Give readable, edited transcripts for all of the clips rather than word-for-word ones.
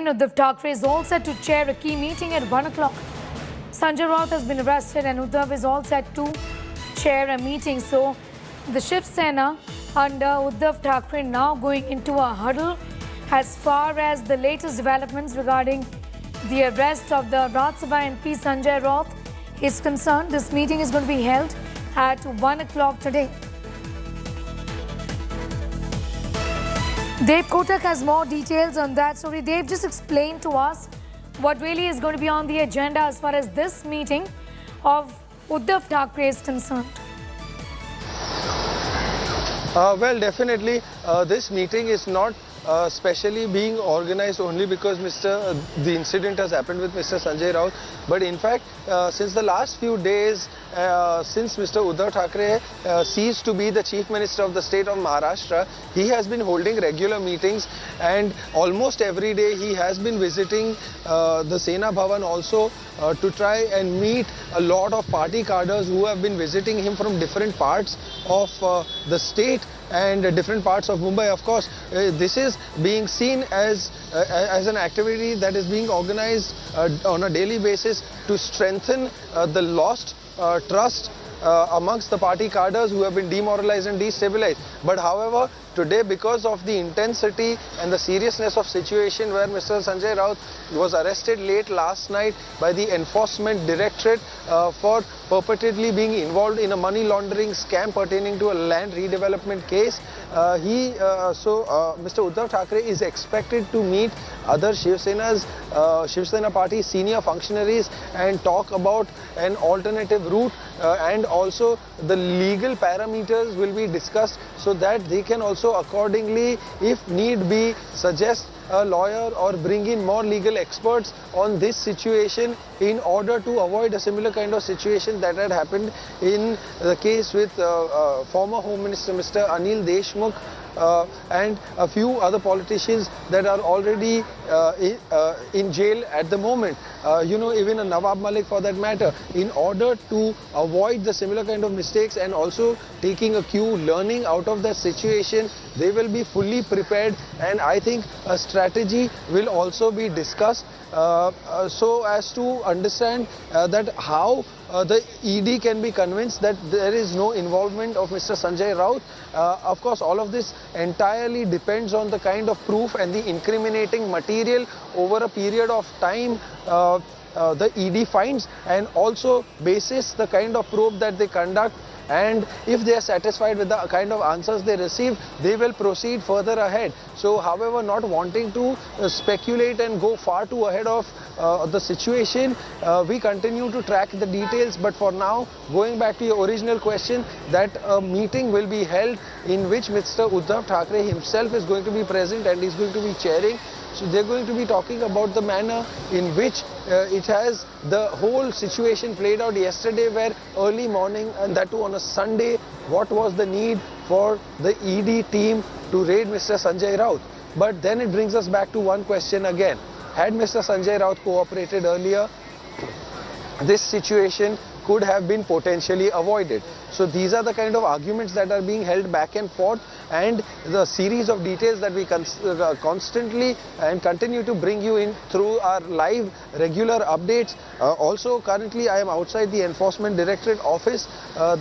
Uddhav Thackeray is all set to chair a key meeting at 1 o'clock. Sanjay Raut has been arrested and Uddhav is all set to chair a meeting. So the Shiv Sena under Uddhav Thackeray now going into a huddle as far as the latest developments regarding the arrest of the Rajya Sabha MP Sanjay Raut is concerned. This meeting is going to be held at 1 o'clock today. Dev Kotak has more details on that story. Dev, just explain to us what really is going to be on the agenda as far as this meeting of Uddhav Thackeray is concerned. Well, definitely this meeting is not specially being organized only because the incident has happened with Mr. Sanjay Raut, but in fact since the last few days, since Mr. Uddhav Thackeray ceased to be the Chief Minister of the state of Maharashtra, he has been holding regular meetings, and almost every day he has been visiting the Sena Bhavan also to try and meet a lot of party cadres who have been visiting him from different parts of the state and different parts of Mumbai. Of course, this is being seen as an activity that is being organized on a daily basis to strengthen the lost trust amongst the party cadres who have been demoralized and destabilized. But however, today, because of the intensity and the seriousness of situation where Mr. Sanjay Raut was arrested late last night by the Enforcement Directorate for purportedly being involved in a money laundering scam pertaining to a land redevelopment case, Mr. Uddhav Thackeray is expected to meet other Shiv Sena party senior functionaries and talk about an alternative route, and also the legal parameters will be discussed so that they can also accordingly, if need be, suggest a lawyer or bring in more legal experts on this situation in order to avoid a similar kind of situation that had happened in the case with former Home Minister Mr. Anil Deshmukh and a few other politicians that are already in jail at the moment. Even a Nawab Malik for that matter. In order to avoid the similar kind of mistakes and also taking a cue, learning out of that situation, they will be fully prepared, and I think a strategy will also be discussed so as to understand that how the ED can be convinced that there is no involvement of Mr. Sanjay Raut. Of course, all of this entirely depends on the kind of proof and the incriminating material over a period of time the ED finds, and also basis the kind of probe that they conduct. And if they are satisfied with the kind of answers they receive, they will proceed further ahead. So, however, not wanting to speculate and go far too ahead of the situation, we continue to track the details. But for now, going back to your original question, that a meeting will be held in which Mr. Uddhav Thackeray himself is going to be present and is going to be chairing. So they're going to be talking about the manner in which it has the whole situation played out yesterday, where early morning, and that too on a Sunday, what was the need for the ED team to raid Mr. Sanjay Raut? But then it brings us back to one question again. Had Mr. Sanjay Raut cooperated earlier, this situation could have been potentially avoided. So these are the kind of arguments that are being held back and forth, and the series of details that we constantly and continue to bring you in through our live regular updates. Also, currently I am outside the Enforcement Directorate office.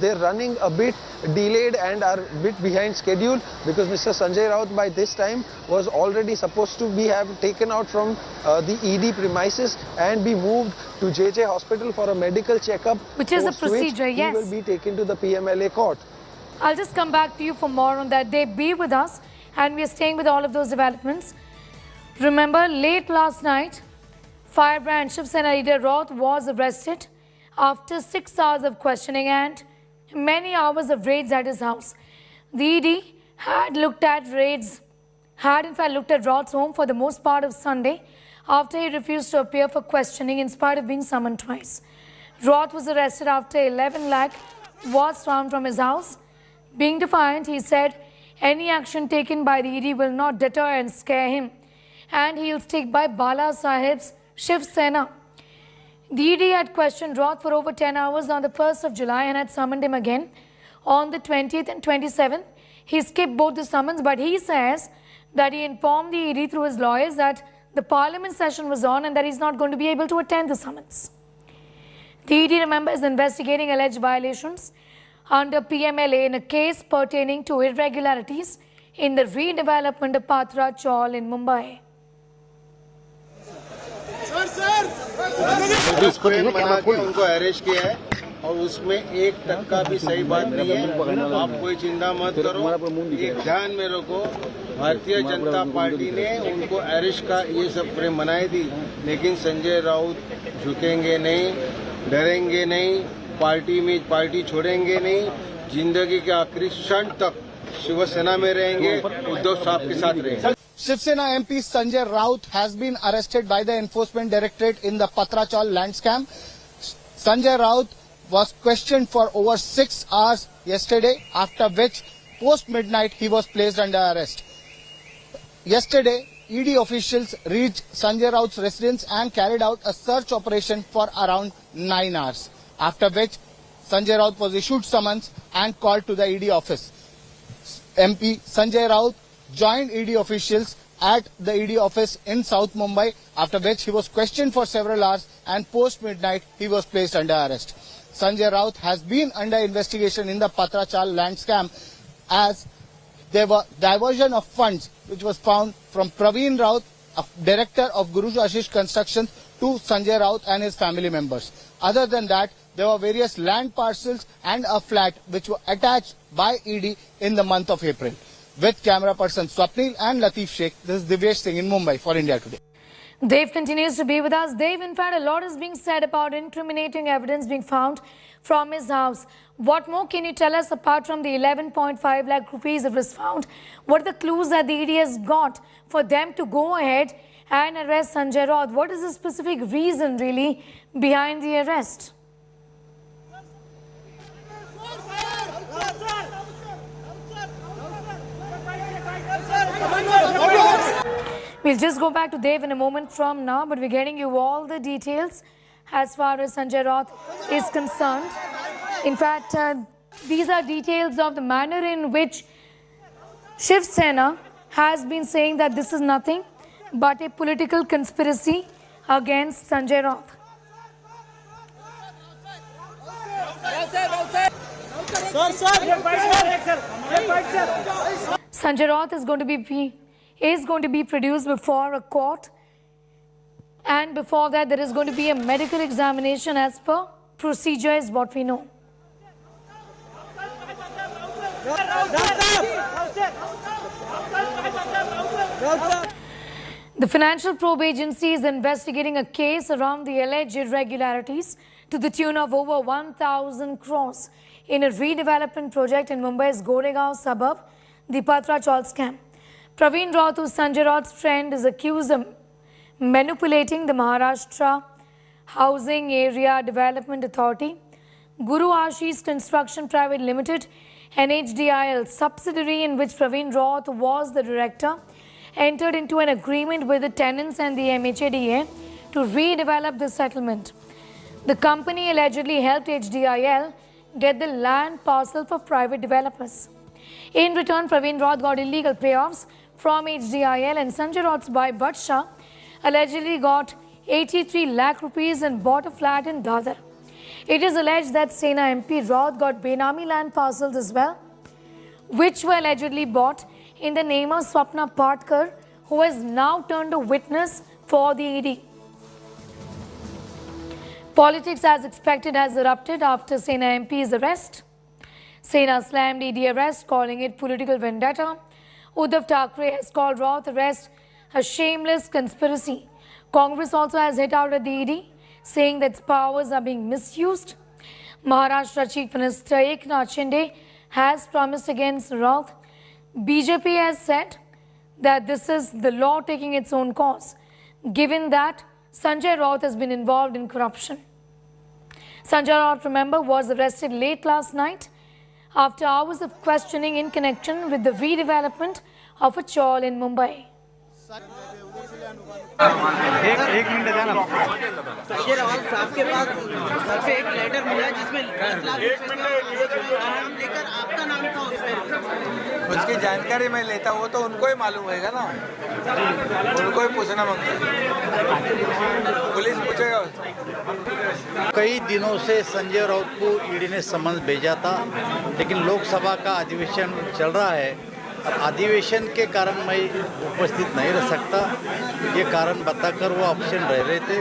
They're running a bit delayed and are a bit behind schedule because Mr. Sanjay Raut by this time was already supposed to be taken out from the ED premises and be moved to JJ Hospital for a medical checkup, which is a procedure. Yes, he will be taken to the PMLA court. I'll just come back to you for more on that. They be with us, and we are staying with all of those developments. Remember, late last night, firebrand Shiv Sena leader Raut was arrested after 6 hours of questioning and many hours of raids at his house. The ED had in fact looked at Raut's home for the most part of Sunday after he refused to appear for questioning in spite of being summoned twice. Raut was arrested after 11 lakh was found from his house. Being defiant, he said any action taken by the ED will not deter and scare him, and he'll stick by Bala Sahib's Shiv Sena. The ED had questioned Raut for over 10 hours on the 1st of July and had summoned him again on the 20th and 27th. He skipped both the summons, but he says that he informed the ED through his lawyers that the parliament session was on and that he's not going to be able to attend the summons. The ED, remember, is investigating alleged violations under PMLA in a case pertaining to irregularities in the redevelopment of Patra Chawl in Mumbai. उनको arrest किया है और उसमें 1% भी सही बात नहीं है। आप कोई चिंता मत करो, एक ध्यान में रखो, भारतीय जनता पार्टी ने उनको अरेस्ट का ये सब फ्रेम बनाई थी, लेकिन संजय राउत झुकेंगे नहीं, डरेंगे नहीं, पार्टी छोड़ेंगे नहीं, जिंदगी के आखिरी क्षण तक शिवसेना में रहेंगे, उद्धव साहब के साथ रहेंगे। Shiv Sena MP Sanjay Raut has been arrested by the Enforcement Directorate in the Patra Chawl land scam. Sanjay Raut was questioned for over 6 hours yesterday, after which post-midnight he was placed under arrest. Yesterday, ED officials reached Sanjay Raut's residence and carried out a search operation for around 9 hours, after which Sanjay Raut was issued summons and called to the ED office. MP Sanjay Raut joined ED officials at the ED office in South Mumbai, after which he was questioned for several hours and post-midnight he was placed under arrest. Sanjay Raut has been under investigation in the Patra Chawl land scam, as there were diversion of funds which was found from Praveen Raut, a director of Guru Ashish Construction, to Sanjay Raut and his family members. Other than that, there were various land parcels and a flat which were attached by ED in the month of April. With camera person Swapnil and Latif Sheikh, this is Divyesh Singh in Mumbai for India Today. Dave continues to be with us. Dave, in fact, a lot is being said about incriminating evidence being found from his house. What more can you tell us apart from the 11.5 lakh rupees that was found? What are the clues that the ED has got for them to go ahead and arrest Sanjay Raut? What is the specific reason really behind the arrest? We'll just go back to Dave in a moment from now, but we're getting you all the details as far as Sanjay Raut is concerned. In fact, these are details of the manner in which Shiv Sena has been saying that this is nothing but a political conspiracy against Sanjay Raut. Sanjay Raut is going to be produced before a court, and before that there is going to be a medical examination as per procedure, is what we know. The Financial Probe Agency is investigating a case around the alleged irregularities to the tune of over 1,000 crores in a redevelopment project in Mumbai's Goregaon suburb, the Patra Chawl scam. Praveen Raut, who's Sanjay Raut's friend, is accused of manipulating the Maharashtra Housing Area Development Authority, Guru Ashish Construction Private Limited, NHDIL subsidiary in which Praveen Raut was the director, entered into an agreement with the tenants and the MHDA to redevelop the settlement. The company allegedly helped HDIL get the land parcel for private developers. In return, Praveen Raut got illegal payoffs from HDIL, and Sanjay Raut's wife Batsha allegedly got 83 lakh rupees and bought a flat in Dadar. It is alleged that Sena MP Raut got Benami land parcels as well, which were allegedly bought in the name of Swapna Patkar, who has now turned a witness for the ED. Politics, as expected, has erupted after Sena MP's arrest. Sena slammed ED arrest, calling it political vendetta. Uddhav Thackeray has called Raut arrest a shameless conspiracy. Congress also has hit out at the ED, saying that its powers are being misused. Maharashtra Chief Minister Eknath Shinde has promised against Raut. BJP has said that this is the law taking its own course, given that Sanjay Raut has been involved in corruption. Sanjay Raut, remember, was arrested late last night after hours of questioning in connection with the redevelopment of a chawl in Mumbai. एक minute जाना। संजय राउत साहब के पास घर से एक letter मिला जिसमें 10 लाख रुपए का नाम लेकर आपका नाम था उसमें। उसकी जानकारी मैं लेता हूँ तो उनको ही मालूम होगा ना, उनको ही पूछना मांगता है, पुलिस पूछेगा। कई दिनों से संजय राउत को ईडी ने समन्स भेजा था, लेकिन लोकसभा का अधिवेशन चल रहा है। अधिवेशन के कारण मैं उपस्थित नहीं रह सकता, ये कारण बताकर वो ऑप्शन रह रहे थे,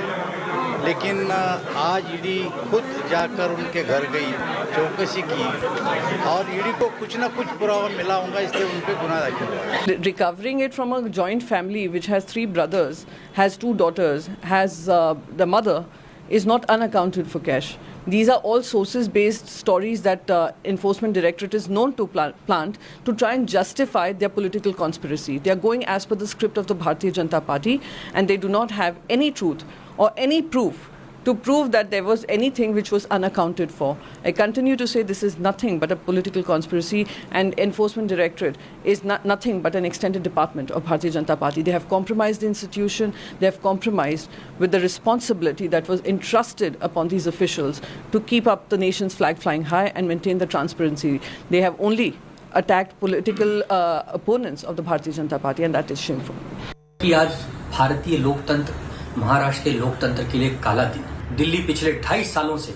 लेकिन आज ईडी खुद जाकर उनके घर गई, चौकसी की और ईडी को कुछ ना कुछ पुरावा मिला होगा, इसलिए उन पे गुनाह दाखिल हुआ। Recovering it from a joint family which has 3 brothers, has 2 daughters, has the mother, is not unaccounted for cash. These are all sources-based stories that Enforcement Directorate is known to plant to try and justify their political conspiracy. They are going as per the script of the Bharatiya Janata Party, and they do not have any truth or any proof to prove that there was anything which was unaccounted for. I continue to say this is nothing but a political conspiracy, and Enforcement Directorate is nothing but an extended department of Bharatiya Janata Party. They have compromised the institution, they have compromised with the responsibility that was entrusted upon these officials to keep up the nation's flag flying high and maintain the transparency. They have only attacked political opponents of the Bharatiya Janata Party, and that is shameful. कि आज भारतीय लोकतंत्र, महाराष्ट्र के लोकतंत्र के लिए काला दिन। दिल्ली पिछले 2.5 सालों से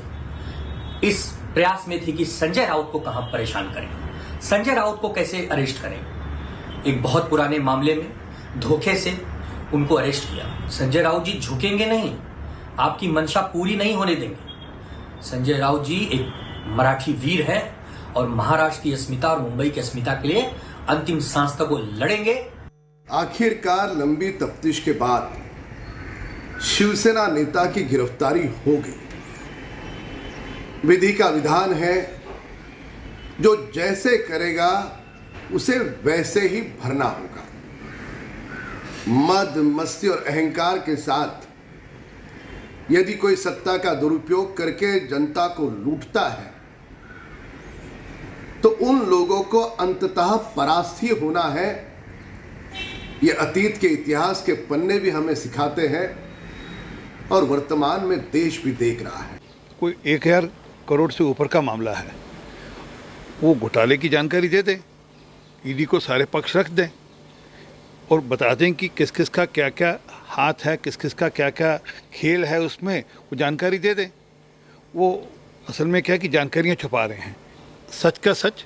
इस प्रयास में थी कि संजय राउत को कहां परेशान करें, संजय राउत को कैसे अरेस्ट करें। एक बहुत पुराने मामले में धोखे से उनको अरेस्ट किया। संजय राउत जी झुकेंगे नहीं, आपकी मंशा पूरी नहीं होने देंगे। संजय राउत जी एक मराठी वीर है और महाराष्ट्र की अस्मिता और मुंबई की अस्मिता के लिए अंतिम सांस तक वो लड़ेंगे। आखिरकार लंबी तफ्तीश के बाद शिवसेना नेता की गिरफ्तारी हो गई। विधि का विधान है, जो जैसे करेगा उसे वैसे ही भरना होगा। मद मस्ती और अहंकार के साथ यदि कोई सत्ता का दुरुपयोग करके जनता को लूटता है तो उन लोगों को अंततः परास्त ही होना है। ये अतीत के इतिहास के पन्ने भी हमें सिखाते हैं और वर्तमान में देश भी देख रहा है। कोई 1000 करोड़ से ऊपर का मामला है, वो घोटाले की जानकारी दे दें, ईडी को सारे पक्ष रख दें और बता दें कि किस किस का क्या क्या हाथ है, किस किस का क्या क्या खेल है, उसमें वो जानकारी दे दें। वो असल में क्या कि जानकारियाँ छुपा रहे हैं। सच का सच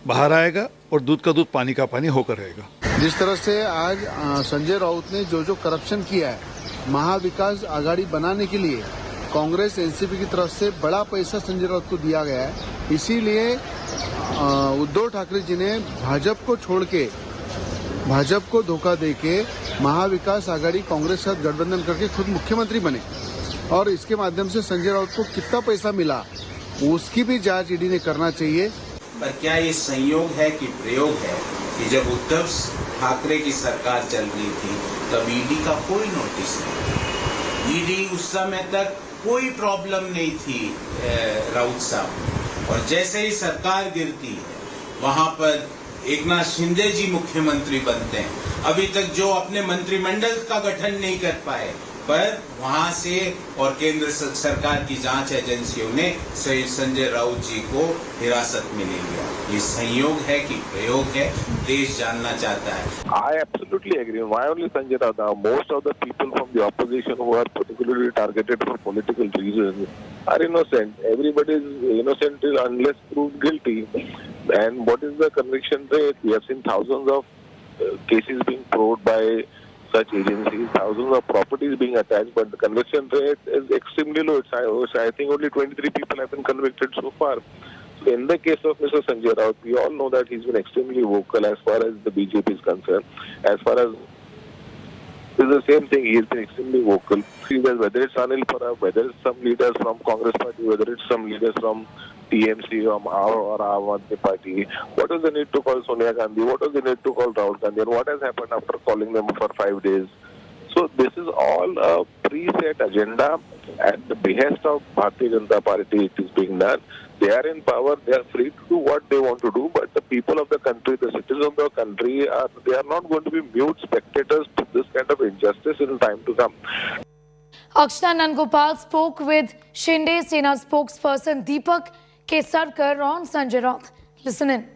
बाहर आएगा और दूध का दूध पानी का पानी होकर रहेगा। जिस तरह से आज संजय राउत ने जो करप्शन किया है, महाविकास आघाड़ी बनाने के लिए कांग्रेस एनसीपी की तरफ से बड़ा पैसा संजय राउत को दिया गया है। इसीलिए उद्धव ठाकरे जी ने भाजपा को छोड़ के, भाजपा को धोखा देके महाविकास आघाड़ी कांग्रेस के साथ गठबंधन करके खुद मुख्यमंत्री बने और इसके माध्यम से संजय राउत को कितना पैसा मिला उसकी भी जांच ईडी ने करना चाहिए। पर क्या ये संयोग है कि प्रयोग है कि जब उद्धव ठाकरे की सरकार चल रही थी तब ईडी का कोई नोटिस नहीं, ईडी उस समय तक कोई प्रॉब्लम नहीं थी राउत साहब, और जैसे ही सरकार गिरती है वहां पर एकनाथ शिंदे जी मुख्यमंत्री बनते हैं। अभी तक जो अपने मंत्रिमंडल का गठन नहीं कर पाए, पर वहां से और केंद्र सरकार की जांच एजेंसियों ने संजय राउत जी को हिरासत में ले लिया। ये संयोग है कि प्रयोग है, देश जानना चाहता है। I absolutely agree. Why only Sanjay Raut? Most of the people from the opposition who are particularly targeted for political reasons are innocent. Everybody is innocent unless proved guilty. And what is the conviction rate? We have seen thousands of cases being proved by such agencies, thousands of properties being attached, but the conviction rate is extremely low. I think only 23 people have been convicted so far. So in the case of Mr. Sanjay Raut, we all know that he's been extremely vocal as far as the BJP is concerned. As far as it's the same thing, he has been extremely vocal. Whether it's Anil Parab, whether it's some leaders from Congress Party, whether it's some leaders from TMC or Aam Aadmi Party, what was the need to call Sonia Gandhi? What was the need to call Rahul Gandhi? And what has happened after calling them for 5 days? So this is all a preset agenda at the behest of Bharatiya Janata Party. It is being done. They are in power. They are free to do what they want to do. But the people of the country, the citizens of the country, they are not going to be mute spectators to this kind of injustice in time to come. Akshita Nangopal spoke with Shinde Sena spokesperson Deepak Kesarkar on Sanjay Raut. Listen in.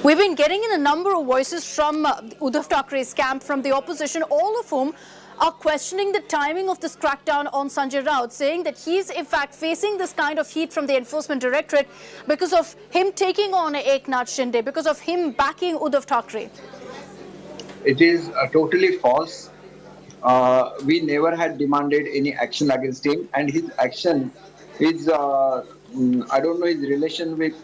We've been getting in a number of voices from Uddhav Thackeray's camp, from the opposition, all of whom are questioning the timing of this crackdown on Sanjay Raut, saying that he's in fact facing this kind of heat from the Enforcement Directorate because of him taking on Eknath Shinde, because of him backing Uddhav Thackeray. It is totally false. We never had demanded any action against him, and his action is, I don't know his relation with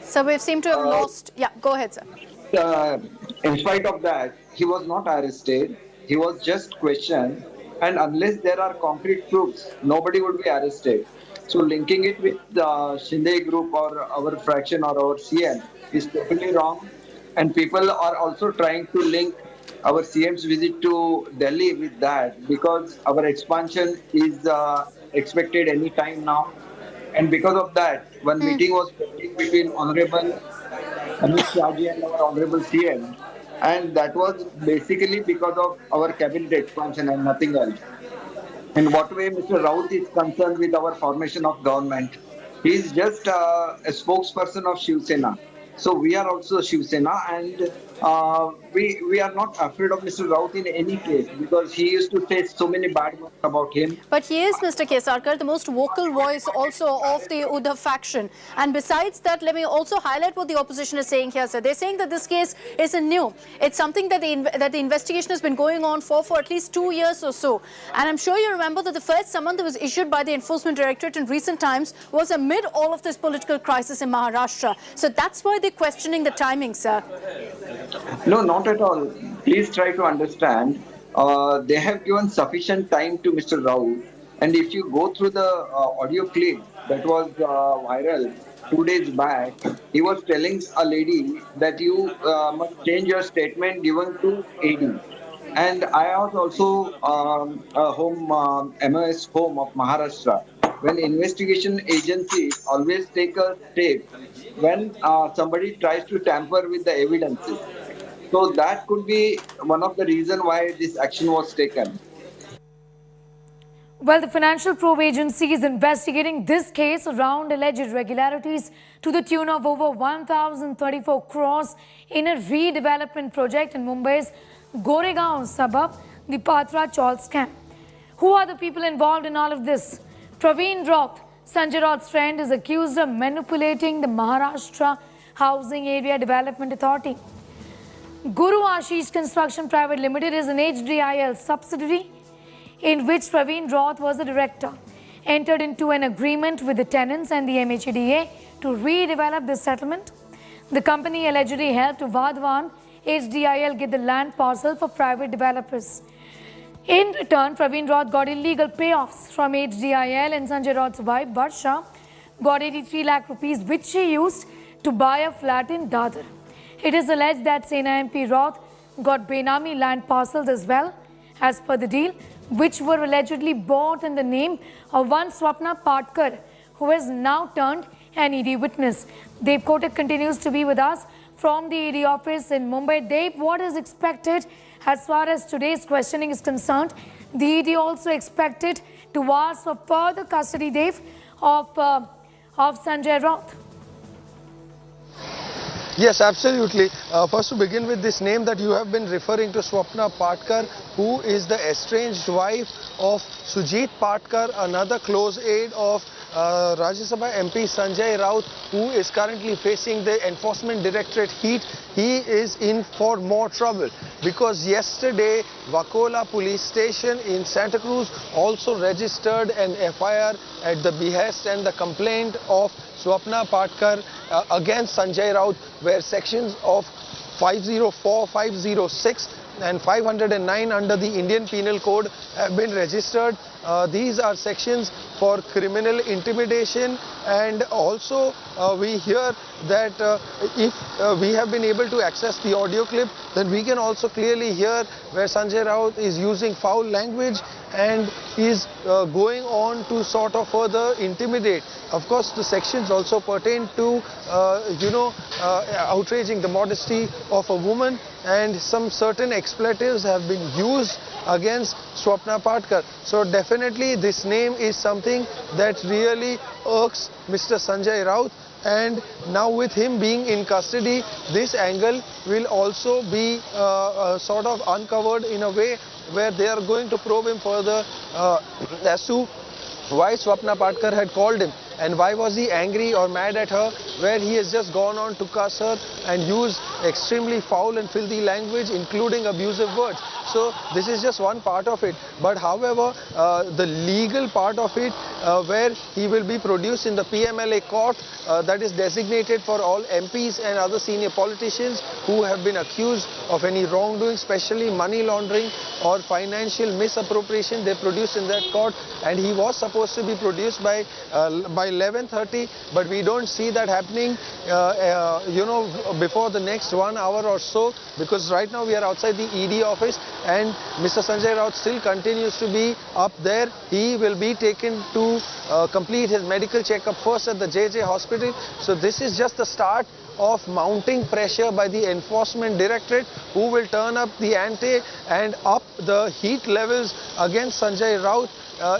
So we seem to have lost. Yeah, go ahead, sir. In spite of that, he was not arrested. He was just questioned, and unless there are concrete proofs, nobody would be arrested. So linking it with the Shinde group or our fraction or our CM is totally wrong. And people are also trying to link our CM's visit to Delhi with that, because our expansion is expected any time now. And because of that, one meeting was between Honorable Amit Shahji and our Honorable CM. And that was basically because of our cabinet expansion and nothing else. In what way Mr. Raut is concerned with our formation of government? He is just a spokesperson of Shiv Sena. So we are also Shiv Sena, and we are not afraid of Mr. Raut in any case, because he used to say so many bad words about him. But he is, Mr. Kesarkar, the most vocal voice also of the Uddhav faction. And besides that, let me also highlight what the opposition is saying here, sir. They're saying that this case isn't new. It's something that the investigation has been going on for at least 2 years or so. And I'm sure you remember that the first summon that was issued by the Enforcement Directorate in recent times was amid all of this political crisis in Maharashtra. So that's why they're questioning the timing, sir. No, not at all. Please try to understand. They have given sufficient time to Mr. Raut. And if you go through the audio clip that was viral 2 days back, he was telling a lady that you must change your statement given to AD. And I was also MOS home of Maharashtra. When investigation agencies always take a step when somebody tries to tamper with the evidences. So that could be one of the reasons why this action was taken. Well, the Financial Probe Agency is investigating this case around alleged irregularities to the tune of over 1,034 crores in a redevelopment project in Mumbai's Goregaon suburb, the Patra Chawl scam. Who are the people involved in all of this? Praveen Raut, Sanjay Raut's friend, is accused of manipulating the Maharashtra Housing Area Development Authority. Guru Ashish Construction Private Limited is an HDIL subsidiary in which Praveen Raut was the director, entered into an agreement with the tenants and the MHDA to redevelop the settlement. The company allegedly helped Vadhavan HDIL get the land parcel for private developers. In return, Praveen Raut got illegal payoffs from HDIL, and Sanjay Raut's wife, Varsha, got 83 lakh rupees, which she used to buy a flat in Dadar. It is alleged that Sena MP Raut got Benami land parcels as well, as per the deal, which were allegedly bought in the name of one Swapna Patkar, who has now turned an ED witness. Dev Kotak continues to be with us from the ED office in Mumbai. Dev, what is expected as far as today's questioning is concerned? The ED also expected to ask for further custody, Dev, of Sanjay Raut. Yes, absolutely. First, to begin with, this name that you have been referring to, Swapna Patkar, who is the estranged wife of Sujit Patkar, another close aide of Rajya Sabha MP Sanjay Raut, who is currently facing the Enforcement Directorate heat. He is in for more trouble because yesterday Vakola police station in Santa Cruz also registered an FIR at the behest and the complaint of Swapna Patkar against Sanjay Raut, where sections of 504, 506 and 509 under the Indian Penal Code have been registered. These are sections for criminal intimidation, and also we hear that if we have been able to access the audio clip, then we can also clearly hear where Sanjay Raut is using foul language and is going on to sort of further intimidate. Of course, the sections also pertain to, outraging the modesty of a woman, and some certain expletives have been used against Swapna Patkar. So definitely this name is something that really irks Mr. Sanjay Raut, and now with him being in custody, this angle will also be sort of uncovered in a way where they are going to probe him further as to why Swapna Patkar had called him and why was he angry or mad at her, where he has just gone on to cuss her and use extremely foul and filthy language, including abusive words. So this is just one part of it. But however, the legal part of it, where he will be produced in the PMLA court that is designated for all MPs and other senior politicians who have been accused of any wrongdoing, especially money laundering or financial misappropriation. They produced in that court, and he was supposed to be produced by 11:30, but we don't see that happening before the next 1 hour or so, because right now we are outside the ED office and Mr. Sanjay Raut still continues to be up there. He will be taken to complete his medical checkup first at the JJ hospital. So this is just the start of mounting pressure by the Enforcement Directorate, who will turn up the ante and up the heat levels against Sanjay Raut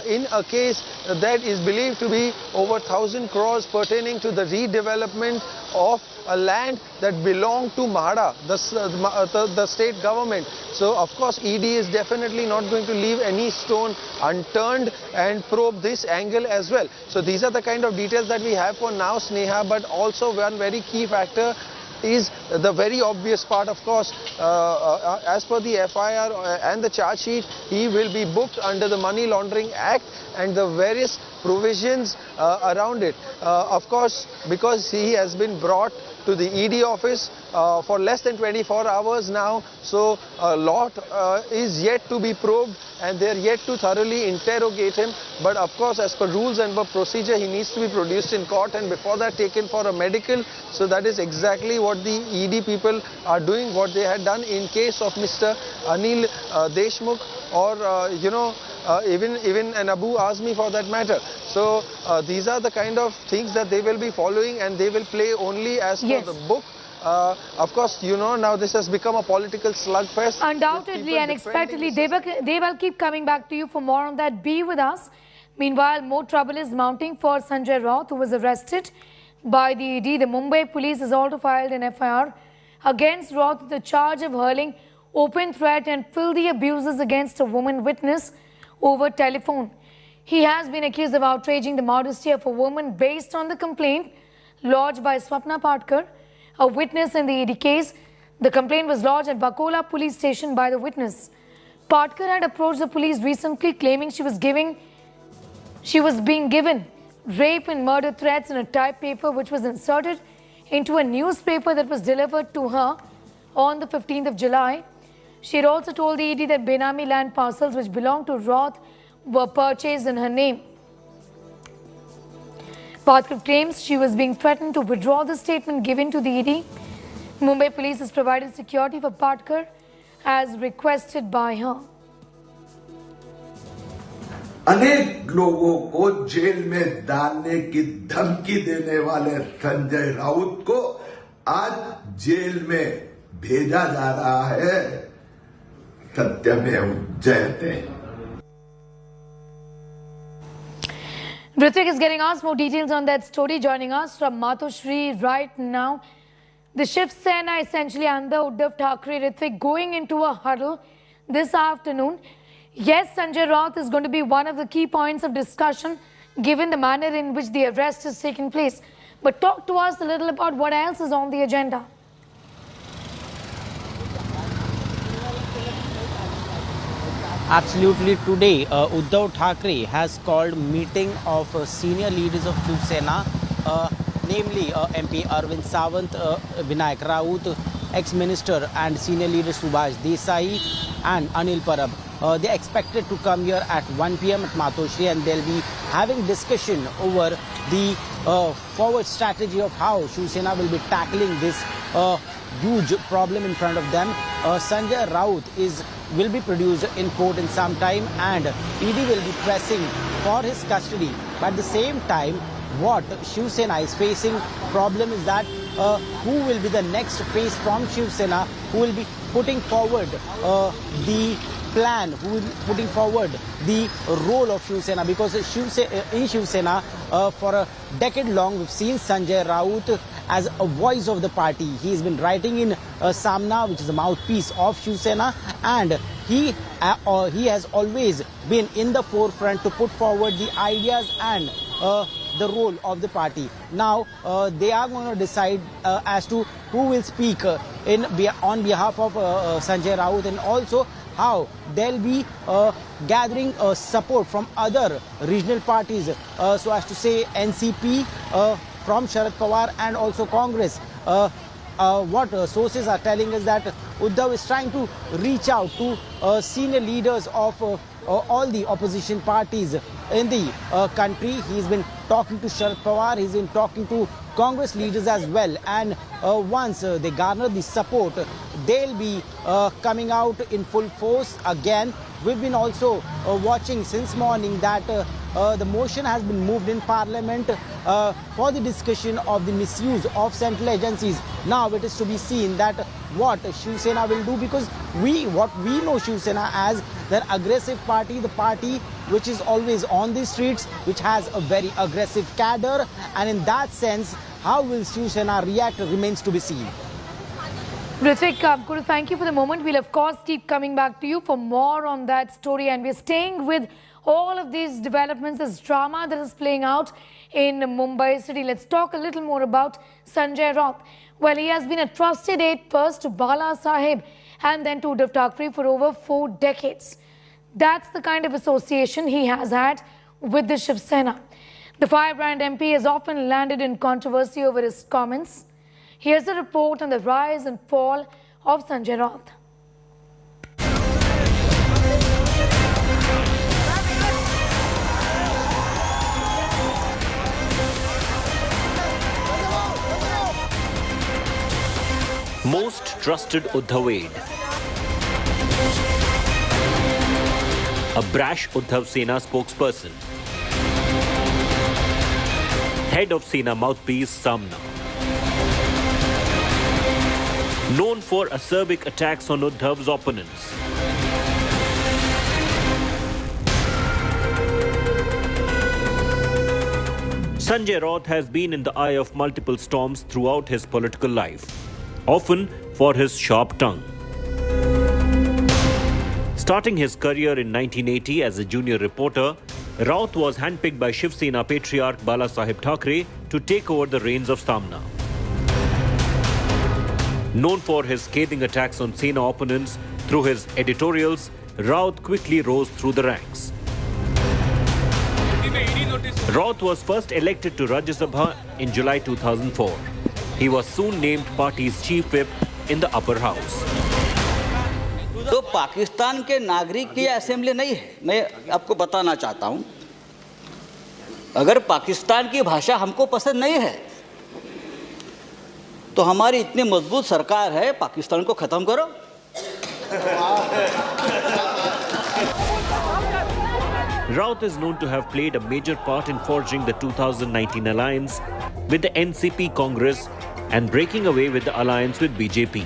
in a case that is believed to be over 1,000 crores pertaining to the redevelopment of a land that belonged to Mahada, the state government. So of course ED is definitely not going to leave any stone unturned and probe this angle as well. So these are the kind of details that we have for now, Sneha, but also one very key factor is the very obvious part, of course. As per the FIR and the charge sheet, he will be booked under the Money Laundering Act and the various provisions around it. Of course, because he has been brought to the ED office for less than 24 hours now, so a lot is yet to be probed and they are yet to thoroughly interrogate him. But of course, as per rules and per procedure, he needs to be produced in court and before that taken for a medical. So that is exactly what the ED people are doing, what they had done in case of Mr. Anil Deshmukh or even an Abu Azmi for that matter. So these are the kind of things that they will be following, and they will play only as per the book. Of course, now this has become a political slugfest. Undoubtedly and expectedly, they will keep coming back to you for more on that. Be with us. Meanwhile, more trouble is mounting for Sanjay Raut, who was arrested by the ED. The Mumbai police has also filed an FIR against Raut with the charge of hurling open threat and filthy abuses against a woman witness over telephone. He has been accused of outraging the modesty of a woman based on the complaint lodged by Swapna Patkar, a witness in the ED case. The complaint was lodged at Bakola police station by the witness. Patkar had approached the police recently claiming she was being given rape and murder threats in a type paper which was inserted into a newspaper that was delivered to her on the 15th of July. She had also told the ED that Benami land parcels which belonged to Raut were purchased in her name. Patkar claims she was being threatened to withdraw the statement given to the ED. Mumbai police has provided security for Patkar as requested by her. अनेक लोगों को jail में डालने की धमकी देने वाले संजय राउत को आज जेल में भेजा जा रहा है. सत्यमेव जयते. Ritvik is getting us more details on that story. Joining us from Matoshri right now. The Shiv Sena essentially under Uddhav Thackeray, Ritvik, going into a huddle this afternoon. Yes, Sanjay Raut is going to be one of the key points of discussion given the manner in which the arrest has taken place. But talk to us a little about what else is on the agenda. Absolutely. Today, Uddhav Thackeray has called meeting of senior leaders of Shiv Sena, namely MP Arvind Sawant, Vinayak Raut, ex-minister and senior leaders Subhash Desai and Anil Parab. They are expected to come here at 1 p.m. at Matoshri, and they'll be having discussion over the forward strategy of how Shiv Sena will be tackling this huge problem in front of them. Sanjay Raut will be produced in court in some time, and ED will be pressing for his custody. But at the same time, what Shiv Sena is facing problem is that who will be the next face from Shiv Sena, who will be putting forward the plan, who will be putting forward the role of Shiv Sena, because in Shiv Sena for a decade long we've seen Sanjay Raut as a voice of the party. He's been writing in Samna, which is a mouthpiece of Shiv Sena, and he has always been in the forefront to put forward the ideas and the role of the party. Now they are going to decide as to who will speak on behalf of Sanjay Raut, and also how they'll be gathering support from other regional parties, so as to say NCP, from Sharad Pawar and also Congress. What sources are telling us that Uddhav is trying to reach out to senior leaders of all the opposition parties in the country. He's been talking to Sharad Pawar, he's been talking to Congress leaders as well, and once they garner the support, they'll be coming out in full force again. We've been also watching since morning that the motion has been moved in Parliament for the discussion of the misuse of central agencies. Now it is to be seen that what Shiv Sena will do, because what we know Shiv Sena as, their aggressive party, the party which is always on the streets, which has a very aggressive cadre, and in that sense, how will Shiv Sena react remains to be seen. Ritik, I'm going to thank you for the moment. We'll of course keep coming back to you for more on that story, and we're staying with all of these developments, this drama that is playing out in Mumbai city. Let's talk a little more about Sanjay Raut. Well, he has been a trusted aide first to Bala Sahib and then to Uddhav Thackeray for over 4 decades. That's the kind of association he has had with the Shiv Sena. The firebrand MP has often landed in controversy over his comments. Here's a report on the rise and fall of Sanjay Raut. Most trusted Uddhav aide. A brash Uddhav Sena spokesperson. Head of Sena mouthpiece Samna. Known for acerbic attacks on Uddhav's opponents. Sanjay Raut has been in the eye of multiple storms throughout his political life, often for his sharp tongue. Starting his career in 1980 as a junior reporter, Raut was handpicked by Shiv Sena patriarch Bala Sahib Thackeray to take over the reins of Samna. Known for his scathing attacks on Sena opponents through his editorials, Raut quickly rose through the ranks. Raut was first elected to Rajya Sabha in July 2004. He was soon named party's chief whip in the upper house. तो पाकिस्तान के नागरिक की assembly नहीं है, मैं आपको बताना चाहता हूं। अगर पाकिस्तान की भाषा हमको पसंद नहीं है, तो हमारी इतनी मजबूत सरकार है, पाकिस्तान को खत्म करो। Raut is known to have played a major part in forging the 2019 alliance with the NCP Congress and breaking away with the alliance with BJP,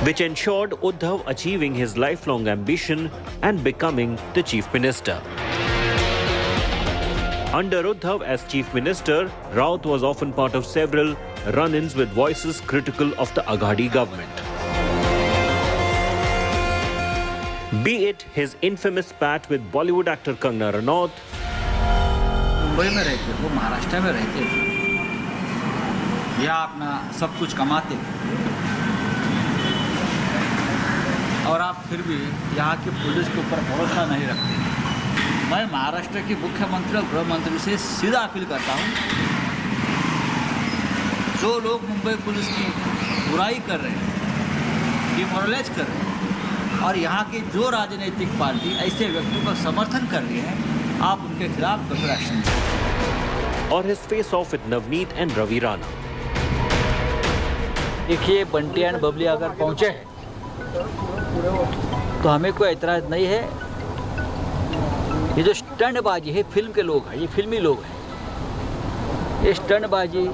which ensured Uddhav achieving his lifelong ambition and becoming the Chief Minister. Under Uddhav as Chief Minister, Raut was often part of several run-ins with voices critical of the Aghadi government. Be it his infamous spat with Bollywood actor Kangana Ranaut, Mumbai में रहते, वो महाराष्ट्र में रहते, या अपना सब कुछ कमाते, और आप फिर भी यहाँ की पुलिस के ऊपर भरोसा नहीं रखते। मैं महाराष्ट्र के मुख्यमंत्री और गृह मंत्री से सीधा अपील करता हूँ, जो जो लोग मुंबई पुलिस की बुराई कर रहे हैं, डिमोरलाइज कर रहे हैं और यहाँ की जो राजनीतिक पार्टी ऐसे व्यक्तियों का समर्थन कर रही है, आप उनके खिलाफ कठोर एक्शन लें। और his face off with Navneet and Ravi Rana. देखिए, बंटी एंड बबली अगर पहुँचे हैं तो हमें कोई एतराज़ नहीं है। ये जो स्टंटबाजी है, फिल्म के लोग हैं, ये फिल्मी लोग हैं। ये स्टंटबाजी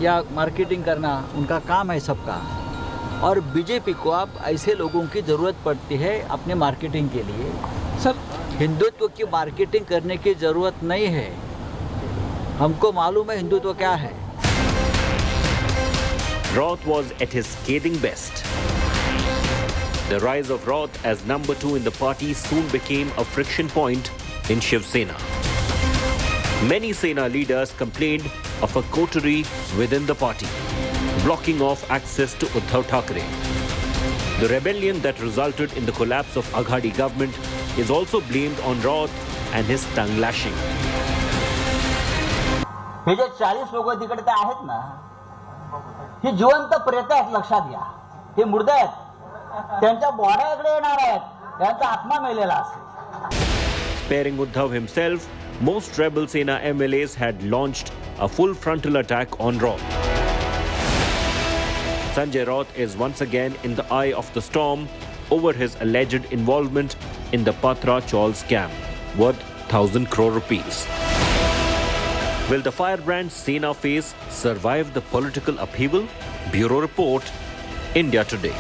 या मार्केटिंग करना उनका काम है सबका। और बीजेपी को अब ऐसे लोगों की ज़रूरत पड़ती है अपने मार्केटिंग के लिए। सब हिंदुत्व की मार्केटिंग करने की ज़रूरत नहीं है। हमको मालूम है हिंदुत्व क्या है। Roth was at his scathing best. The rise of Roth as number 2 in the party soon became a friction point in Shiv Sena. Many Sena leaders complained of a coterie within the party, blocking off access to Uddhav Thackeray. The rebellion that resulted in the collapse of Aghadi government is also blamed on Roth and his tongue lashing. हे जे 40 लोक तिकडे ते आहेत ना, ही जिवंत प्रेत आहेत, लक्षात घ्या. हे मुर्दे आहेत. त्यांच्या बॉड्या इकडे येणार आहेत. त्यांचा आत्मा मेलेला असेल. Sparing Uddhav himself, most rebel Sena MLAs had launched a full frontal attack on Roth. Sanjay Roth is once again in the eye of the storm over his alleged involvement in the Patra Chaul scam, worth 1,000 crore rupees. Will the firebrand Sena face survive the political upheaval? Bureau Report, India Today.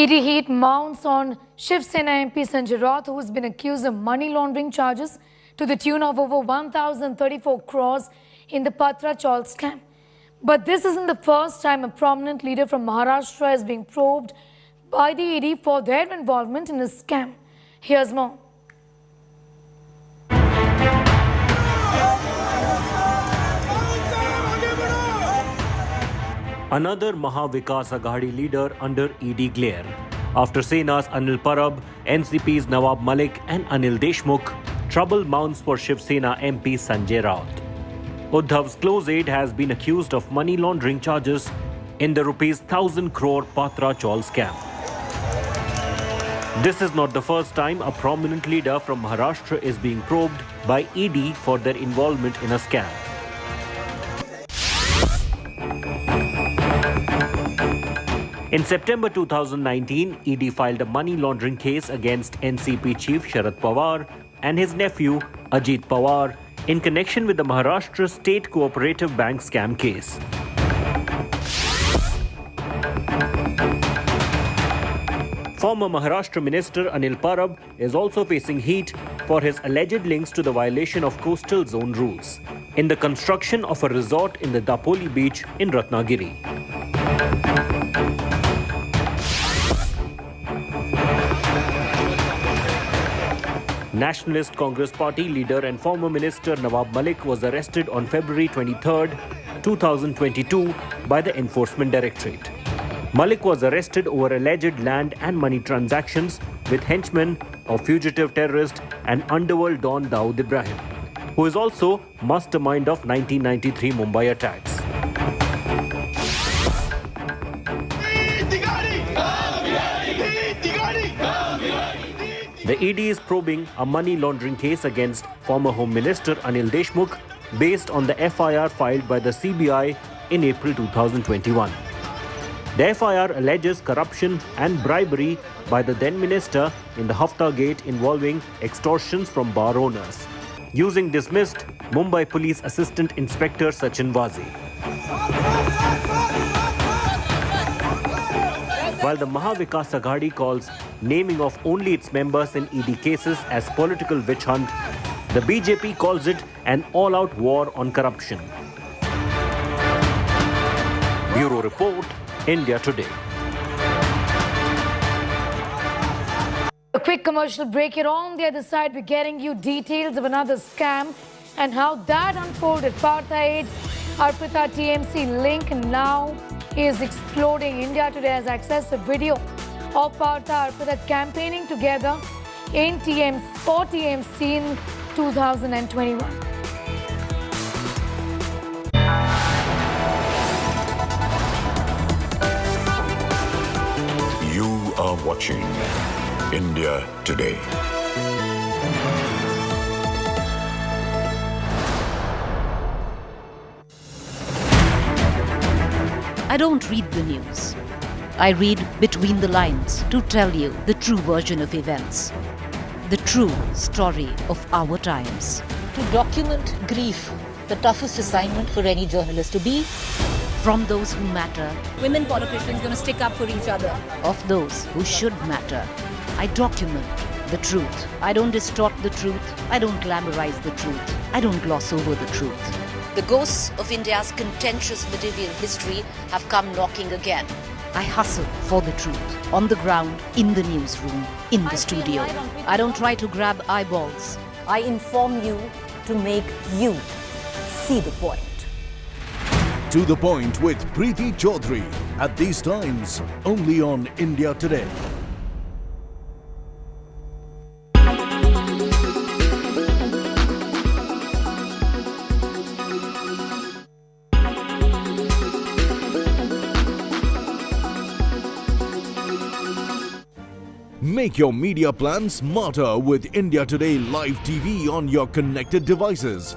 ED heat mounts on Shiv Sena MP Sanjay Roth, who has been accused of money laundering charges to the tune of over 1,034 crores in the Patra Chaul scam. But this isn't the first time a prominent leader from Maharashtra is being probed by the ED for their involvement in a scam. Here's more. Another Mahavikas Aghadi leader under ED glare. After Sena's Anil Parab, NCP's Nawab Malik and Anil Deshmukh, trouble mounts for Shiv Sena MP Sanjay Raut. Uddhav's close aide has been accused of money laundering charges in the rupees 1,000 crore Patra Chaul scam. This is not the first time a prominent leader from Maharashtra is being probed by ED for their involvement in a scam. In September 2019, ED filed a money laundering case against NCP chief Sharad Pawar and his nephew Ajit Pawar in connection with the Maharashtra State Cooperative Bank scam case. Former Maharashtra Minister Anil Parab is also facing heat for his alleged links to the violation of coastal zone rules in the construction of a resort in the Dapoli beach in Ratnagiri. Nationalist Congress Party leader and former minister Nawab Malik was arrested on February 23, 2022 by the Enforcement Directorate. Malik was arrested over alleged land and money transactions with henchmen of fugitive terrorist and underworld don Dawood Ibrahim, who is also mastermind of 1993 Mumbai attacks. The ED is probing a money laundering case against former Home Minister Anil Deshmukh based on the FIR filed by the CBI in April 2021. The FIR alleges corruption and bribery by the then minister in the Hafta Gate involving extortions from bar owners, using dismissed Mumbai Police Assistant Inspector Sachin Vazi. While the Mahavikas Aghadi calls naming of only its members in ED cases as political witch hunt, the BJP calls it an all-out war on corruption. Bureau Report, India Today. A quick commercial break here. On the other side, we're getting you details of another scam and how that unfolded. Partha aide Arpita TMC link now is exploding. India Today has accessed a video of Partha Arpita campaigning together for TMC in 2021. watching India Today. I don't read the news. I read between the lines to tell you the true version of events, the true story of our times. To document grief, the toughest assignment for any journalist to be. From those who matter. Women politicians going to stick up for each other. Of those who should matter. I document the truth. I don't distort the truth. I don't glamorize the truth. I don't gloss over the truth. The ghosts of India's contentious medieval history have come knocking again. I hustle for the truth. On the ground, in the newsroom, in the studio. I don't try to grab eyeballs. I inform you to make you see the point. To the point with Smriti Chaudhary at these times only on India Today. Make your media plan smarter with India Today Live TV on your connected devices.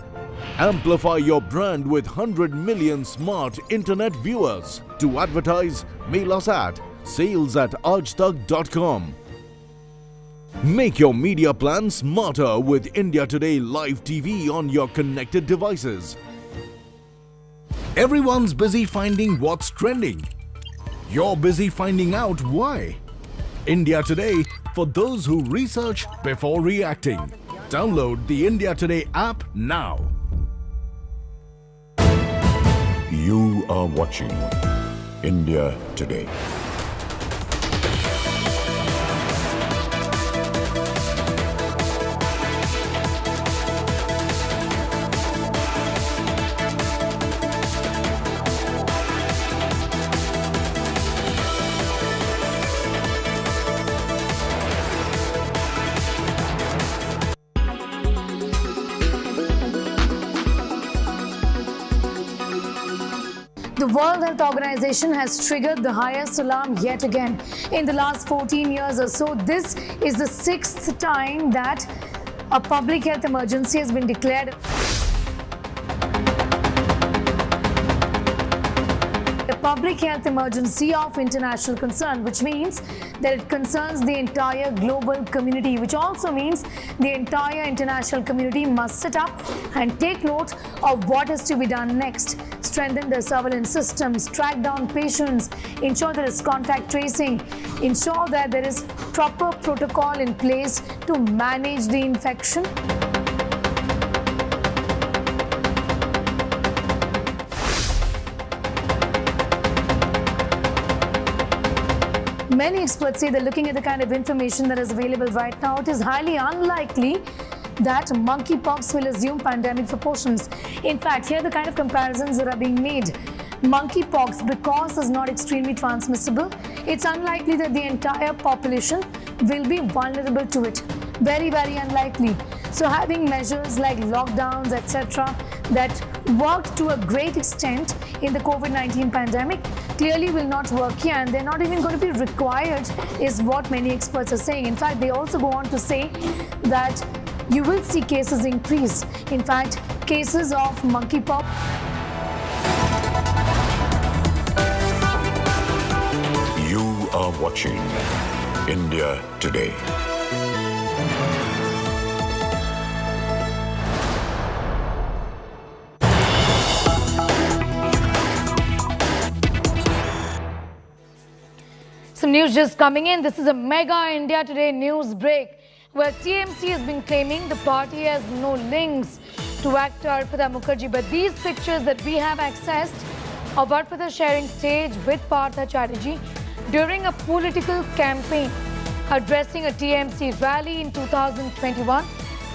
Amplify your brand with 100 million smart internet viewers. To advertise, mail us at sales@aajtak.com. Make your media plan smarter with India Today Live TV on your connected devices. Everyone's busy finding what's trending. You're busy finding out why. India Today for those who research before reacting. Download the India Today app now. You are watching India Today. The World Health Organization has triggered the highest alarm yet again. In the last 14 years or so, this is the 6th time that a public health emergency has been declared. A public health emergency of international concern, which means that it concerns the entire global community, which also means the entire international community must sit up and take note of what is to be done next. Strengthen the surveillance systems, track down patients, ensure there is contact tracing, ensure that there is proper protocol in place to manage the infection. Many experts say that looking at the kind of information that is available right now, it is highly unlikely that monkeypox will assume pandemic proportions. In fact, here are the kind of comparisons that are being made. Monkeypox, because it's not extremely transmissible, it's unlikely that the entire population will be vulnerable to it. Very, very unlikely. So having measures like lockdowns, etc., that worked to a great extent in the COVID-19 pandemic clearly will not work here, and they're not even going to be required, is what many experts are saying. In fact, they also go on to say that you will see cases increase. In fact, cases of monkeypox. You are watching India Today. Some news just coming in. This is a mega India Today news break where TMC has been claiming the party has no links to actor Rashtrapatni Mukherjee. But these pictures that we have accessed of Rashtrapatni sharing stage with Partha Chatterjee during a political campaign addressing a TMC rally in 2021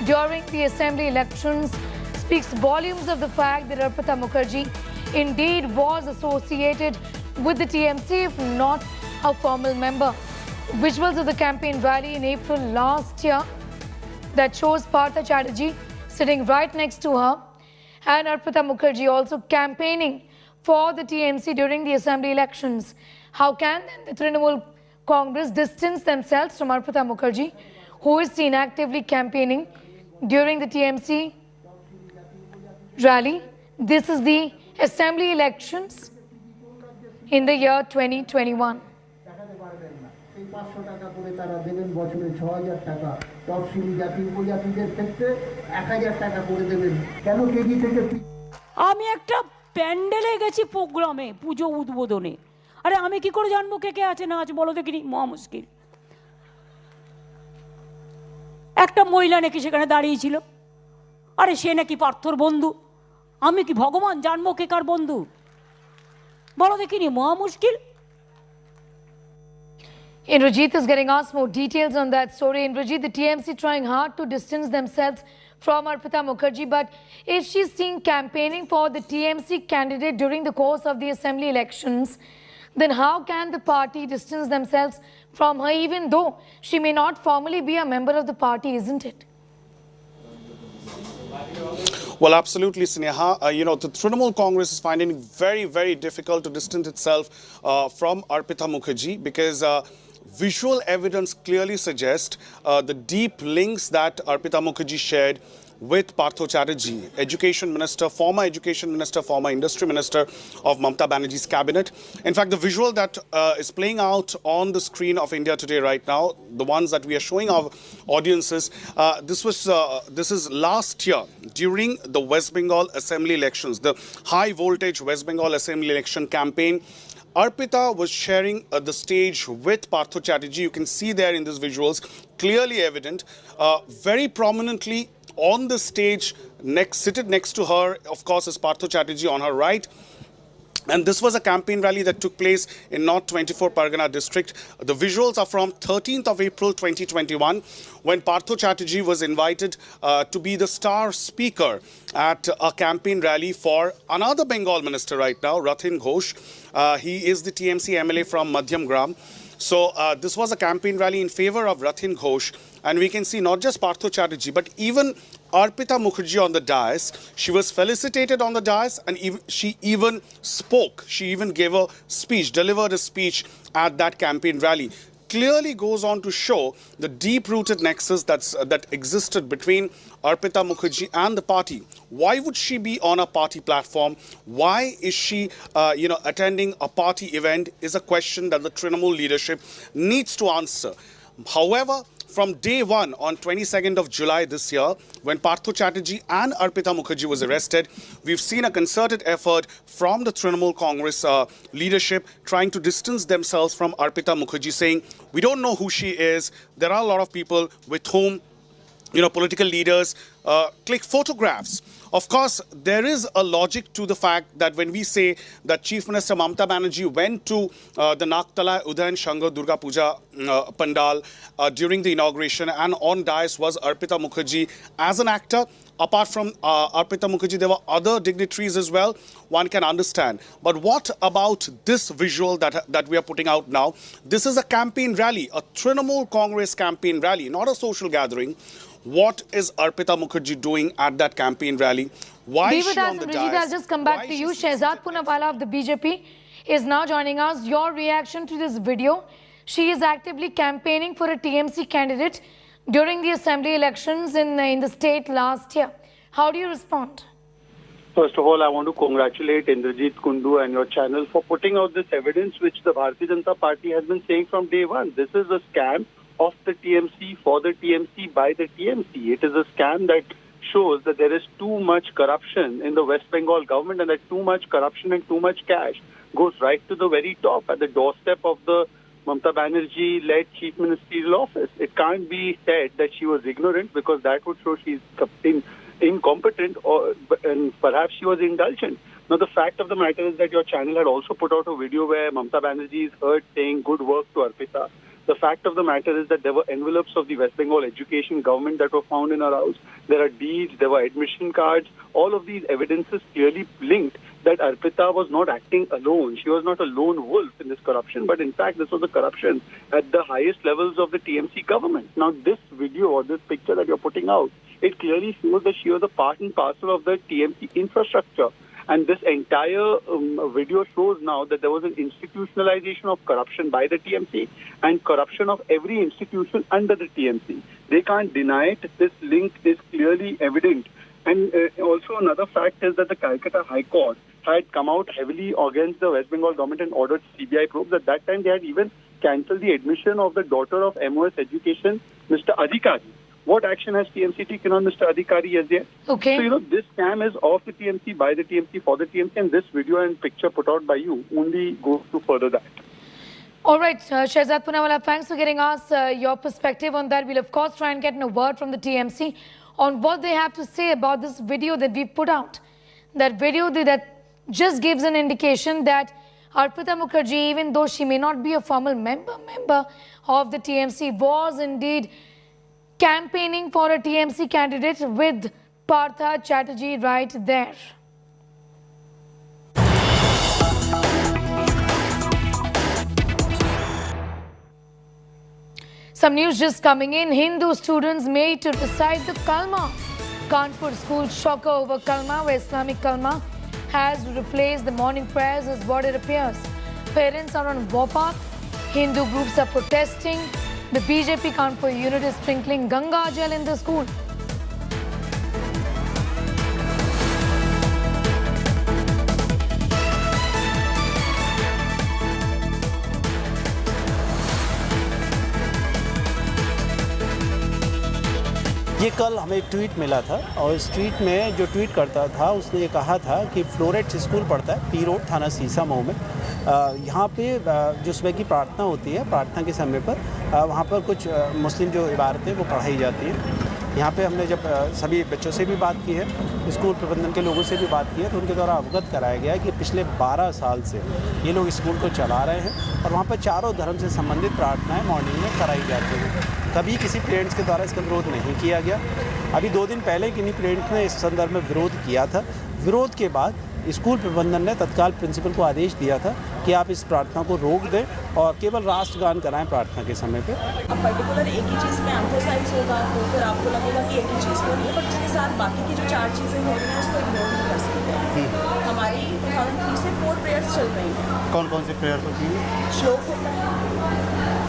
during the assembly elections speaks volumes of the fact that Rashtrapatni Mukherjee indeed was associated with the TMC, if not a formal member. Visuals of the campaign rally in April last year that shows Partha Chatterjee sitting right next to her and Rashtrapatni Mukherjee also campaigning for the TMC during the assembly elections. How can then the Trinamool Congress distance themselves from Arpita Mukherjee, who is seen actively campaigning during the TMC rally. This is the assembly elections in the year 2021. আমি একটা প্যান্ডেলে গেছি প্রোগ্রামে, পুজো উদ্বোধনে। আরে আমি কি করে জানবো কে কে আছে না আছে, বলো দেখিনি, মহা মুশকিল। একটা মহিলা নাকি সেখানে দাঁড়িয়েছিল, আরে সে নাকি পার্থর বন্ধু। আমি কি ভগবান জানবো কে কার বন্ধু? বলো দেখিনি, মহা মুশকিল। Indrajit is getting us more details on that story. Indrajit, the TMC trying hard to distance themselves from Arpita Mukherjee, but if she's seen campaigning for the TMC candidate during the course of the assembly elections, then how can the party distance themselves from her, even though she may not formally be a member of the party, isn't it? Well, absolutely, Sneha. The Trinamool Congress is finding it very, very difficult to distance itself from Arpita Mukherjee because visual evidence clearly suggests the deep links that Arpita Mukherjee shared with Partho Chatterjee, former education minister, former industry minister of Mamata Banerjee's cabinet. In fact, the visual that is playing out on the screen of India Today right now, the ones that we are showing our audiences, this is last year during the West Bengal assembly elections, the high voltage West Bengal assembly election campaign. Arpita was sharing the stage with Partho Chatterjee. You can see there in these visuals, clearly evident, very prominently on the stage, seated next to her, of course, is Partho Chatterjee on her right. And this was a campaign rally that took place in North 24 Pargana district. The visuals are from 13th of April 2021 when Partho Chatterjee was invited to be the star speaker at a campaign rally for another Bengal minister right now, Rathin Ghosh. He is the TMC MLA from Madhyam Gram. So this was a campaign rally in favor of Rathin Ghosh. And we can see not just Partho Chatterjee, but even Arpita Mukherjee on the dais. She was felicitated on the dais and she even spoke. She even gave a speech, delivered a speech at that campaign rally. Clearly goes on to show the deep-rooted nexus that existed between Arpita Mukherjee and the party. Why would she be on a party platform? Why is she, attending a party event is a question that the Trinamool leadership needs to answer. However, from day one on 22nd of July this year, when Partho Chatterjee and Arpita Mukherjee was arrested, we've seen a concerted effort from the Trinamool Congress leadership trying to distance themselves from Arpita Mukherjee, saying, we don't know who she is. There are a lot of people with whom political leaders click photographs. Of course, there is a logic to the fact that when we say that Chief Minister Mamata Banerjee went to the Naktala Udayan Shankar Durga Puja Pandal during the inauguration, and on dais was Arpita Mukherjee as an actor. Apart from Arpita Mukherjee, there were other dignitaries as well. One can understand. But what about this visual that we are putting out now? This is a campaign rally, a Trinamool Congress campaign rally, not a social gathering. What is Arpita Mukherjee doing at that campaign rally? Why is she on the dais? I'll just come back to you. Shehzad Poonawala of the BJP is now joining us. Your reaction to this video? She is actively campaigning for a TMC candidate during the assembly elections in the state last year. How do you respond? First of all, I want to congratulate Indrajit Kundu and your channel for putting out this evidence which the Bharatiya Janata Party has been saying from day one. This is a scam of the TMC, for the TMC, by the TMC. It is a scam that shows that there is too much corruption in the West Bengal government and that too much corruption and too much cash goes right to the very top, at the doorstep of the Mamata Banerjee-led Chief Ministerial Office. It can't be said that she was ignorant, because that would show she's incompetent and perhaps she was indulgent. Now, the fact of the matter is that your channel had also put out a video where Mamata Banerjee is heard saying good work to Arpita. The fact of the matter is that there were envelopes of the West Bengal education government that were found in her house. There are deeds, there were admission cards. All of these evidences clearly linked that Arpita was not acting alone. She was not a lone wolf in this corruption, but in fact this was a corruption at the highest levels of the TMC government. Now, this video or this picture that you're putting out, it clearly shows that she was a part and parcel of the TMC infrastructure. And this entire video shows now that there was an institutionalization of corruption by the TMC and corruption of every institution under the TMC. They can't deny it. This link is clearly evident. And also another fact is that the Calcutta High Court had come out heavily against the West Bengal government and ordered CBI probes. At that time, they had even cancelled the admission of the daughter of MOS Education, Mr. Adhikari. What action has TMC taken on Mr. Adhikari as yet? Okay. So, this scam is of the TMC, by the TMC, for the TMC, and this video and picture put out by you only goes to further that. All right, Shehzad Poonawala, thanks for getting us your perspective on that. We'll, of course, try and get a word from the TMC on what they have to say about this video that we put out. That video that just gives an indication that Arpita Mukherjee, even though she may not be a formal member of the TMC, was indeed campaigning for a TMC candidate with Partha Chatterjee right there. Some news just coming in. Hindu students made to recite the Kalma. Kanpur school shocker over Kalma, where Islamic Kalma has replaced the morning prayers as what it appears. Parents are on warpath. Hindu groups are protesting. The BJP Kanpur unit is sprinkling Ganga Jal in the school. ये कल हमें एक tweet मिला था और इस tweet में जो ट्वीट करता था उसने ये कहा था कि फ्लोरेट स्कूल पढ़ता है पी रोड थाना सीसा मऊ में। यहाँ पे जो सुबह की प्रार्थना होती है, प्रार्थना के समय पर वहाँ पर कुछ मुस्लिम जो इबारतें वो पढ़ाई जाती हैं। यहाँ पे हमने जब सभी बच्चों से भी बात की है, स्कूल प्रबंधन के लोगों से भी बात की है, तो उनके द्वारा अवगत कराया गया है कि पिछले 12 साल से ये लोग स्कूल को चला रहे हैं और वहाँ पर चारों धर्म से संबंधित प्रार्थनाएं मॉर्निंग में कराई जाती हैं। कभी किसी पेरेंट्स के द्वारा इसका विरोध नहीं किया गया। अभी 2 दिन पहले किन्हीं पेरेंट्स ने इस संदर्भ में विरोध किया था। विरोध के बाद स्कूल प्रबंधन ने तत्काल प्रिंसिपल को आदेश दिया था कि आप इस प्रार्थना को रोक दें और केवल राष्ट्रगान कराएं प्रार्थना के समय पे। अब पर्टिकुलर एक ही चीज़ में एम्फोसाइज होगा तो फिर आपको लगेगा कि एक ही चीज़ हो रही है, बट उसके साथ बाकी की जो 4 चीज़ें हो रही हैं उसको इग्नोर नहीं कर सकते। हमारी 2003 से 4 प्रेयर्स चल रही हैं। कौन कौन से प्रेयर्स होती हैं? श्लोक होता है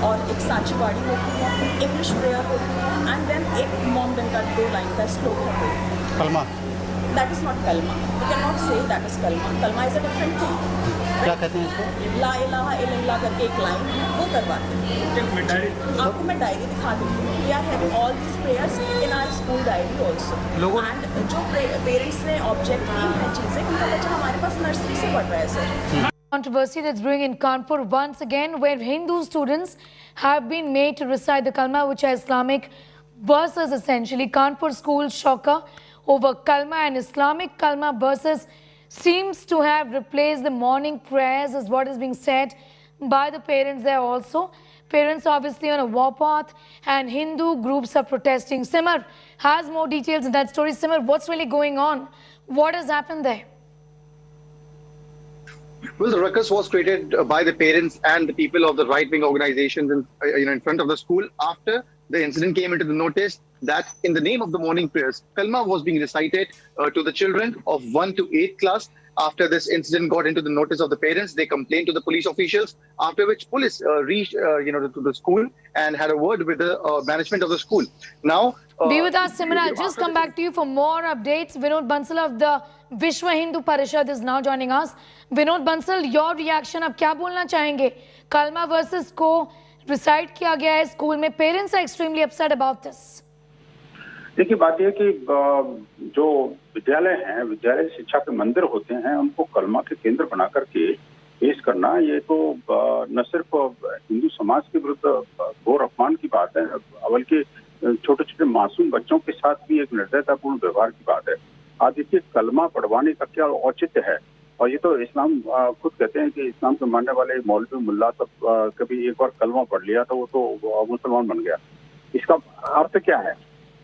और एक सांची बाड़ी होती है, इंग्लिश प्रेयर होती है एंड देन एक मॉमडन का 2 लाइन का श्लोक है। कलमा? That is not kalma. You cannot say that is kalma. Kalma is a different thing. क्या कहते हैं इसको? ला इलाहा इल्लल्लाह करके एक लाइन वो करवाते हैं। आपको मैं डायरी दिखा देती हूँ। We are having all these prayers in our school diary also. And जो पेरेंट्स ने ऑब्जेक्ट की हैं चीज़ें, उनका बच्चा हमारे पास नर्सरी से पढ़ रहा है sir. Controversy that's brewing in Kanpur once again, where Hindu students have been made to recite the Kalma, which are Islamic verses essentially. Kanpur school shocker over Kalma, and Islamic Kalma verses seems to have replaced the morning prayers, is what is being said by the parents there also. Parents obviously on a warpath and Hindu groups are protesting. Simar has more details in that story. Simar, what's really going on? What has happened there? Well, the ruckus was created by the parents and the people of the right-wing organizations in front of the school after the incident came into the notice that in the name of the morning prayers, Kalma was being recited to the children of 1 to 8 class. After this incident got into the notice of the parents, they complained to the police officials, after which police reached to the school and had a word with the management of the school. Now, be with us, Simran. I'll just come back to you for more updates. Vinod Bansal of the Vishwa Hindu Parishad is now joining us. Vinod Bansal, your reaction, आप क्या बोलना चाहेंगे? Kalma versus को recite किया गया है school में. Parents are extremely upset about this. देखिए, बात यह कि जो विद्यालय हैं, विद्यालय शिक्षा के मंदिर होते हैं, उनको कलमा के केंद्र बना करके पेश करना, ये तो न सिर्फ हिंदू समाज के विरुद्ध घोर अपमान की बात है, बल्कि छोटे छोटे मासूम बच्चों के साथ भी एक निर्दयतापूर्ण व्यवहार की बात है। आज देखिए, कलमा पढ़वाने का क्या औचित्य है, और ये तो इस्लाम खुद कहते हैं कि इस्लाम के मानने वाले मौलवी मुल्ला सब कभी एक बार कलमा पढ़ लिया तो वो तो मुसलमान बन गया। इसका अर्थ क्या है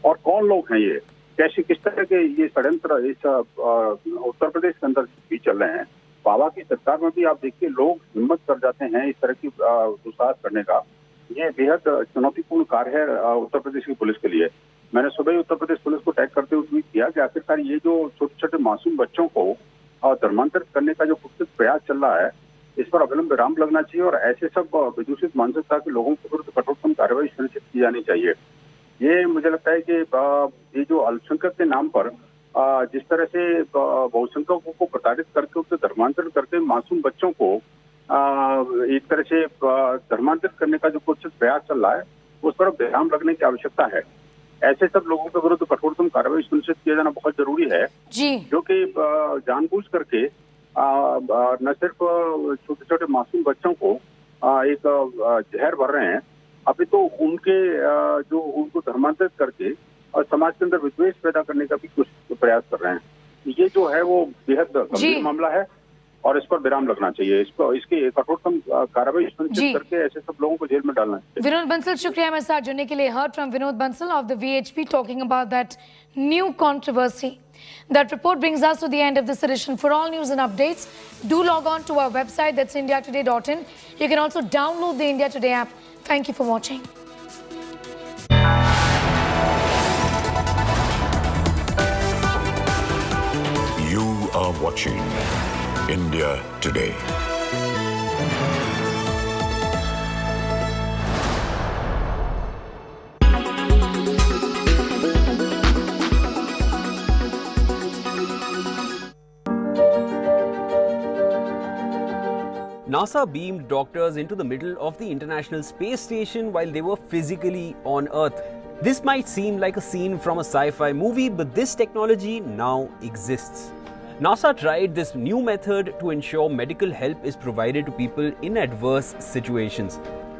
और कौन लोग हैं ये, कैसे किस तरह के ये षड्यंत्र इस उत्तर प्रदेश के अंदर भी चल रहे हैं। बाबा की सरकार में भी आप देखिए लोग हिम्मत कर जाते हैं इस तरह की दुस्साहस करने का। ये बेहद चुनौतीपूर्ण कार्य है उत्तर प्रदेश की पुलिस के लिए। मैंने सुबह ही उत्तर प्रदेश पुलिस को टैग करते हुए ट्वीट किया कि आखिरकार ये जो छोटे छोटे मासूम बच्चों को धर्मांतरित करने का जो कुत्सित प्रयास चल रहा है, इस पर अविलंब विराम लगना चाहिए और ऐसे सब विदूषित मानसिकता के लोगों के विरुद्ध कठोरतम कार्रवाई सुनिश्चित की जानी चाहिए। ये मुझे लगता है कि ये जो अल्पसंख्यक के नाम पर जिस तरह से बहुसंख्यकों को प्रताड़ित करके उससे धर्मांतरित करके मासूम बच्चों को एक तरह से धर्मांतरित करने का जो कुछ प्रयास चल रहा है, उस पर विराम लगने की आवश्यकता है। ऐसे सब लोगों के विरुद्ध कठोरतम कार्रवाई सुनिश्चित किया जाना बहुत जरूरी है, जो कि जानबूझ करके न सिर्फ छोटे छोटे मासूम बच्चों को एक जहर भर रहे हैं, अभी तो उनको धर्मांतरित करके और समाज के अंदर विद्वेष पैदा करने का भी कुछ प्रयास कर रहे हैं। ये जो है वो बेहद गंभीर मामला है और इस पर विराम लगना चाहिए। इसकी कठोरतम कार्रवाई सुनिश्चित करके ऐसे सब लोगों को जेल में डालना चाहिए। विनोद बंसल, शुक्रिया हमारे साथ जुड़ने के लिए। Heard from Vinod Bansal of the VHP talking about that new controversy. That report brings us to the end of this edition. For all news and updates, do log on to our website, that's indiatoday.in. You can also download the India Today app. Thank you for watching. You are watching India Today. NASA beamed doctors into the middle of the International Space Station while they were physically on Earth. This might seem like a scene from a sci-fi movie, but this technology now exists. NASA tried this new method to ensure medical help is provided to people in adverse situations.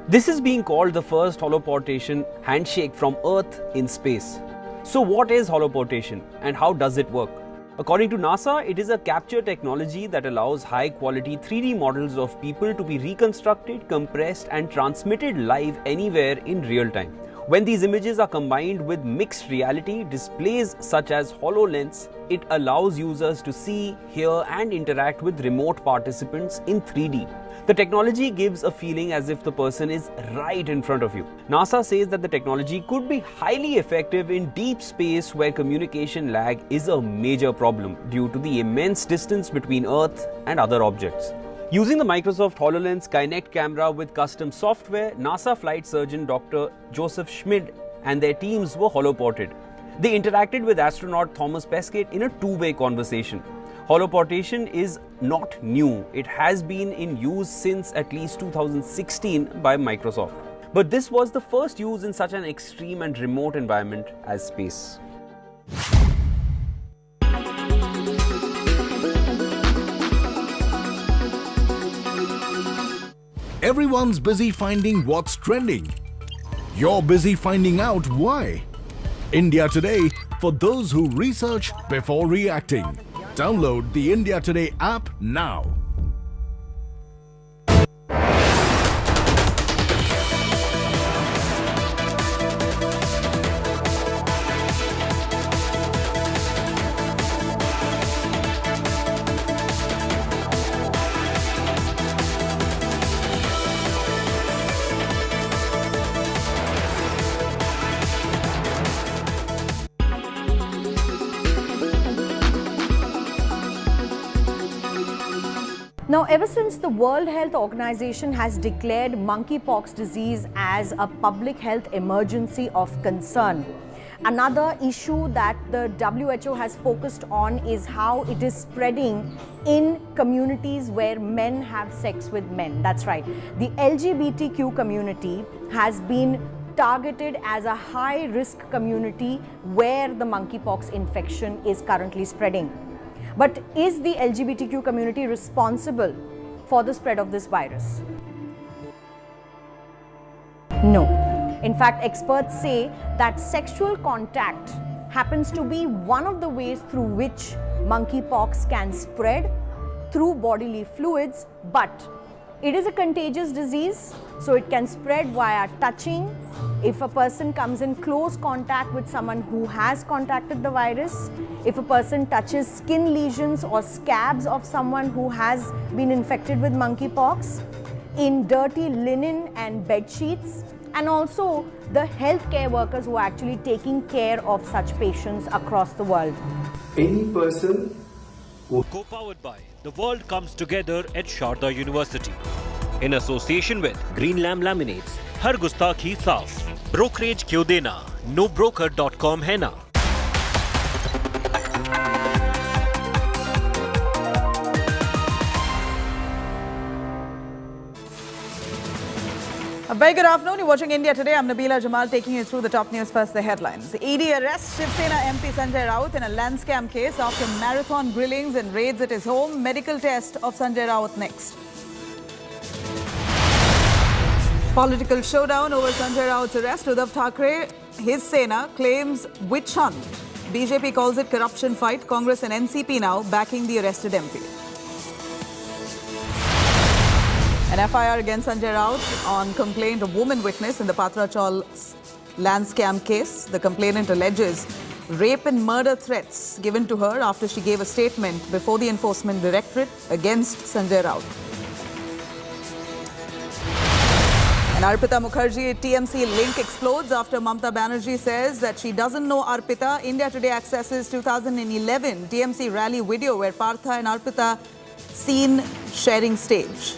This is being called the first holoportation handshake from Earth in space. So what is holoportation and how does it work? According to NASA, it is a capture technology that allows high-quality 3D models of people to be reconstructed, compressed and transmitted live anywhere in real time. When these images are combined with mixed reality displays such as HoloLens, it allows users to see, hear and interact with remote participants in 3D. The technology gives a feeling as if the person is right in front of you. NASA says that the technology could be highly effective in deep space where communication lag is a major problem due to the immense distance between Earth and other objects. Using the Microsoft HoloLens Kinect camera with custom software, NASA flight surgeon Dr. Joseph Schmid and their teams were holoported. They interacted with astronaut Thomas Pesquet in a two-way conversation. Holoportation is not new. It has been in use since at least 2016 by Microsoft. But this was the first use in such an extreme and remote environment as space. Everyone's busy finding what's trending. You're busy finding out why. India Today, for those who research before reacting. Download the India Today app now. Now, ever since the World Health Organization has declared monkeypox disease as a public health emergency of concern, another issue that the WHO has focused on is how it is spreading in communities where men have sex with men. That's right. The LGBTQ community has been targeted as a high-risk community where the monkeypox infection is currently spreading. But is the LGBTQ community responsible for the spread of this virus? No. In fact, experts say that sexual contact happens to be one of the ways through which monkeypox can spread through bodily fluids, but it is a contagious disease, so it can spread via touching. If a person comes in close contact with someone who has contacted the virus, if a person touches skin lesions or scabs of someone who has been infected with monkeypox, in dirty linen and bed sheets, and also the healthcare workers who are actually taking care of such patients across the world. Any person Co-powered by The World Comes Together at Sharda University. In association with Green Lamb Laminates, हर गुस्ताखी साफ, brokerage क्यों देना, nobroker.com है ना। A very good afternoon. You're watching India Today. I'm Nabila Jamal taking you through the top news. First, the headlines. ED arrests Shiv Sena MP Sanjay Raut in a land scam case after marathon grillings and raids at his home. Medical test of Sanjay Raut next. Political showdown over Sanjay Raut's arrest. Uddhav Thackeray, his Sena, claims witch hunt. BJP calls it corruption fight. Congress and NCP now backing the arrested MP. An FIR against Sanjay Raut on complaint of woman witness in the Patrachal land scam case. The complainant alleges rape and murder threats given to her after she gave a statement before the Enforcement Directorate against Sanjay Raut. And Arpita Mukherjee TMC link explodes after Mamata Banerjee says that she doesn't know Arpita. India Today accesses 2011 TMC rally video where Partha and Arpita seen sharing stage.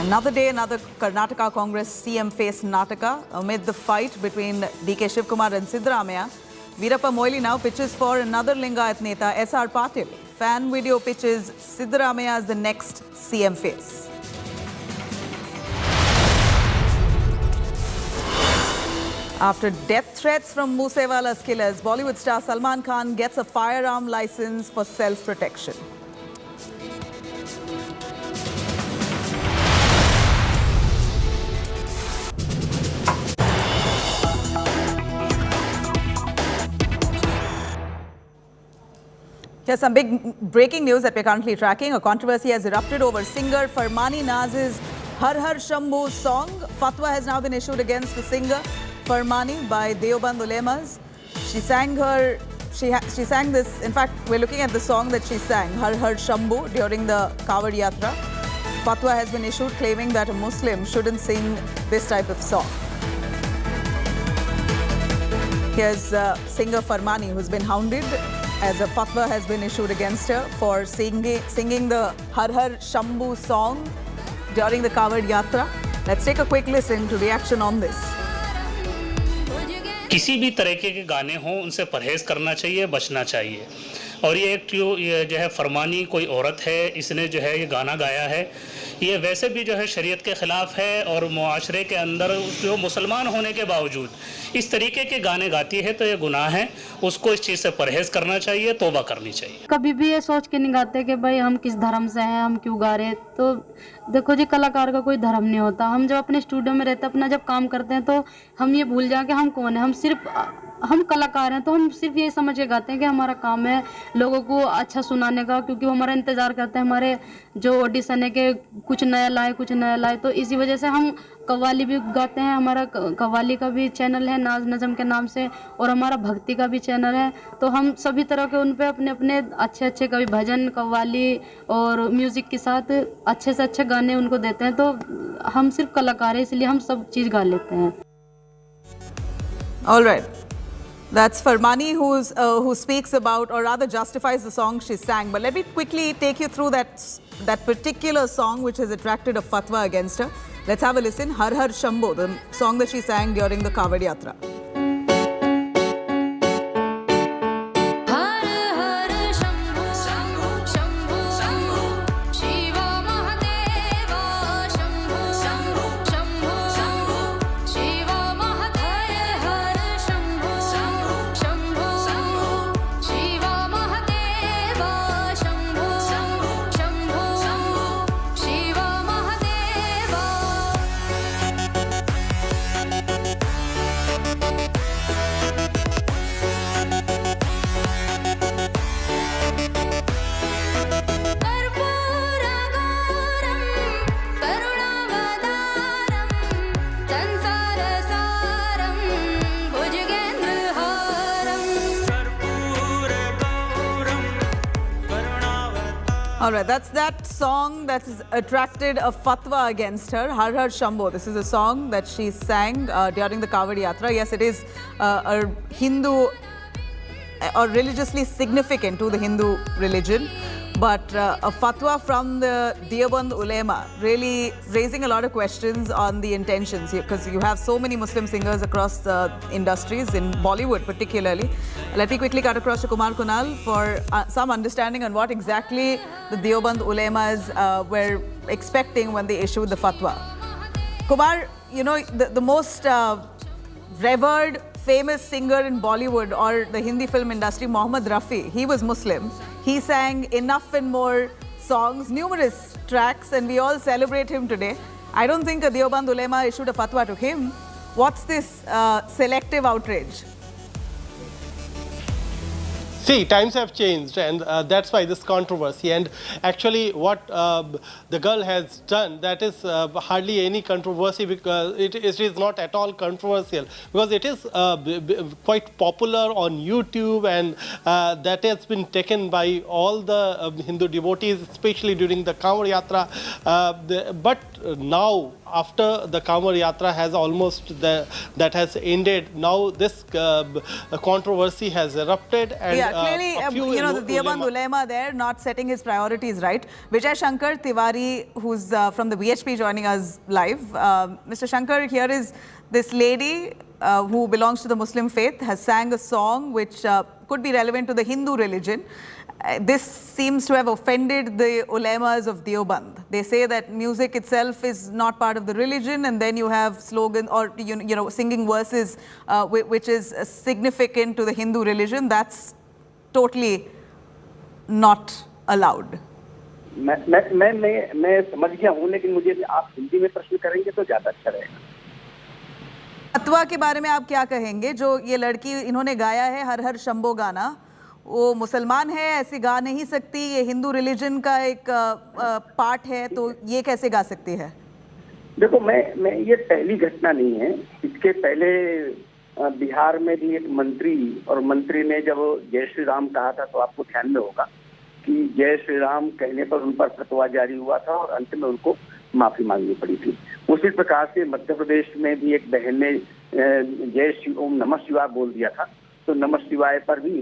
Another day, another Karnataka Congress CM faced Nataka amid the fight between DK Shivkumar and Siddaramaiah. Veerappa Moily now pitches for another Lingayat Neta, SR Patil. Fan video pitches Siddaramaiah as the next CM face. After death threats from Moosewala's killers, Bollywood star Salman Khan gets a firearm license for self-protection. Here's some big breaking news that we're currently tracking. A controversy has erupted over singer Farmani Naz's Har Har Shambhu song. Fatwa has now been issued against the singer Farmani by Deoband Ulemas. She sang this. In fact, we're looking at the song that she sang, Har Har Shambhu, during the Kawad Yatra. Fatwa has been issued claiming that a Muslim shouldn't sing this type of song. Here's singer Farmani, who's been hounded as a fatwa has been issued against her for singing the Har Har Shambhu song during the Kawad Yatra. Let's take a quick listen to reaction on this. किसी भी तरीके के गाने हों उनसे परहेज करना चाहिए, बचना चाहिए। और ये जो है फरमानी कोई औरत है, इसने जो है ये गाना गाया है, ये वैसे भी जो है शरीयत के ख़िलाफ़ है और मुआशरे के अंदर जो मुसलमान होने के बावजूद इस तरीके के गाने गाती है तो ये गुनाह है। उसको इस चीज़ से परहेज़ करना चाहिए, तौबा करनी चाहिए। कभी भी ये सोच के नहीं गाते कि भाई हम किस धर्म से हैं, हम क्यों गा रहे। तो देखो जी, कलाकार का कोई धर्म नहीं होता। हम जब अपने स्टूडियो में रहते हैं, अपना जब काम करते हैं तो हम ये भूल जाएं कि हम कौन हैं। हम कलाकार हैं तो हम सिर्फ ये समझ के गाते हैं कि हमारा काम है लोगों को अच्छा सुनाने का, क्योंकि वो हमारा इंतज़ार करते हैं हमारे जो ऑडिशन है कि कुछ नया लाए। तो इसी वजह से हम कव्वाली भी गाते हैं। हमारा कव्वाली का भी चैनल है नाज नज़म के नाम से, और हमारा भक्ति का भी चैनल है। तो हम सभी तरह के उन पे अपने अपने अच्छे कभी भजन, कव्वाली और म्यूज़िक के साथ अच्छे से अच्छे गाने उनको देते हैं। तो हम सिर्फ कलाकार हैं, इसलिए हम सब चीज़ गा लेते हैं। All right. That's Farmani who speaks about, or rather justifies, the song she sang. But let me quickly take you through that particular song which has attracted a fatwa against her. Let's have a listen. Har Har Shambhu, the song that she sang during the Kawad Yatra. All right, that's that song that has attracted a fatwa against her, Har Har Shambhu. This is a song that she sang during the Kawad Yatra. Yes, it is a Hindu or religiously significant to the Hindu religion. But a fatwa from the Deoband ulema really raising a lot of questions on the intentions, because you have so many Muslim singers across the industries, in Bollywood particularly. Let me quickly cut across to Kumar Kunal for some understanding on what exactly the Deoband ulemas were expecting when they issued the fatwa. Kumar, you know, the most revered, famous singer in Bollywood or the Hindi film industry, Mohammad Rafi, he was Muslim. He sang Enough and More songs, numerous tracks, and we all celebrate him today. I don't think a Deoband ulema issued a fatwa to him. What's this selective outrage? See, times have changed, and that's why this controversy. And actually, what the girl has done, that is hardly any controversy, because it is not at all controversial, because it is quite popular on YouTube, and that has been taken by all the Hindu devotees, especially during the Kanwar Yatra. But now, after the Kanwar Yatra has almost that has ended, now this controversy has erupted, and yeah, clearly, you know, the Deoband ulema there not setting his priorities right. Vijay Shankar Tiwari, who's from the BHP, joining us live. Mr. Shankar, here is this lady who belongs to the Muslim faith, has sang a song which could be relevant to the Hindu religion. This seems to have offended the ulemas of Deoband. They say that music itself is not part of the religion, and then you have slogan or you know, singing verses which is significant to the Hindu religion. That's totally not allowed. मैं समझ गया हूँ, लेकिन मुझे आप हिंदी में प्रश्न करेंगे तो ज्यादा अच्छा रहेगा। फतवा के बारे में आप क्या कहेंगे? जो ये लड़की इन्होंने गाया है हर हर शंभो गाना, वो मुसलमान है, ऐसे गा नहीं सकती, ये हिंदू रिलीजन का एक पार्ट है, तो ये कैसे गा सकती है? देखो, मैं ये पहली घटना नहीं है। इसके पहले बिहार में भी एक मंत्री ने जब जय श्री राम कहा था, तो आपको ध्यान में होगा कि जय श्री राम कहने पर उन पर फतवा जारी हुआ था और अंत में उनको माफी मांगनी पड़ी थी। उसी प्रकार से मध्य प्रदेश में भी एक बहन ने जय श्री ओम नमः शिवाय बोल दिया था, तो नमः शिवाय पर भी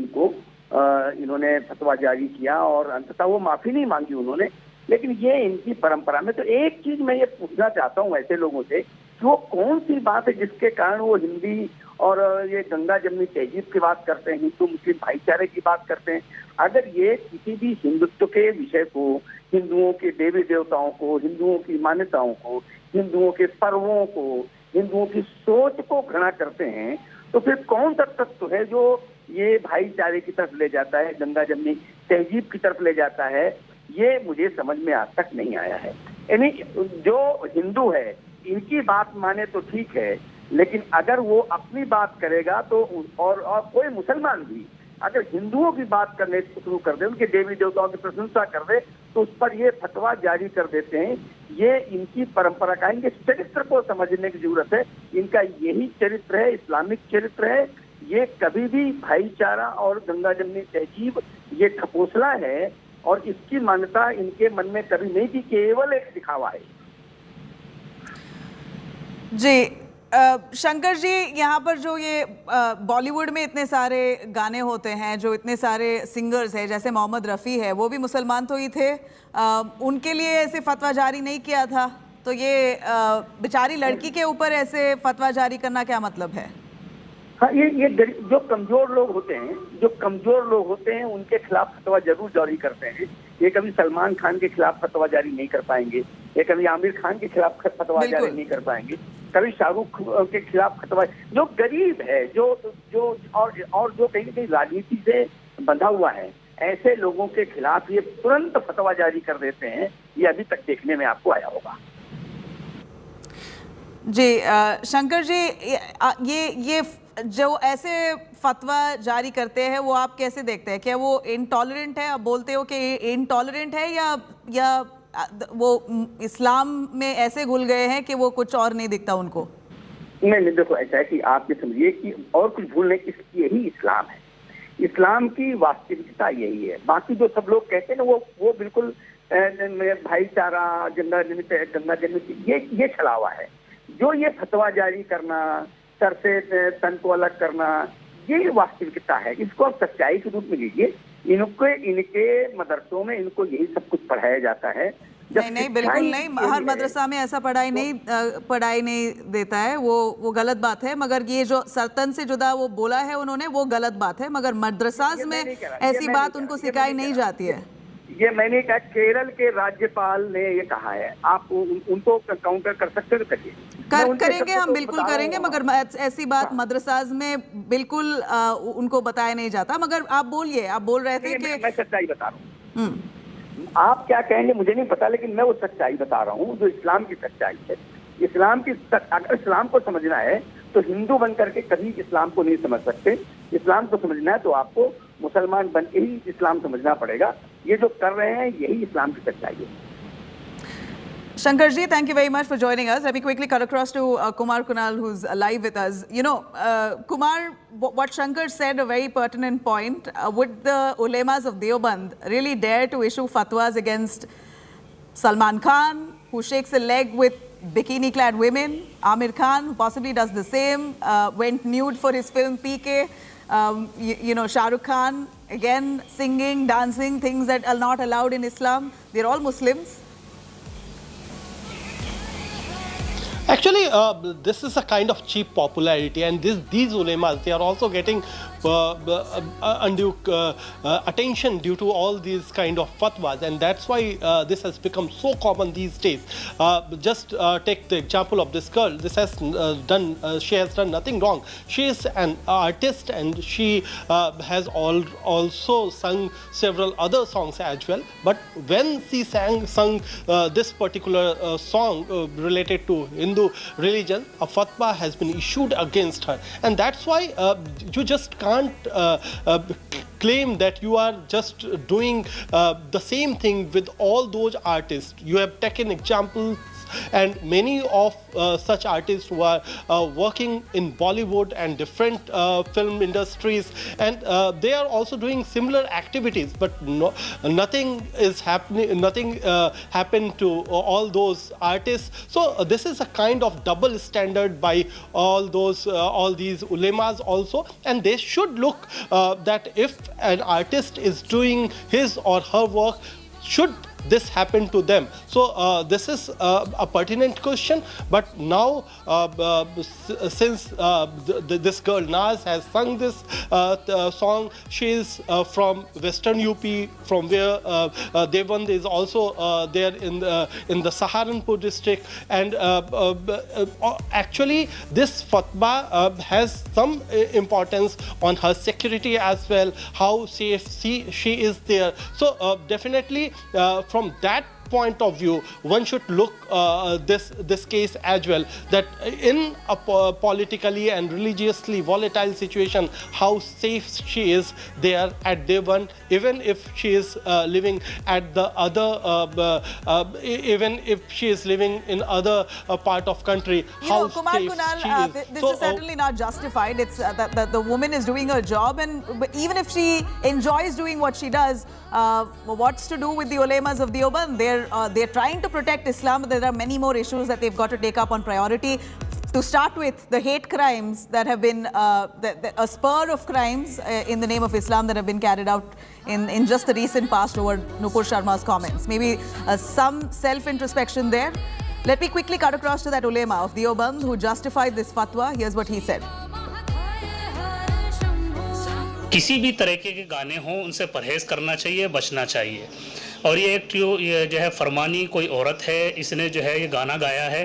इन्होंने फतवा जारी किया और अंततः वो माफी नहीं मांगी उन्होंने। लेकिन ये इनकी परंपरा में, तो एक चीज मैं ये पूछना चाहता हूँ ऐसे लोगों से कि वो कौन सी बात है जिसके कारण वो हिंदी और ये गंगा जमनी तहजीब की बात करते हैं, हिंदू मुस्लिम भाईचारे की बात करते हैं। अगर ये किसी भी हिंदुत्व के विषय को, हिंदुओं के देवी देवताओं को, हिंदुओं की मान्यताओं को, हिंदुओं के पर्वों को, हिंदुओं की सोच को घृणा करते हैं, तो फिर कौन सा तत्व है जो ये भाईचारे की तरफ ले जाता है, गंगा जमनी तहजीब की तरफ ले जाता है? ये मुझे समझ में आज तक नहीं आया है। यानी जो हिंदू है इनकी बात माने तो ठीक है, लेकिन अगर वो अपनी बात करेगा तो और कोई मुसलमान भी अगर हिंदुओं की बात करने शुरू कर दे, उनके देवी देवताओं की प्रशंसा कर दे, तो उस पर ये फतवा जारी कर देते हैं। ये इनकी परंपरा का, इनके चरित्र को समझने की जरूरत है। इनका यही चरित्र है, इस्लामिक चरित्र है। ये कभी भी भाईचारा और गंगा जमनी तहजीब ये ठपोसला है, और इसकी मान्यता इनके मन में कभी नहीं थी, केवल एक दिखावा है। जी शंकर जी, यहाँ पर जो ये बॉलीवुड में इतने सारे गाने होते हैं, जो इतने सारे सिंगर्स हैं, जैसे मोहम्मद रफ़ी है, वो भी मुसलमान तो ही थे, उनके लिए ऐसे फतवा जारी नहीं किया था, तो ये बेचारी लड़की के ऊपर ऐसे फतवा जारी करना क्या मतलब है? हाँ, ये जो कमजोर लोग होते हैं उनके खिलाफ फतवा जरूर जारी करते हैं। ये कभी सलमान खान के खिलाफ फतवा जारी नहीं कर पाएंगे, ये कभी आमिर खान के खिलाफ फतवा जारी नहीं कर पाएंगे, कभी शाहरुख के खिलाफ फतवा। जो गरीब है, जो और जो कहीं ना कहीं राजनीति से बंधा हुआ है, ऐसे लोगों के खिलाफ ये तुरंत फतवा जारी कर देते हैं। ये अभी तक देखने में आपको आया होगा। जी शंकर जी, ये जो ऐसे फतवा जारी करते हैं वो आप कैसे देखते हैं? क्या वो इंटॉलरेंट है? आप बोलते हो कि इंटॉलरेंट है, या वो इस्लाम में ऐसे घुल गए हैं कि वो कुछ और नहीं दिखता उनको? नहीं, देखो ऐसा है कि आप ये समझिए कि और कुछ भूल नहीं, यही इस्लाम है। इस्लाम की वास्तविकता यही है। बाकी जो सब लोग कहते हैं ना, वो बिल्कुल भाईचारा, गंगा जमनी ये छलावा है। जो ये फतवा जारी करना, सर से तन को अलग करना, ये वास्तविकता है, इसको आप सच्चाई के रूप में लीजिए। इनके मदरसों में इनको यही सब कुछ पढ़ाया जाता है। नहीं, बिल्कुल नहीं। हर मदरसा में ऐसा पढ़ाई नहीं देता है, वो गलत बात है। मगर ये जो सल्तन से जुदा वो बोला है उन्होंने, वो गलत बात है। मगर मदरसाज में ऐसी बात उनको सिखाई नहीं जाती है। ये मैंने कहा, केरल के राज्यपाल ने ये कहा है, आप उनको काउंटर कर सकते हो, करिए। करेंगे हम, बिल्कुल करेंगे। मगर ऐसी बात मदरसाज में बिल्कुल उनको बताया नहीं जाता। मगर आप बोलिए, आप बोल रहे थे कि मैं सच्चाई बता रहा हूँ। आप क्या कहेंगे मुझे नहीं पता, लेकिन मैं वो सच्चाई बता रहा हूँ जो इस्लाम की सच्चाई है। अगर इस्लाम को समझना है तो हिंदू बन करके कभी इस्लाम को नहीं समझ सकते। इस्लाम को समझना है तो आपको मुसलमान बन के ही इस्लाम समझना पड़ेगा। ये जो कर रहे हैं यही इस्लाम की सच्चाई है। Shankar ji, thank you very much for joining us. Let me quickly cut across to Kumar Kunal, who's live with us. You know, Kumar, what Shankar said, a very pertinent point. Would the ulemas of Deoband really dare to issue fatwas against Salman Khan, who shakes a leg with bikini-clad women? Amir Khan, who possibly does the same, went nude for his film PK. You know, Shah Rukh Khan, again, singing, dancing, things that are not allowed in Islam. They're all Muslims. Actually, this is a kind of cheap popularity, and these ulemas, they are also getting undue attention due to all these kind of fatwas, and that's why this has become so common these days. Just take the example of this girl. This has she has done nothing wrong. She is an artist, and she has also sung several other songs as well. But when she sung this particular song related to Hindu religion, a fatwa has been issued against her, and that's why you just can't claim that you are just doing the same thing with all those artists. You have taken examples, and many of such artists who are working in Bollywood and different film industries, and they are also doing similar activities, but nothing is happening. Nothing happened to all those artists. So this is a kind of double standard by all these ulemas also, and they should look that if an artist is doing his or her work, should this happen to them? So this is a pertinent question. But now, since this girl Naz has sung this song, she is from Western UP, from where Deoband is also there in the Saharanpur district, and actually this fatwa has some importance on her security as well, how safe she is there. So definitely from that point of view, one should look this case as well, that in a politically and religiously volatile situation, how safe she is there at Deoband, even if she is living at the other, even if she is living in other part of country. You know, Kumar Kunal, this is certainly not justified. It's that the woman is doing her job, and even if she enjoys doing what she does, what's to do with the ulemas of Deoband? They're trying to protect Islam, but there are many more issues that they've got to take up on priority. To start with, the hate crimes that have been a spur of crimes in the name of Islam that have been carried out in just the recent past over Nupur Sharma's comments. Maybe some self-introspection there. Let me quickly cut across to that ulema of Deoband who justified this fatwa. Here's what he said. किसी भी तरीके के गाने हों उनसे परहेज करना चाहिए, बचना चाहिए। और ये जो है फरमानी कोई औरत है, इसने जो है ये गाना गाया है,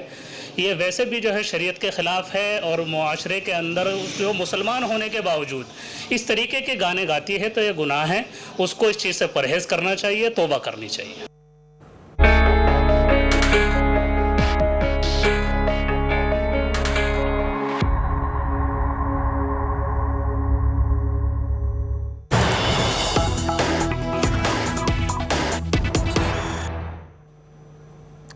ये वैसे भी जो है शरीयत के ख़िलाफ़ है, और मुआशरे के अंदर जो मुसलमान होने के बावजूद इस तरीके के गाने गाती है तो ये गुनाह है। उसको इस चीज़ से परहेज़ करना चाहिए, तौबा करनी चाहिए।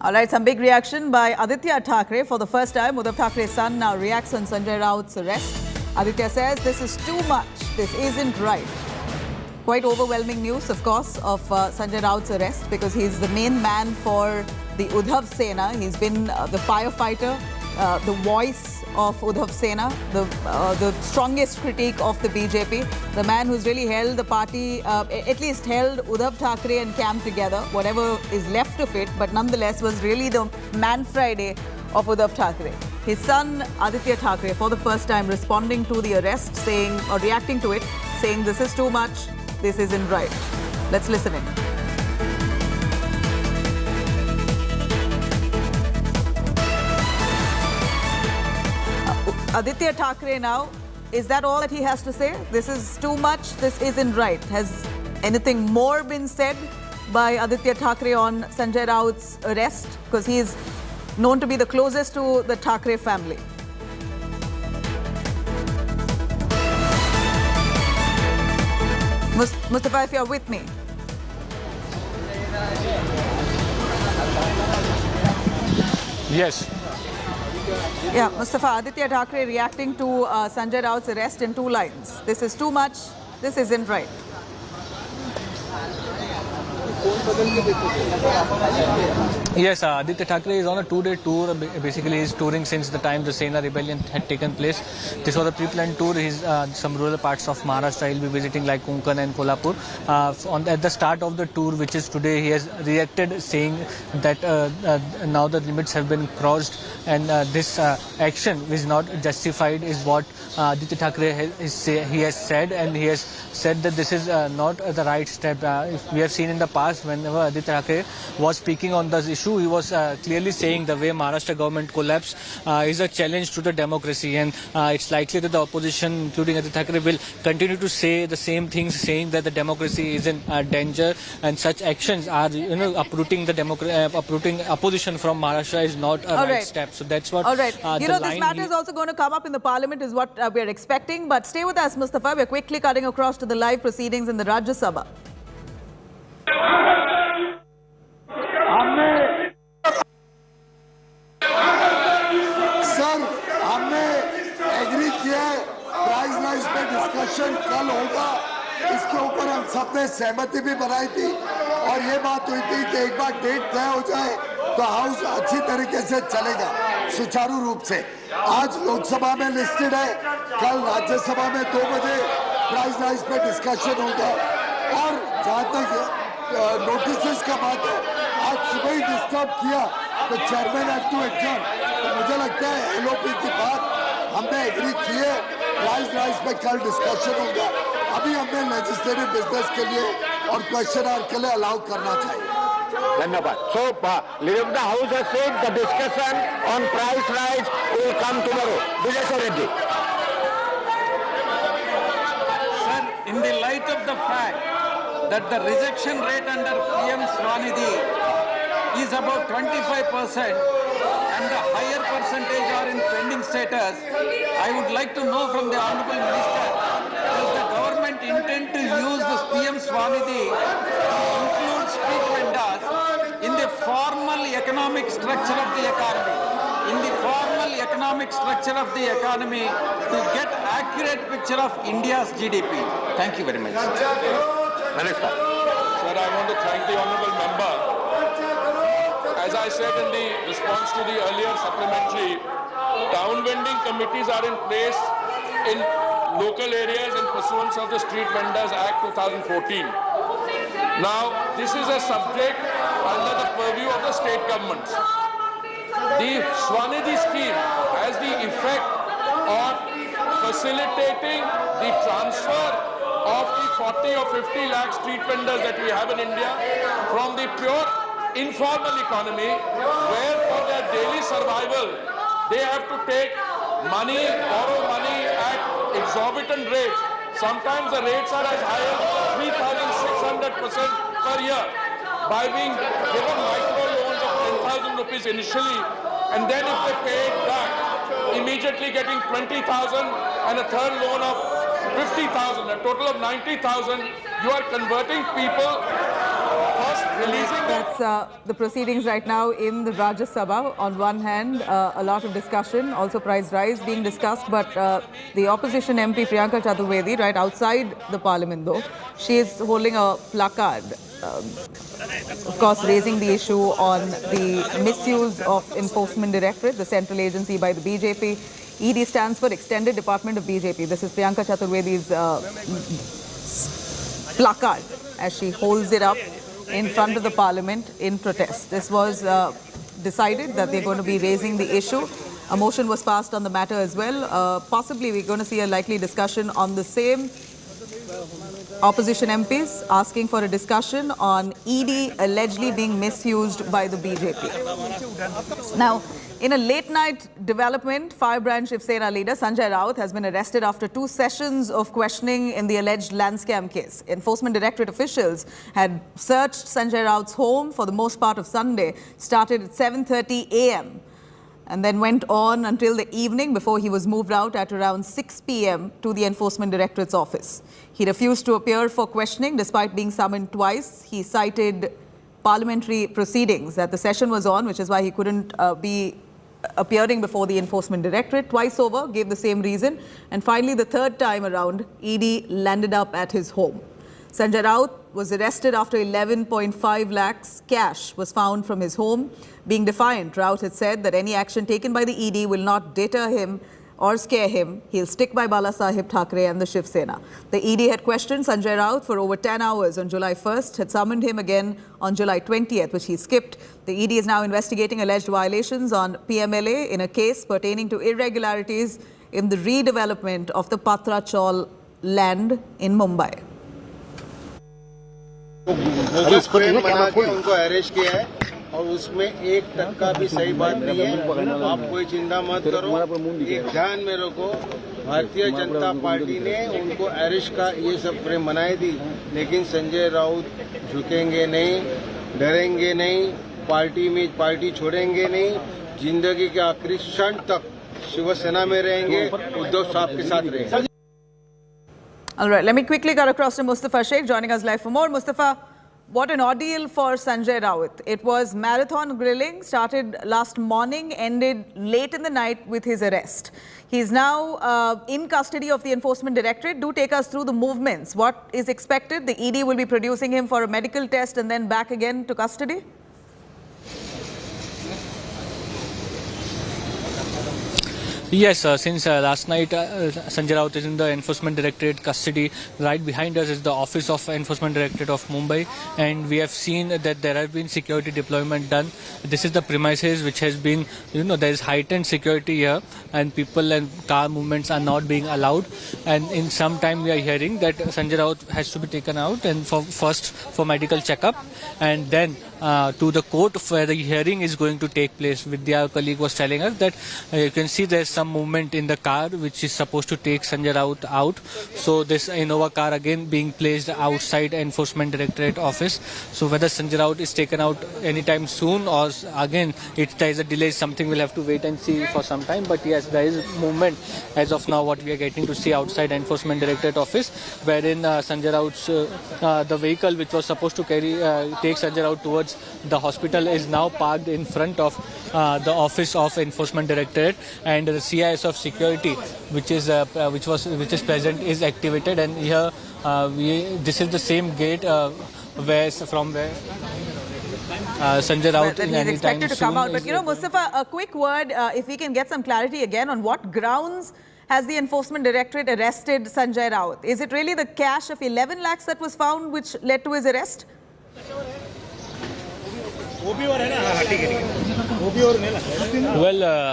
All right, some big reaction by Aditya Thackeray. For the first time, Uddhav Thackeray's son now reacts on Sanjay Raut's arrest. Aditya says this is too much. This isn't right. Quite overwhelming news, of course, of Sanjay Raut's arrest, because he's the main man for the Uddhav Sena. He's been the firefighter, the voice of Shiv Sena, the strongest critique of the BJP, the man who's really held the party, at least held Uddhav Thackeray and camp together, whatever is left of it, but nonetheless was really the Man Friday of Uddhav Thackeray. His son Aditya Thackeray, for the first time, responding to the arrest, saying, or reacting to it, saying this is too much, this isn't right. Let's listen in. Aditya Thackeray now, is that all that he has to say? This is too much, this isn't right. Has anything more been said by Aditya Thackeray on Sanjay Raut's arrest? Because he is known to be the closest to the Thackeray family. Mustafa, if you're with me. Yes. Yeah, Mustafa, Aditya Thackeray reacting to Sanjay Raut's arrest in 2 lines. This is too much, this isn't right. Yes, Aditya Thackeray is on a 2-day tour. Basically, he's touring since the time the Sena rebellion had taken place. This was a pre-planned tour. He's some rural parts of Maharashtra. He'll be visiting like Konkan and Kolhapur. At the start of the tour, which is today, he has reacted saying that now the limits have been crossed and this action is not justified is what Aditya Thackeray he has said, and he has said that this is not the right step. If we have seen in the past, whenever Aditya Thackeray was speaking on this issue, he was clearly saying the way Maharashtra government collapsed is a challenge to the democracy, and it's likely that the opposition, including Aditya Thackeray, will continue to say the same things, saying that the democracy is in danger, and such actions are, uprooting the uprooting opposition from Maharashtra is not a right step. So that's what. All right. This matter is also going to come up in the parliament, is what we are expecting. But stay with us, Mustafa. We're quickly cutting across to the live proceedings in the Rajya Sabha. Sir, हमने agree किया है price rise पे discussion कल होगा, इसके ऊपर हम सबने सहमति भी बनाई थी और ये बात हुई थी कि एक बार डेट तय हो जाए तो हाउस अच्छी तरीके से चलेगा सुचारू रूप से। आज लोकसभा में लिस्टेड है, कल राज्यसभा में 2 बजे प्राइस राइज पे डिस्कशन होगा और जहाँ तक नोटिस का बात है, आज सुबह ही डिस्टर्ब किया तो चेयरमैन हैव टू एडजर्न। तो मुझे लगता है एलओपी की बात हमने एग्री की है, प्राइस राइज पे कल डिस्कशन होगा। अभी हमने लेजिस्लेटिव बिजनेस के लिए और क्वेश्चन आवर के लिए अलाउ करना चाहिए। धन्यवाद। So, leader of the House has said the discussion on price rise will come tomorrow. Vijay Reddy. Sir, in the light of the fact that the rejection rate under PM Swanidhi is about 25% and the higher percentage are in pending status, I would like to know from the Honorable Minister, does the government intend to use this PM Swanidhi to include street vendors in the formal economic structure of the economy? In the formal economic structure of the economy to get accurate picture of India's GDP. Thank you very much. Minister. Sir, I want to thank the Honourable Member. As I said in the response to the earlier supplementary, downwinding committees are in place in local areas in pursuance of the Street Vendors Act 2014. Now, this is a subject under the purview of the state governments. The Swanidhi scheme has the effect of facilitating the transfer of the 40 or 50 lakh street vendors that we have in India from the pure informal economy, where for their daily survival they have to take money, borrow money at exorbitant rates. Sometimes the rates are as high as 3,600% per year, by being given micro loans of 10,000 rupees initially, and then if they pay it back, immediately getting 20,000 and a third loan of 50,000, a total of 90,000. You are converting people, first releasing them. That's the proceedings right now in the Rajya Sabha. On one hand, a lot of discussion, also price rise being discussed, but the opposition MP Priyanka Chaturvedi, right outside the parliament though, she is holding a placard, of course raising the issue on the misuse of Enforcement Directorate, the central agency, by the BJP ED stands for Extended Department of BJP. This is Priyanka Chaturvedi's placard as she holds it up in front of the parliament in protest. This was decided that they're going to be raising the issue. A motion was passed on the matter as well. Possibly we're going to see a likely discussion on the same. Opposition MPs asking for a discussion on ED allegedly being misused by the BJP. Now, in a late-night development, Firebrand Shiv Sena leader Sanjay Raut has been arrested after 2 sessions of questioning in the alleged land scam case. Enforcement Directorate officials had searched Sanjay Raut's home for the most part of Sunday, started at 7:30 a.m. and then went on until the evening before he was moved out at around 6 p.m. to the Enforcement Directorate's office. He refused to appear for questioning despite being summoned twice. He cited parliamentary proceedings that the session was on, which is why he couldn't be appearing before the Enforcement Directorate. Twice over, gave the same reason. And finally, the third time around, ED landed up at his home. Sanjay Raut was arrested after 11.5 lakhs cash was found from his home. Being defiant, Raut had said that any action taken by the ED will not deter him or scare him. He'll stick by Bala Sahib Thackeray and the Shiv Sena. The ED had questioned Sanjay Raut for over 10 hours on July 1st, had summoned him again on July 20th, which he skipped. The ED is now investigating alleged violations on PMLA in a case pertaining to irregularities in the redevelopment of the Patra Chaul land in Mumbai. उनको arrest किया है और उसमें 1% भी सही बात नहीं है। आप कोई चिंता मत करो, एक ध्यान में रखो, भारतीय जनता पार्टी ने उनको अरेस्ट का ये सब फ्रेम बनाई थी, लेकिन संजय राउत झुकेंगे नहीं, डरेंगे नहीं, पार्टी छोड़ेंगे नहीं, जिंदगी के आखिरी क्षण तक शिवसेना में रहेंगे, उद्धव साहब के साथ रहेंगे। All right, let me quickly cut across to Mustafa Sheikh, joining us live for more. Mustafa, what an ordeal for Sanjay Raut. It was marathon grilling, started last morning, ended late in the night with his arrest. He's now in custody of the Enforcement Directorate. Do take us through the movements. What is expected? The ED will be producing him for a medical test and then back again to custody? Yes, since last night Sanjay Raut is in the Enforcement Directorate custody. Right behind us is the Office of Enforcement Directorate of Mumbai, and we have seen that there have been security deployment done. This is the premises which has been, there is heightened security here, and people and car movements are not being allowed. And in some time we are hearing that Sanjay Raut has to be taken out and first for medical checkup, and then to the court where the hearing is going to take place. Vidya, our colleague, was telling us that you can see there's some movement in the car which is supposed to take Sanjay Raut out. So this Innova car again being placed outside Enforcement Directorate office. So whether Sanjay Raut is taken out anytime soon or again there is a delay, something we'll have to wait and see for some time. But yes, there is movement as of now what we are getting to see outside Enforcement Directorate office, wherein Sanjay Raut's the vehicle which was supposed to take Sanjay Raut towards the hospital is now parked in front of the Office of Enforcement Directorate, and the CIS of security which is present is activated. And here this is the same gate from where Sanjay Raut he's expected to come out. But Mustafa, a quick word, if we can get some clarity again on what grounds has the Enforcement Directorate arrested Sanjay Raut? Is it really the cash of 11 lakhs that was found which led to his arrest? Well,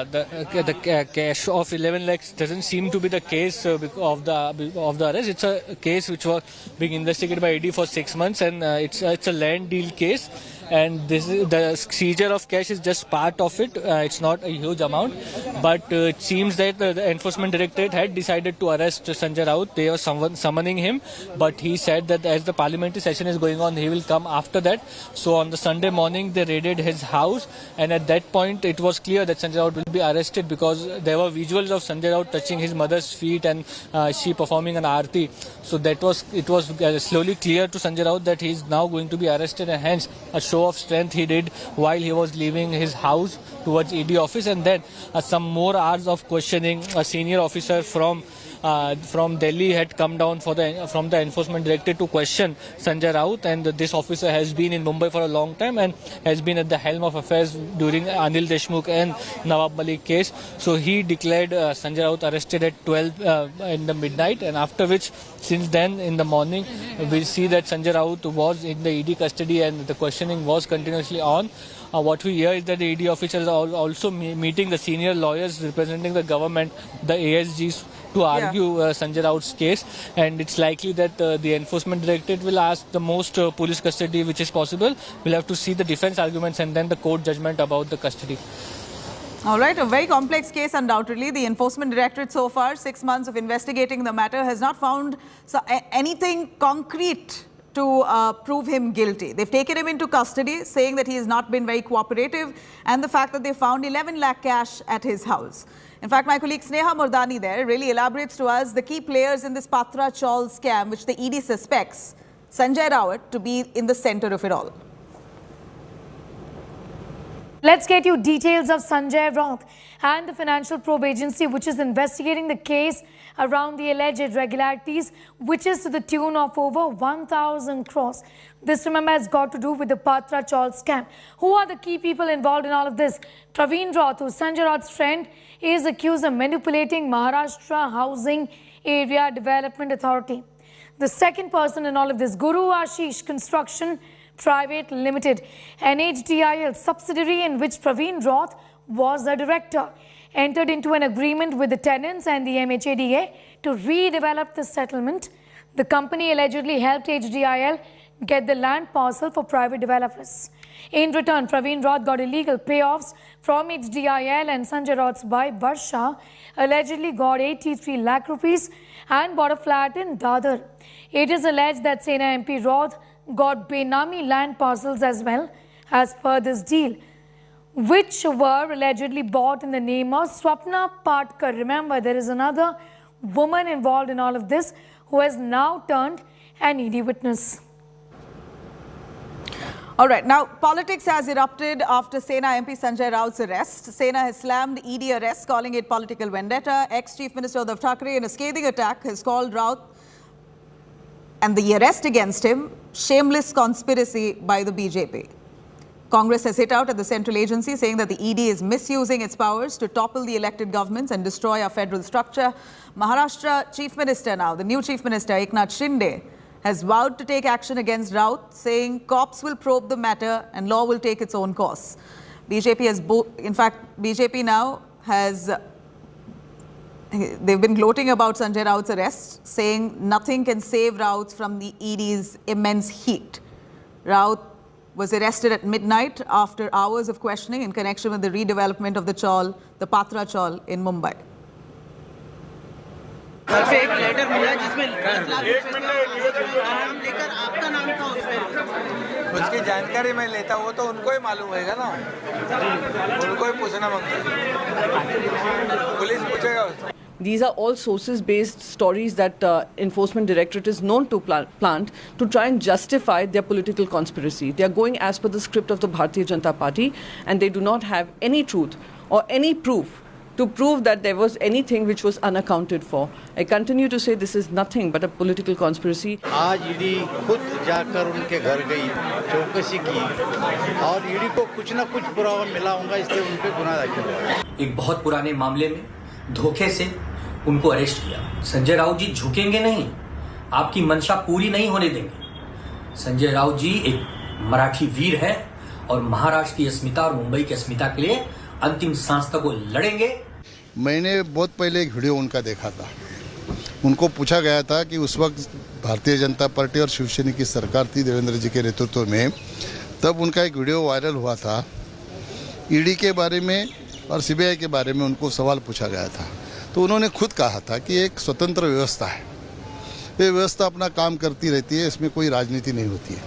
the cash of 11 lakhs doesn't seem to be the case of the arrest. It's a case which was being investigated by ED for 6 months, and it's a land deal case. And the seizure of cash is just part of it. It's not a huge amount, but it seems that the Enforcement Directorate had decided to arrest Sanjay Raut. They were summoning him, but he said that as the parliamentary session is going on, he will come after that. So on the Sunday morning, they raided his house, and at that point, it was clear that Sanjay Raut will be arrested because there were visuals of Sanjay Raut touching his mother's feet and she performing an aarti. So it was slowly clear to Sanjay Raut that he is now going to be arrested, and hence a show of strength he did while he was leaving his house towards ED office. And then some more hours of questioning. A senior officer from from Delhi had come down from the enforcement directorate to question Sanjay Raut, and this officer has been in Mumbai for a long time and has been at the helm of affairs during Anil Deshmukh and Nawab Malik case. So he declared Sanjay Raut arrested at 12 in the midnight, and after which since then in the morning we see that Sanjay Raut was in the ED custody and the questioning was continuously on. What we hear is that the ED officers are also meeting the senior lawyers representing the government, the ASGs, to argue Sanjay Raut's case, and it's likely that the enforcement directorate will ask the most police custody which is possible. We'll have to see the defense arguments and then the court judgment about the custody. All right, a very complex case undoubtedly. The enforcement directorate so far, 6 months of investigating the matter, has not found anything concrete to prove him guilty. They've taken him into custody, saying that he has not been very cooperative, and the fact that they found 11 lakh cash at his house. In fact, my colleague Sneha Murdani there really elaborates to us the key players in this Patra Chawl scam, which the ED suspects Sanjay Raut to be in the center of it all. Let's get you details of Sanjay Raut and the Financial Probe Agency, which is investigating the case around the alleged irregularities, which is to the tune of over 1,000 crores. This, remember, has got to do with the Patra Chawl scam. Who are the key people involved in all of this? Praveen Raut, who's Sanjay Raut's friend, is accused of manipulating Maharashtra Housing Area Development Authority. The second person in all of this, Guru Ashish Construction Private Limited, an HDIL subsidiary in which Praveen Raut was the director, entered into an agreement with the tenants and the MHADA to redevelop the settlement. The company allegedly helped HDIL get the land parcel for private developers. In return, Praveen Raut got illegal payoffs from HDIL, and Sanjay Raut's wife Barsha allegedly got 83 lakh rupees and bought a flat in Dadar. It is alleged that Sena MP Raut got Benami land parcels as well as per this deal, which were allegedly bought in the name of Swapna Patkar. Remember, there is another woman involved in all of this who has now turned an ED witness. All right, now politics has erupted after Sena MP Sanjay Raut's arrest. Sena has slammed ED arrest, calling it political vendetta. Ex-Chief Minister Uddhav Thackeray, in a scathing attack, has called Raut and the arrest against him shameless conspiracy by the BJP. Congress has hit out at the central agency, saying that the ED is misusing its powers to topple the elected governments and destroy our federal structure. Maharashtra Chief Minister now, the new Chief Minister Eknath Shinde, has vowed to take action against Raut, saying cops will probe the matter and law will take its own course. BJP has, BJP now has, they've been gloating about Sanjay Raut's arrest, saying nothing can save Raut from the ED's immense heat. Raut was arrested at midnight after hours of questioning in connection with the redevelopment of the Chawl, the Patra Chawl in Mumbai. एक letter मिला जिसमें 10 लाख रुपए नाम लेकर आपका नाम था उसमें। उसकी जानकारी मैं लेता हूँ तो उनको ही मालूम होगा ना, उनको ही पूछना मांगता है, पुलिस पूछेगा उसको। These are all sources-based stories that Enforcement Directorate is known to plant to try and justify their political conspiracy. They are going as per the script of the Bharatiya Janata Party, and they do not have any truth or any proof to prove that there was anything which was unaccounted for. I continue to say this is nothing but a political conspiracy. आज ED खुद जाकर उनके घर गई, चौकसी की, और ED को कुछ न कुछ पुरावा मिला होगा, इसलिए उन पे गुनाह दाखिल हुआ। एक बहुत पुराने मामले में धोखे से उनको अरेस्ट किया। संजय राउत जी झुकेंगे नहीं, आपकी मंशा पूरी नहीं होने देंगे। संजय राउत जी एक मराठी वीर है और महाराष्ट्र की अस्मिता और मुंबई की अस्मिता के लिए अंतिम सांस तक वो लड़ेंगे। मैंने बहुत पहले एक वीडियो उनका देखा था। उनको पूछा गया था कि उस वक्त भारतीय जनता पार्टी और शिवसेना की सरकार थी देवेंद्र जी के नेतृत्व में, तब उनका एक वीडियो वायरल हुआ था। ईडी के बारे में और सीबीआई के बारे में उनको सवाल पूछा गया था, तो उन्होंने खुद कहा था कि एक स्वतंत्र व्यवस्था है, ये व्यवस्था अपना काम करती रहती है, इसमें कोई राजनीति नहीं होती है।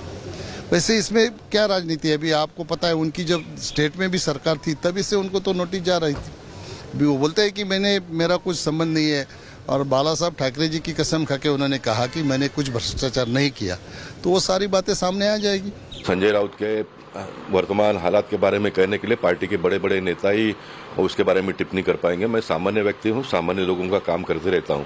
वैसे इसमें क्या राजनीति है? अभी आपको पता है, उनकी जब स्टेट में भी सरकार थी तभी से उनको तो नोटिस जा रही थी। अभी वो बोलते हैं कि मेरा कुछ संबंध नहीं है, और बाला साहब ठाकरे जी की कसम खा के उन्होंने कहा कि मैंने कुछ भ्रष्टाचार नहीं किया, तो वो सारी बातें सामने आ जाएगी। संजय राउत के वर्तमान हालात के बारे में कहने के लिए पार्टी के बड़े बड़े नेता ही उसके बारे में टिप्पणी कर पाएंगे। मैं सामान्य व्यक्ति हूं, सामान्य लोगों का काम करते रहता हूं।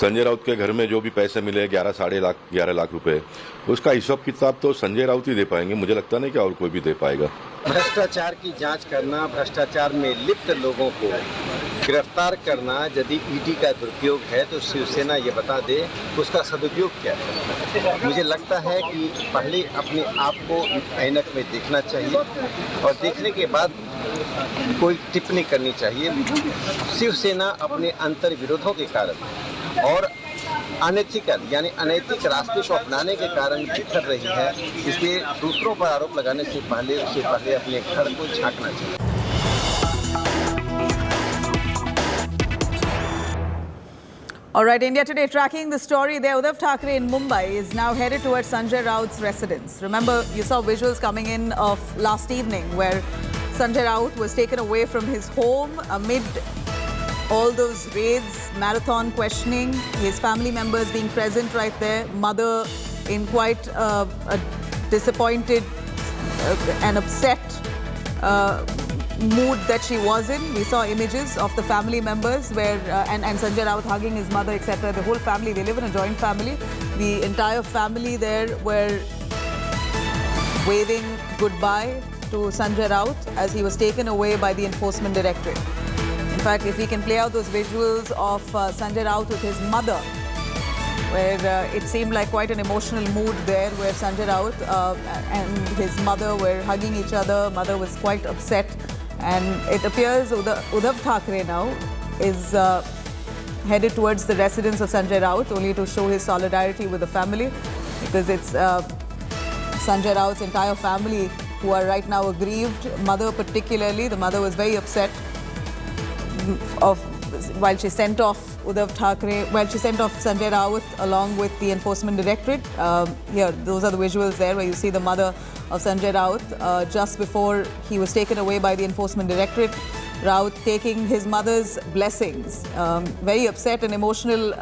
संजय राउत के घर में जो भी पैसे मिले 11 लाख रुपए, उसका हिसाब किताब तो संजय राउत ही दे पाएंगे। मुझे लगता नहीं कि और कोई भी दे पाएगा। भ्रष्टाचार की जांच करना, भ्रष्टाचार में लिप्त लोगों को गिरफ्तार करना, यदि ईडी का दुरुपयोग है तो शिवसेना ये बता दे उसका सदुपयोग क्या है। मुझे लगता है कि पहले अपने आप को ऐनक में देखना चाहिए और देखने के बाद कोई टिप्पणी करनी चाहिए। शिवसेना अपने अंतर विरोधों के कारण और अनएथिकल यानी अनैतिक रास्ते को अपनाने के कारण बिखर रही है, इसलिए दूसरों पर आरोप लगाने से पहले अपने घर को झांकना चाहिए। All right, India Today tracking the story there. Uddhav Thackeray in Mumbai is now headed towards Sanjay Raut's residence. Remember, you saw visuals coming in of last evening where Sanjay Raut was taken away from his home amid all those raids, marathon questioning, his family members being present right there, mother in quite a disappointed and upset mood that she was in. We saw images of the family members where and Sanjay Raut hugging his mother, etc. The whole family, they live in a joint family. The entire family there were waving goodbye to Sanjay Raut as he was taken away by the Enforcement Directorate. In fact, if we can play out those visuals of Sanjay Raut with his mother, where it seemed like quite an emotional mood there, where Sanjay Raut and his mother were hugging each other. Mother was quite upset. And it appears Uddhav Thackeray now is headed towards the residence of Sanjay Raut only to show his solidarity with the family, because it's Sanjay Raut's entire family who are right now aggrieved. Mother particularly, the mother was very upset while she sent off Uddhav Thackeray, she sent off Sanjay Raut along with the Enforcement Directorate. Here, those are the visuals there where you see the mother of Sanjay Raut just before he was taken away by the Enforcement Directorate. Raut taking his mother's blessings. Very upset and emotional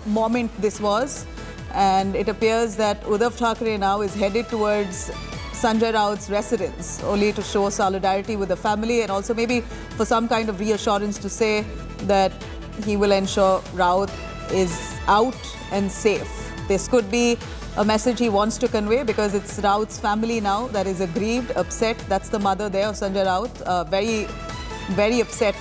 moment this was. And it appears that Uddhav Thackeray now is headed towards Sanjay Raut's residence only to show solidarity with the family and also maybe for some kind of reassurance to say that he will ensure Raut is out and safe. This could be a message he wants to convey because it's Raut's family now that is aggrieved, upset. That's the mother there of Sanjay Raut. Very upset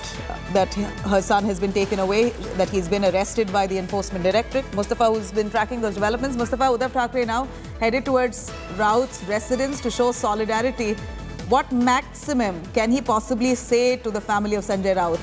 that her son has been taken away, that he's been arrested by the Enforcement Directorate. Mustafa, who's been tracking those developments. Mustafa, Uddhav Thackeray now headed towards Raut's residence to show solidarity. What maximum can he possibly say to the family of Sanjay Raut?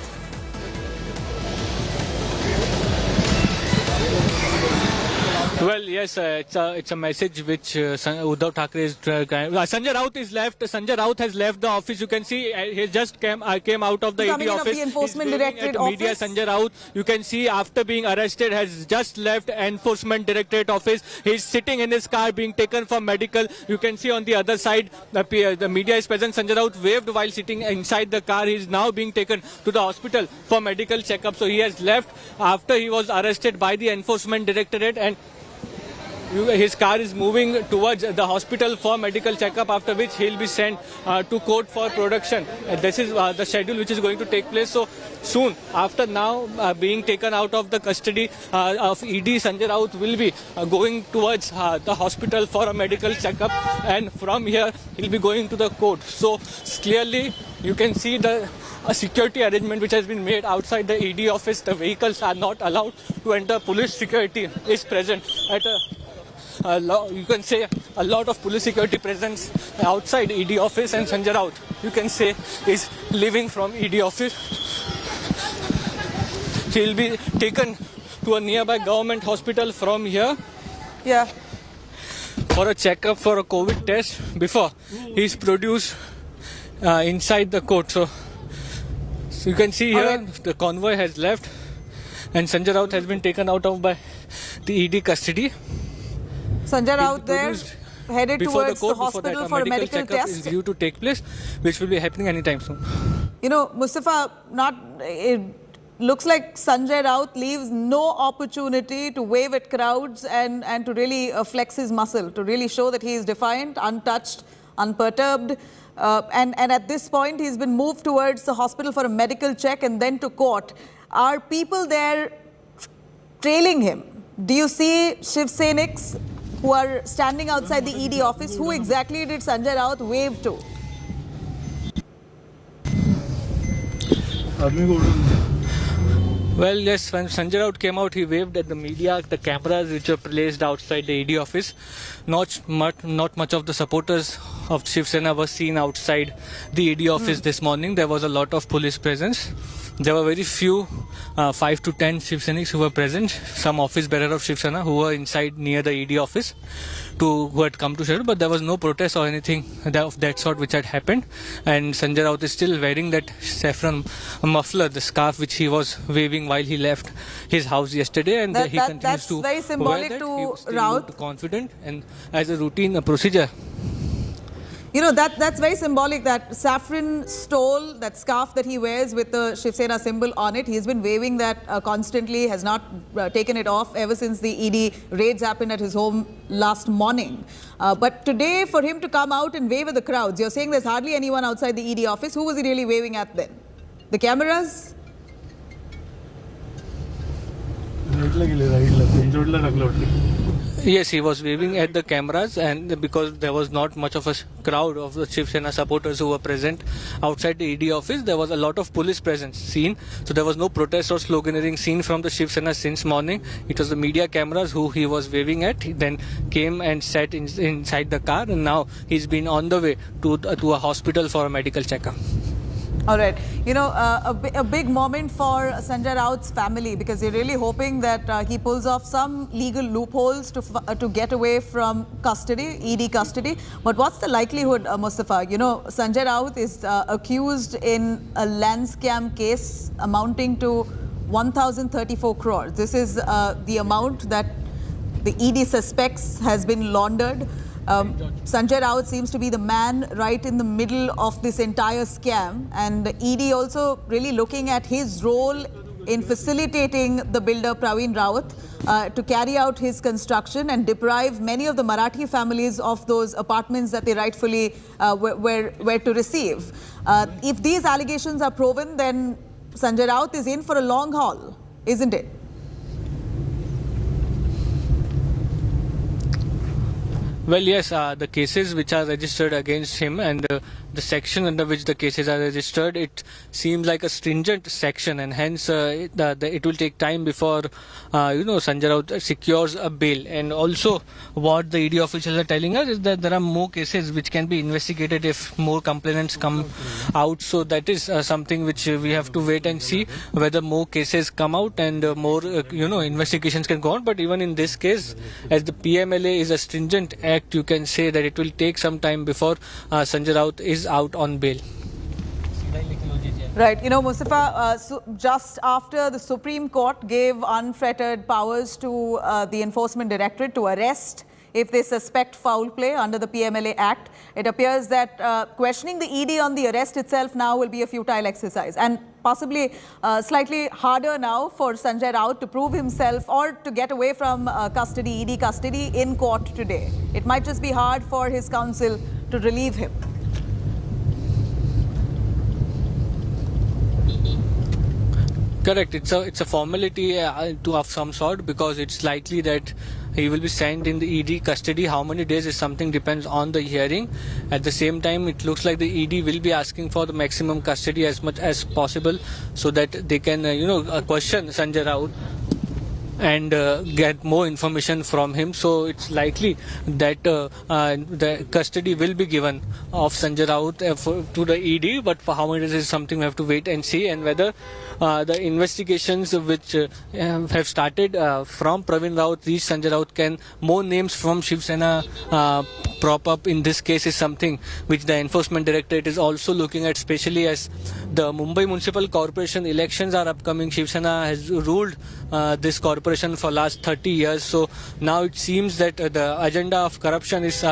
Well, yes, it's a message which Uddhav Thackeray is Sanjay Raut is left. Sanjay Raut has left the office. You can see he just came out of the ED office. The Enforcement Directorate office. Media, Sanjay Raut, you can see after being arrested has just left Enforcement Directorate office. He's sitting in his car being taken for medical. You can see on the other side the media is present. Sanjay Raut waved while sitting inside the car. He is now being taken to the hospital for medical checkup. So he has left after he was arrested by the Enforcement Directorate, and his car is moving towards the hospital for medical checkup, after which he'll be sent to court for production. This is the schedule which is going to take place. So soon after now being taken out of the custody of ED, Sanjay Raut will be going towards the hospital for a medical checkup, and from here he'll be going to the court. So clearly you can see a security arrangement which has been made outside the ED office. The vehicles are not allowed to enter. Police security is present at you can say a lot of police security presence outside ED office, and Sanjay Raut, you can say, is leaving from ED office. He'll be taken to a nearby government hospital from here. Yeah. For a checkup, for a COVID test before he's produced inside the court. So you can see here the convoy has left and Sanjay Raut has been taken out of by the ED custody. Sanjay Raut there headed towards the hospital for a medical test. Is due to take place, which will be happening anytime soon. You know, Mustafa, looks like Sanjay Raut leaves no opportunity to wave at crowds and to really flex his muscle, to really show that he is defiant, untouched, unperturbed. And at this point, he's been moved towards the hospital for a medical check and then to court. Are people there trailing him? Do you see Shiv Senics who are standing outside the ED office? Who exactly did Sanjay Raut wave to? Well, yes, when Sanjay Raut came out, he waved at the media, the cameras which were placed outside the ED office. Not much of the supporters of Shiv Sena were seen outside the ED office this morning. There was a lot of police presence. There were very few, 5 to 10 Shiv Senics who were present, some office bearer of Shiv Sena who were inside near the ED office who had come to shelter, but there was no protest or anything of that sort which had happened. And Sanjay Raut is still wearing that saffron muffler, the scarf which he was waving while he left his house yesterday, and he continues to very symbolic wear that. to He still Raut. looked confident and as a routine procedure. You know, that's very symbolic, that saffron stole, that scarf that he wears with the Shiv Sena symbol on it. He's been waving that constantly, has not taken it off ever since the ED raids happened at his home last morning. But today, for him to come out and wave at the crowds, you're saying there's hardly anyone outside the ED office. Who was he really waving at then? The cameras? Yes, he was waving at the cameras, and because there was not much of a crowd of the Shiv Sena supporters who were present outside the ED office, there was a lot of police presence seen. So there was no protest or sloganeering seen from the Shiv Sena since morning. It was the media cameras who he was waving at. He then came and sat inside the car, and now he's been on the way to a hospital for a medical checkup. All right. You know, a big moment for Sanjay Raut's family, because they're really hoping that he pulls off some legal loopholes to get away from custody, ED custody. But what's the likelihood, Mustafa? You know, Sanjay Raut is accused in a land scam case amounting to 1,034 crores. This is the amount that the ED suspects has been laundered. Sanjay Raut seems to be the man right in the middle of this entire scam, and the ED also really looking at his role in facilitating the builder Praveen Rawat to carry out his construction and deprive many of the Marathi families of those apartments that they rightfully were to receive. If these allegations are proven, then Sanjay Raut is in for a long haul, isn't it? Well, yes, the cases which are registered against him and the section under which the cases are registered, it seems like a stringent section, and hence it will take time before Sanjay Raut secures a bail. And also what the ED officials are telling us is that there are more cases which can be investigated if more complainants come out. So that is something which we have to wait and see whether more cases come out and more investigations can go on. But even in this case, as the PMLA is a stringent act, you can say that it will take some time before Sanjay Raut is out on bail. Right. You know, Mustafa, just after the Supreme Court gave unfettered powers to the Enforcement Directorate to arrest if they suspect foul play under the PMLA Act, it appears that questioning the ED on the arrest itself now will be a futile exercise, and possibly slightly harder now for Sanjay Raut to prove himself or to get away from custody, ED custody, in court today. It might just be hard for his counsel to relieve him. Correct. It's a formality of some sort, because it's likely that he will be sent in the ED custody. How many days is something depends on the hearing. At the same time, it looks like the ED will be asking for the maximum custody as much as possible, so that they can question Sanjay Raut and get more information from him. So it's likely that the custody will be given of Sanjay Raut to the ED, but for how many days is something we have to wait and see, and whether the investigations which have started from Praveen Rawat reach Sanjay Raut, can more names from Shiv Sena prop up in this case, is something which the Enforcement Directorate is also looking at, especially as the Mumbai Municipal Corporation elections are upcoming. Shiv Sena has ruled this corporation corporation for last 30 years. So now it seems that the agenda of corruption is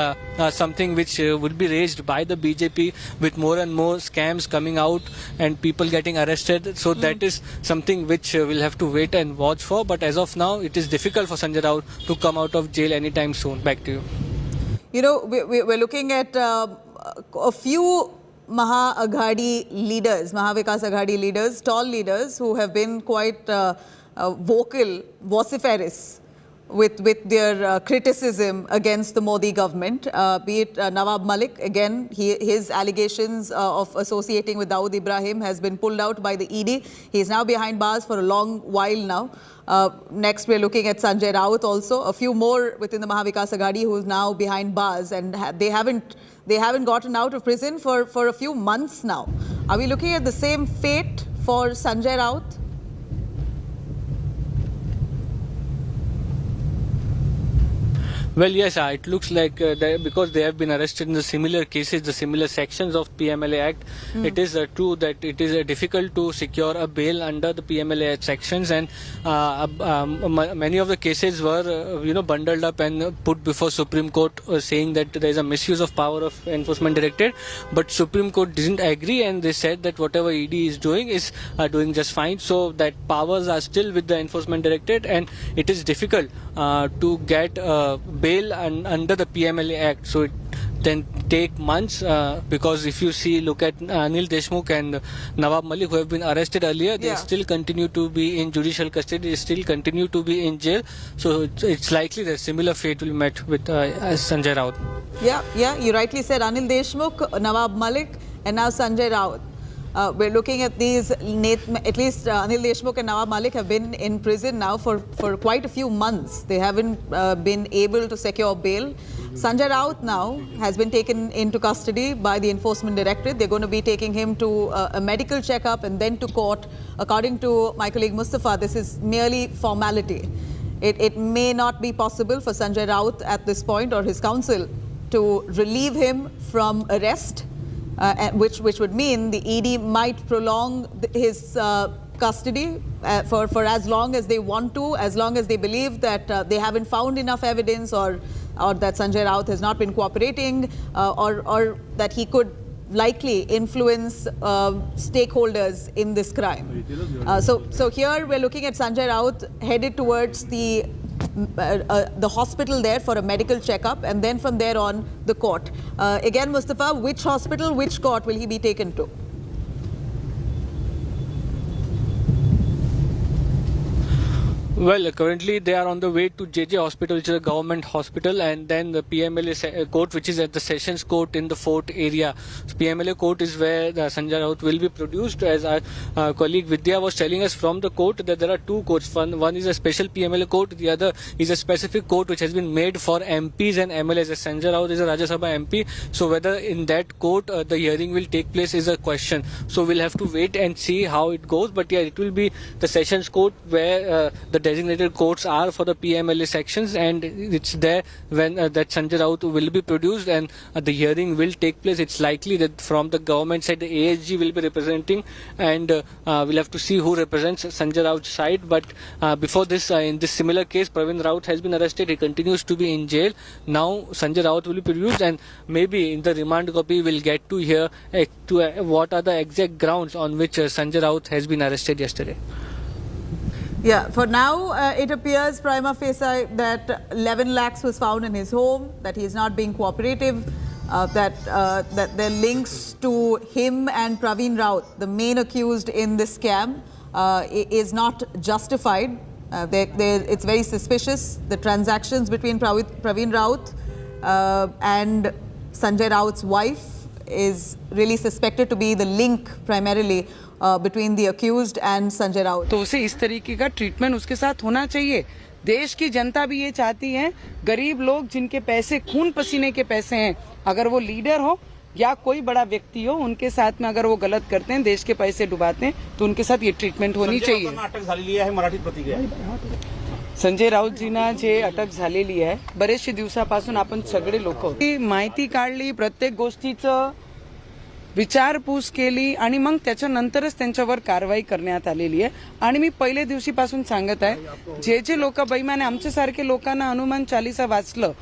something which would be raised by the BJP with more and more scams coming out and people getting arrested. So that is something which we'll have to wait and watch for. But as of now, it is difficult for Sanjay Raut to come out of jail anytime soon. Back to you. You know, we're looking at a few Maha-Aghadi leaders, Maha-Vikas Aghadi leaders, tall leaders who have been quite vocal, vociferous with their criticism against the Modi government, be it Nawab Malik. Again, his allegations of associating with Dawood Ibrahim has been pulled out by the ED. He is now behind bars for a long while now. Next, we're looking at Sanjay Raut also. A few more within the Maha-Vikas Aghadi who is now behind bars, and they haven't gotten out of prison for a few months now. Are we looking at the same fate for Sanjay Raut? Well, yes, it looks like because they have been arrested in the similar cases, the similar sections of PMLA Act, it is true that it is difficult to secure a bail under the PMLA Act sections, and many of the cases were, bundled up and put before Supreme Court, saying that there is a misuse of power of Enforcement Directorate. But Supreme Court didn't agree, and they said that whatever ED is doing just fine. So that powers are still with the Enforcement Directorate, and it is difficult to get bail under the PMLA Act. So it then take months because if you look at Anil Deshmukh and Nawab Malik, who have been arrested earlier, they still continue to be in judicial custody, they still continue to be in jail. So it's likely that similar fate will be met with Sanjay Raut. Yeah, you rightly said Anil Deshmukh, Nawab Malik, and now Sanjay Raut. We're looking at these, at least Anil Deshmukh and Nawab Malik have been in prison now for quite a few months. They haven't been able to secure bail. Sanjay Raut now has been taken into custody by the Enforcement Directorate. They're going to be taking him to a medical checkup and then to court. According to my colleague Mustafa, this is merely formality. It may not be possible for Sanjay Raut at this point, or his counsel, to relieve him from arrest. Which would mean the ED might prolong his custody for as long as they want to, as long as they believe that they haven't found enough evidence, or that Sanjay Raut has not been cooperating, or that he could likely influence stakeholders in this crime. So here we're looking at Sanjay Raut headed towards the hospital there for a medical checkup, and then from there on the court. Again, Mustafa, which hospital, which court will he be taken to? Well, currently they are on the way to JJ Hospital, which is a government hospital, and then the PMLA court, which is at the Sessions Court in the Fort area. So PMLA court is where the Sanjay Raut will be produced. As our colleague Vidya was telling us from the court, that there are two courts. One is a special PMLA court, the other is a specific court which has been made for MPs and MLAs. As Sanjay Raut is a Rajya Sabha MP, so whether in that court the hearing will take place is a question. So we'll have to wait and see how it goes. But yeah, it will be the Sessions Court where the designated courts are for the PMLA sections, and it's there when that Sanjay Raut will be produced and the hearing will take place. It's likely that from the government side the ASG will be representing, and we'll have to see who represents Sanjay Raut's side. But before this, in this similar case, Pravin Raut has been arrested. He continues to be in jail. Now Sanjay Raut will be produced, and maybe in the remand copy we'll get to hear what are the exact grounds on which Sanjay Raut has been arrested yesterday. Yeah, for now, it appears prima facie that 11 lakhs was found in his home, that he is not being cooperative, that there are links to him and Pravin Raut, the main accused in this scam, is not justified. It's very suspicious. The transactions between Pravin Raut and Sanjay Raut's wife is really suspected to be the link primarily between the accused and Sanjay Raut. तो उसे इस तरीके का treatment उसके साथ होना चाहिए. देश की जनता भी ये चाहती है. गरीब लोग जिनके पैसे खून पसीने के पैसे हैं, अगर वो लीडर हो या कोई बड़ा व्यक्ति हो, उनके साथ में अगर वो गलत करते हैं, देश के पैसे डुबाते हैं, तो उनके साथ ये ट्रीटमेंट होनी चाहिए. अटक झालेली आहे मराठीत प्रतिक्रिया. संजय राऊतजींना जे अटक झालेली आहे, बरेचशे दिवसापासून आपण सगळे लोक माहिती काढली, प्रत्येक गोष्टीचं विचारपूस केली आणि मग त्याच्यानंतरच त्यांच्यावर कारवाई करण्यात आलेली आहे. आणि मी पहिल्या दिवशीपासून सांगत आहे, जे लोक बेईमान आहे, आमच्यासारखे लोकांना हनुमान चालीसा वाचलं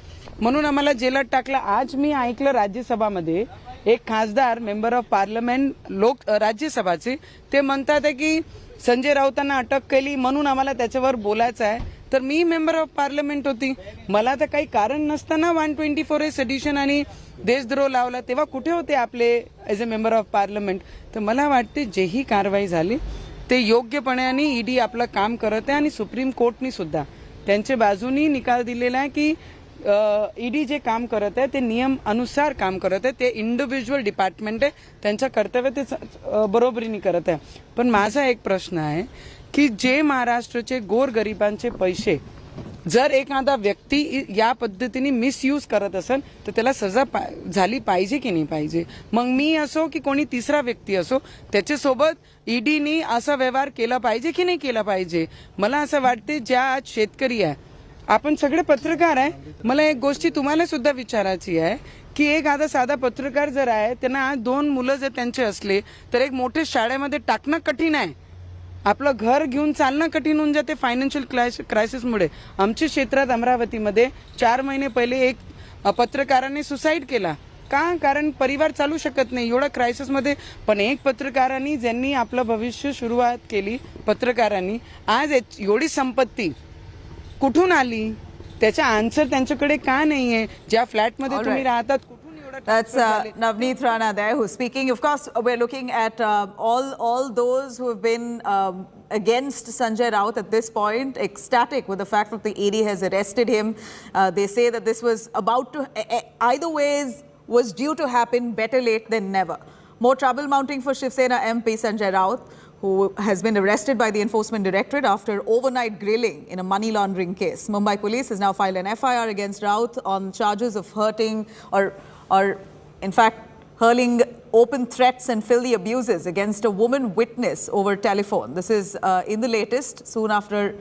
म्हणून आम्हाला जेलात टाकलं. आज मी ऐकलं राज्यसभामध्ये एक खासदार मेंबर ऑफ पार्लमेंट राज्यसभाचे ते म्हणतात आहे की संजय राऊतांना अटक केली म्हणून आम्हाला त्याच्यावर बोलायचं आहे. तर मी मेंबर ऑफ पार्लमेंट होती, मला तर काही कारण नसताना 124A सेडिशन आणि देशद्रोह लावला, तेव्हा कुठे होते आपले as a member of parliament. तर मला वाटते जेही कारवाई झाली ते योग्यपणे आणि ईडी आपलं काम करत आहे आणि सुप्रीम कोर्टनी सुद्धा त्यांच्या बाजूनी निकाल दिलेला आहे की ईडी जे काम करत आहे ते नियम अनुसार काम करत आहे. ते इंडिव्हिज्युअल डिपार्टमेंट आहे, त्यांचं कर्तव्य ते बरोबरीने करत आहे. पण माझा एक प्रश्न आहे की जे महाराष्ट्राचे गोरगरिबांचे पैसे जर एखादा व्यक्ती या पद्धतीने मिसयूज करत असेल तर त्याला सजा झाली पाहिजे की नाही पाहिजे. मग मी असो की कोणी तिसरा व्यक्ती असो त्याच्यासोबत ईडीनी असा व्यवहार केला पाहिजे की नाही केला पाहिजे. मला असं वाटते ज्या आज शेतकरी आहे, आपण सगळे पत्रकार आहे, मला एक गोष्टी तुम्हाला सुद्धा विचारायची आहे की एक आता साधा पत्रकार जर आहे त्यांना आज 2 मुलं जर त्यांचे असले तर एक मोठ्या शाळेमध्ये टाकणं कठीण आहे. आपलं घर घेऊन चालणं कठीण होऊन जाते फायनान्शियल क्रायसिसमुळे. आमच्या क्षेत्रात अमरावतीमध्ये 4 महिने पहिले एक पत्रकाराने सुसाईड केला. का? कारण परिवार चालू शकत नाही एवढा क्रायसिसमध्ये. पण एक पत्रकारांनी ज्यांनी आपलं भविष्य सुरुवात केली पत्रकारांनी, आज एवढी संपत्ती कुठून आली त्याचा आन्सर त्यांच्याकडे का नाहीये. ज्या फ्लॅटमध्ये तुम्ही राहतात That's Navneet Rana there who's speaking. Of course, we're looking at all those who have been against Sanjay Raut at this point, ecstatic with the fact that the ED has arrested him. They say that this was about to, either ways, was due to happen, better late than never. More trouble mounting for Shiv Sena MP Sanjay Raut, who has been arrested by the Enforcement Directorate after overnight grilling in a money laundering case. Mumbai police has now filed an FIR against Raut on charges of hurting or in fact hurling open threats and filthy abuses against a woman witness over telephone. This is in the latest. Soon after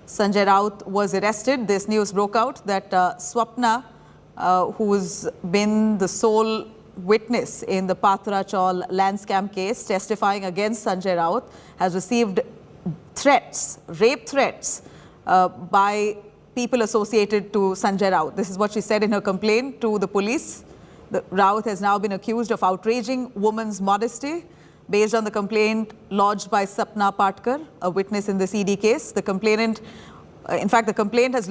Sanjay Raut was arrested, this news broke out that Swapna, who's been the sole witness in the Patra Chaul land scam case, testifying against Sanjay Raut, has received threats, rape threats by people associated to Sanjay Raut. This is what she said in her complaint to the police. Raut has now been accused of outraging women's modesty based on the complaint lodged by Sapna Patkar, a witness in this ED case. The complainant, in fact, the complaint has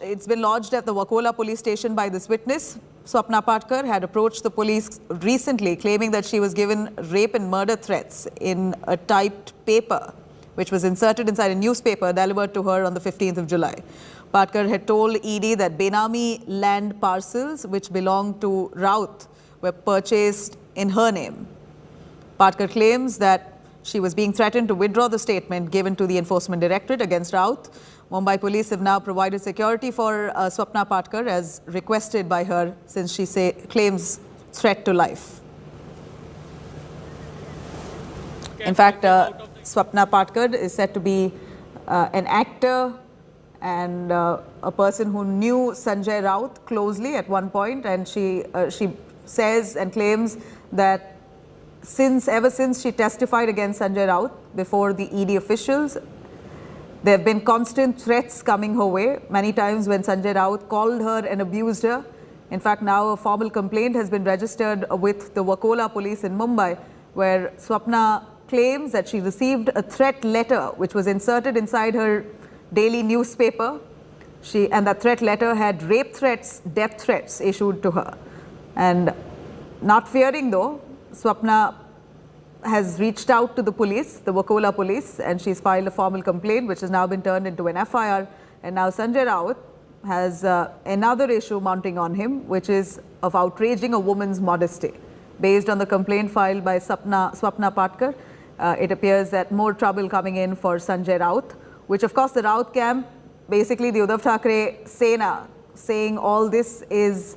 it's been lodged at the Wakola police station by this witness. Swapna Patkar had approached the police recently claiming that she was given rape and murder threats in a typed paper which was inserted inside a newspaper delivered to her on the 15th of July. Patkar had told ED that Benami land parcels which belonged to Raut were purchased in her name. Patkar claims that she was being threatened to withdraw the statement given to the Enforcement Directorate against Raut. Mumbai police have now provided security for Swapna Patkar as requested by her since she claims threat to life. In fact, Swapna Patkar is said to be an actor and a person who knew Sanjay Raut closely at one point, and she says and claims that ever since she testified against Sanjay Raut before the ED officials, there have been constant threats coming her way. Many times when Sanjay Raut called her and abused her. In fact, now a formal complaint has been registered with the Wakola police in Mumbai, where Swapna claims that she received a threat letter which was inserted inside her daily newspaper. And that threat letter had rape threats, death threats issued to her. And not fearing though, Swapna has reached out to the police, the Wakola police, and she's filed a formal complaint which has now been turned into an FIR. And now Sanjay Raut has another issue mounting on him, which is of outraging a woman's modesty. Based on the complaint filed by Swapna Patkar, it appears that more trouble coming in for Sanjay Raut, which of course the Raut camp, basically the Uddhav Thackeray Sena, saying all this is,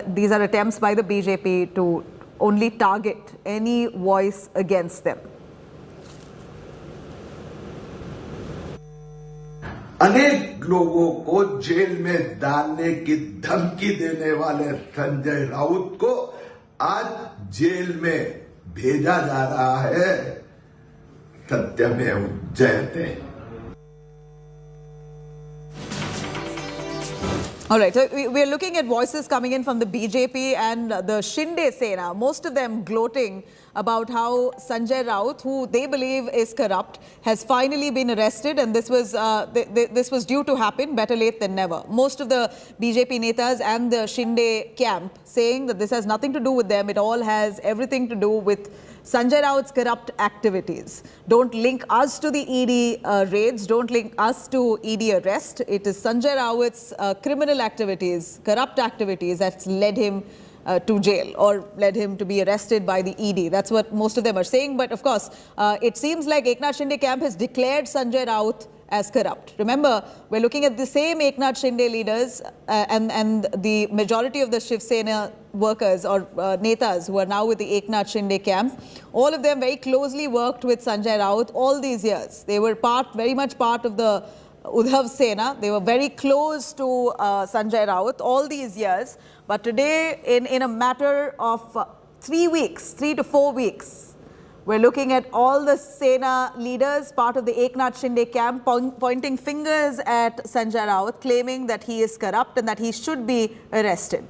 these are attempts by the BJP to only target any voice against them. अनेक लोगों को jail में डालने की धमकी देने वाले संजय राउत को आज जेल में भेजा जा रहा है। सत्यमेव जयते। All right, so we're looking at voices coming in from the BJP and the Shinde Sena, most of them gloating about how Sanjay Raut, who they believe is corrupt, has finally been arrested, and this was due to happen, better late than never. Most of the BJP netas and the Shinde camp saying that this has nothing to do with them, it all has everything to do with Sanjay Raut's corrupt activities. Don't link us to the ED raids, don't link us to ED arrest. It is Sanjay Raut's criminal activities, corrupt activities that's led him to jail or led him to be arrested by the ED. That's what most of them are saying. But of course, it seems like Eknath Shinde camp has declared Sanjay Raut as corrupt. Remember, we're looking at the same Eknath Shinde leaders and the majority of the Shiv Sena workers or netas who are now with the Eknath Shinde camp. All of them very closely worked with Sanjay Raut all these years. They were very much part of the Uddhav Sena. They were very close to Sanjay Raut all these years. But today, in a matter of 3 to 4 weeks, we're looking at all the Sena leaders, part of the Eknath Shinde camp, pointing fingers at Sanjay Raut, claiming that he is corrupt and that he should be arrested.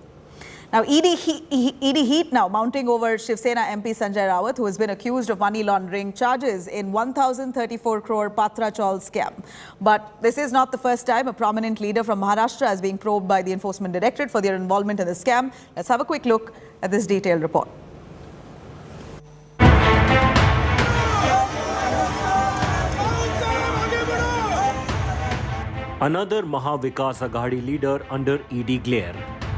Now, ED heat now mounting over Shiv Sena MP Sanjay Raut, who has been accused of money laundering charges in 1,034 crore Patra Chaul scam. But this is not the first time a prominent leader from Maharashtra is being probed by the Enforcement Directorate for their involvement in the scam. Let's have a quick look at this detailed report. Another Maha Vikas Aghadi leader under ED glare.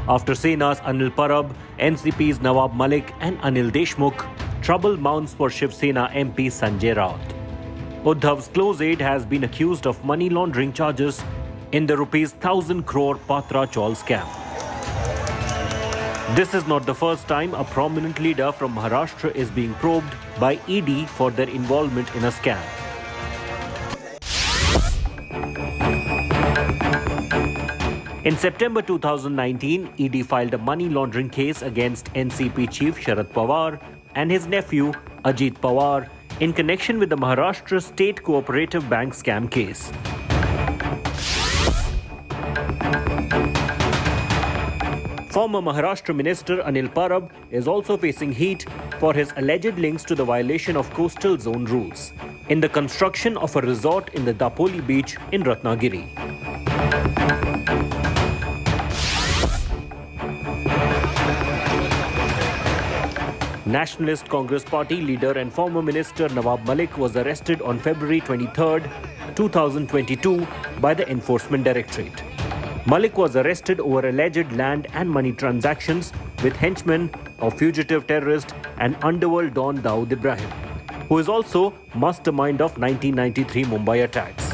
After Sena's Anil Parab, NCP's Nawab Malik and Anil Deshmukh, trouble mounts for Shiv Sena MP Sanjay Raut. Uddhav's close aide has been accused of money laundering charges in the rupees 1,000 crore Patra Chaul scam. This is not the first time a prominent leader from Maharashtra is being probed by ED for their involvement in a scam. In September 2019, ED filed a money laundering case against NCP chief Sharad Pawar and his nephew Ajit Pawar in connection with the Maharashtra State Cooperative Bank scam case. Former Maharashtra Minister Anil Parab is also facing heat for his alleged links to the violation of coastal zone rules in the construction of a resort in the Dapoli beach in Ratnagiri. Nationalist Congress Party leader and former minister Nawab Malik was arrested on February 23, 2022 by the Enforcement Directorate. Malik was arrested over alleged land and money transactions with henchmen of fugitive terrorist and underworld don Dawood Ibrahim, who is also mastermind of 1993 Mumbai attacks.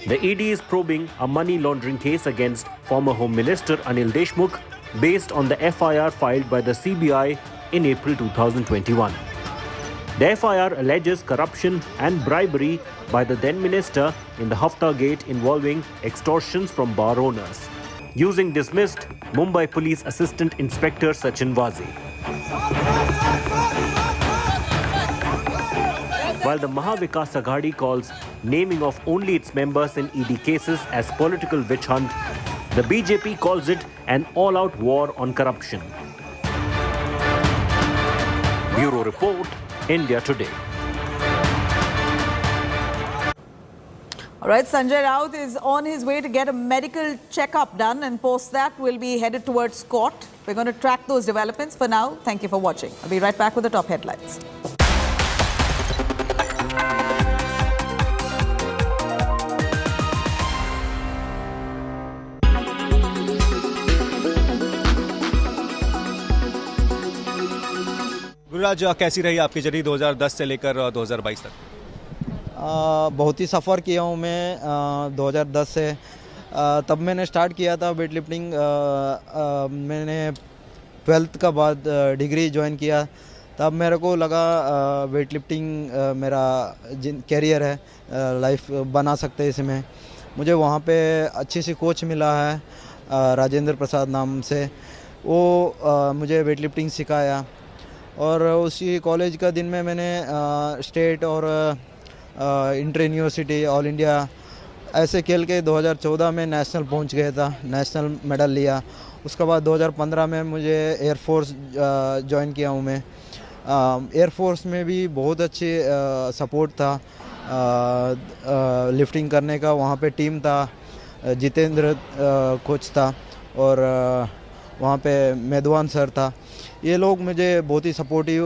The ED is probing a money laundering case against former Home Minister Anil Deshmukh based on the FIR filed by the CBI in April 2021. The FIR alleges corruption and bribery by the then minister in the Hafta Gate involving extortions from bar owners, using dismissed Mumbai Police Assistant Inspector Sachin Vazi. While the Maha Vikas Aghadi calls naming of only its members in ED cases as political witch hunt, the BJP calls it an all-out war on corruption. Bureau Report, India Today. All right, Sanjay Raut is on his way to get a medical checkup done, and post that will be headed towards court. We're going to track those developments. For now, thank you for watching. I'll be right back with the top headlines. Gururaj, कैसी रही आपकी journey 2010 से लेकर 2022 तक? बहुत ही सफ़र किया हूँ मैं 2010 से। तब मैंने स्टार्ट किया था वेट लिफ्टिंग। मैंने 12th का बाद डिग्री ज्वाइन किया। तब मेरे को लगा वेट लिफ्टिंग मेरा कैरियर है, लाइफ बना सकते हैं इसमें। मुझे वहाँ पे अच्छी सी कोच मिला है राजेंद्र प्रसाद नाम से। वो मुझे वेट लिफ्टिंग सिखाया और उसी कॉलेज का दिन में मैंने स्टेट और इंटर यूनिवर्सिटी ऑल इंडिया ऐसे खेल के 2014 में नेशनल पहुंच गया था, नेशनल मेडल लिया। उसके बाद 2015 में मुझे एयरफोर्स ज्वाइन किया हूँ मैं। एयरफोर्स में भी बहुत अच्छी सपोर्ट था लिफ्टिंग करने का। वहाँ पे टीम था, जितेंद्र कोच था और वहाँ पे मेदवान सर था। ये लोग मुझे बहुत ही सपोर्टिव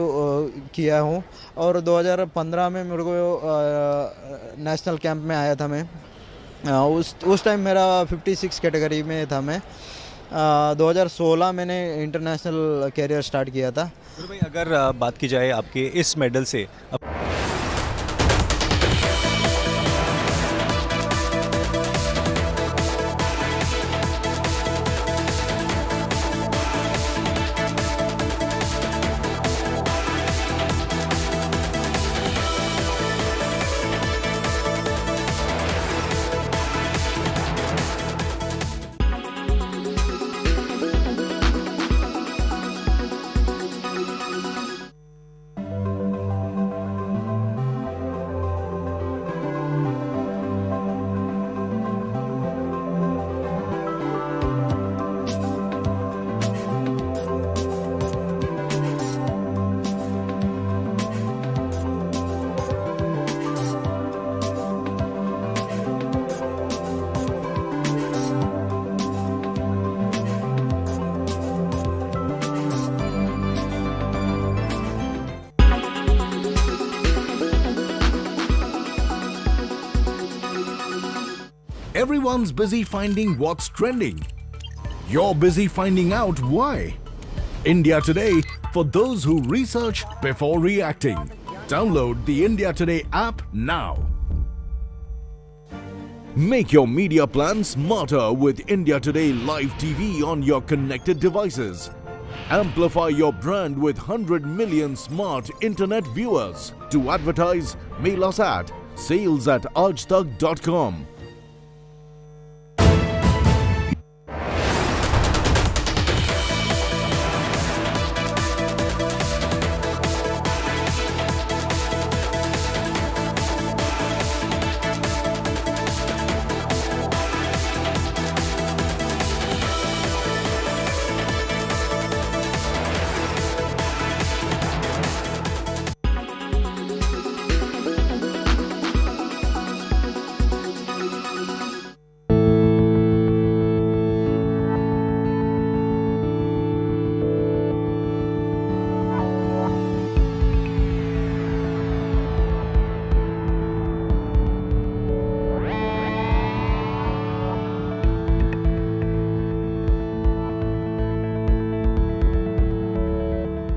किया हूँ। और 2015 में मेरे को नेशनल कैंप में आया था मैं। उस टाइम मेरा 56 कैटेगरी में था मैं। 2016 मैंने इंटरनेशनल कैरियर स्टार्ट किया था। भाई अगर बात की जाए आपके इस मेडल से Everyone's busy finding what's trending. You're busy finding out why. India Today, for those who research before reacting. Download the India Today app now. Make your media plan smarter with India Today Live TV on your connected devices. Amplify your brand with 100 million smart internet viewers. To advertise, mail us at sales@aajtak.com.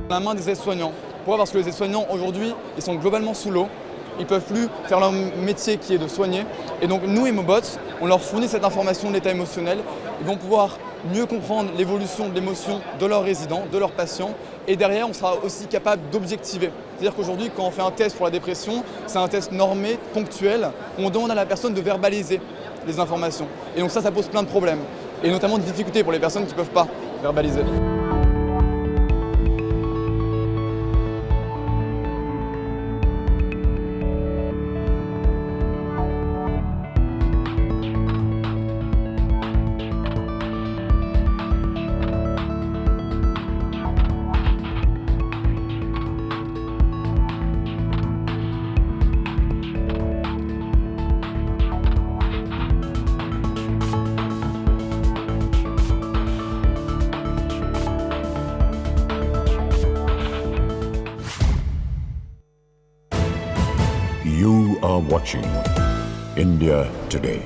La main des aides-soignants. Pourquoi ? Parce que les aides-soignants aujourd'hui, ils sont globalement sous l'eau. Ils ne peuvent plus faire leur métier qui est de soigner. Et donc nous, Emobots, on leur fournit cette information de l'état émotionnel. Ils vont pouvoir mieux comprendre l'évolution de l'émotion de leurs résidents, de leurs patients. Et derrière, on sera aussi capable d'objectiver. C'est-à-dire qu'aujourd'hui, quand on fait un test pour la dépression, c'est un test normé, ponctuel, où on demande à la personne de verbaliser les informations. Et donc ça pose plein de problèmes. Et notamment de difficultés pour les personnes qui ne peuvent pas verbaliser. You are watching India Today.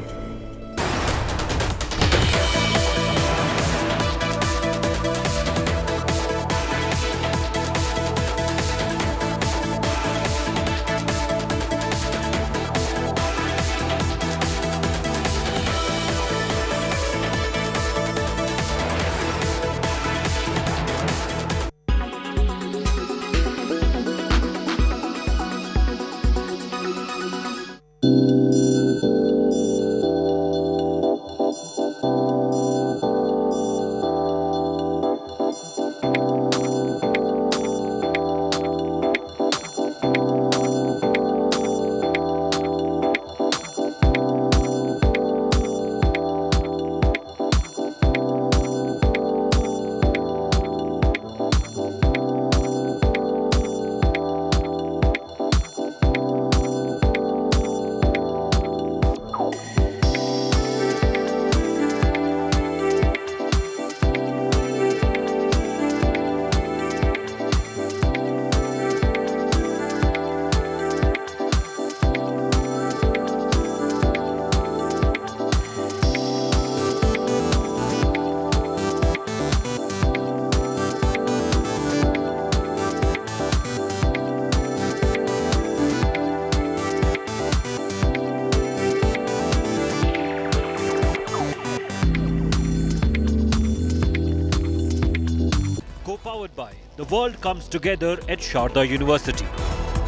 powered by The World Comes Together at Sharda University.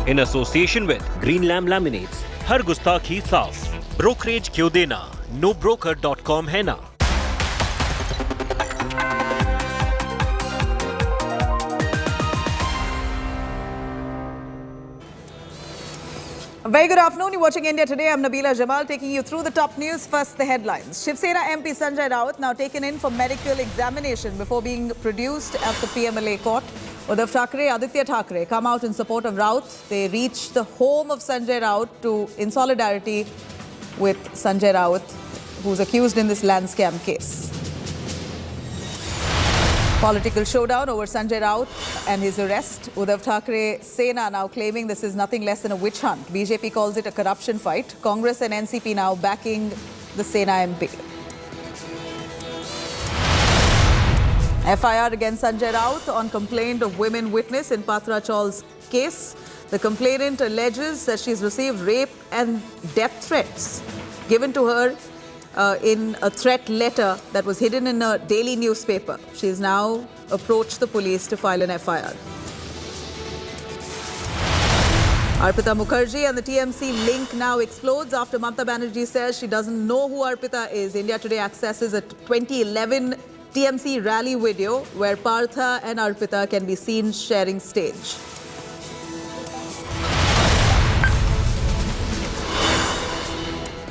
In association with Green Lamb Laminates, Har Gustakhi Saaf. Brokerage क्यों देना? NoBroker.com है ना? A very good afternoon. You're watching India Today. I'm Nabila Jamal taking you through the top news. First, the headlines. Shiv Sena MP Sanjay Raut now taken in for medical examination before being produced at the PMLA court. Uddhav Thackeray, Aditya Thackeray come out in support of Raut. They reached the home of Sanjay Raut in solidarity with Sanjay Raut, who's accused in this land scam case. Political showdown over Sanjay Raut and his arrest. Uddhav Thackeray Sena now claiming this is nothing less than a witch hunt. BJP calls it a corruption fight. Congress and NCP now backing the Sena MP. FIR against Sanjay Raut on complaint of women witness in Patra Chaul's case. The complainant alleges that she's received rape and death threats given to her in a threat letter that was hidden in a daily newspaper. She has now approached the police to file an FIR. Arpita Mukherjee and the TMC link now explodes after Mamata Banerjee says she doesn't know who Arpita is. India Today accesses a 2011 TMC rally video where Partha and Arpita can be seen sharing stage.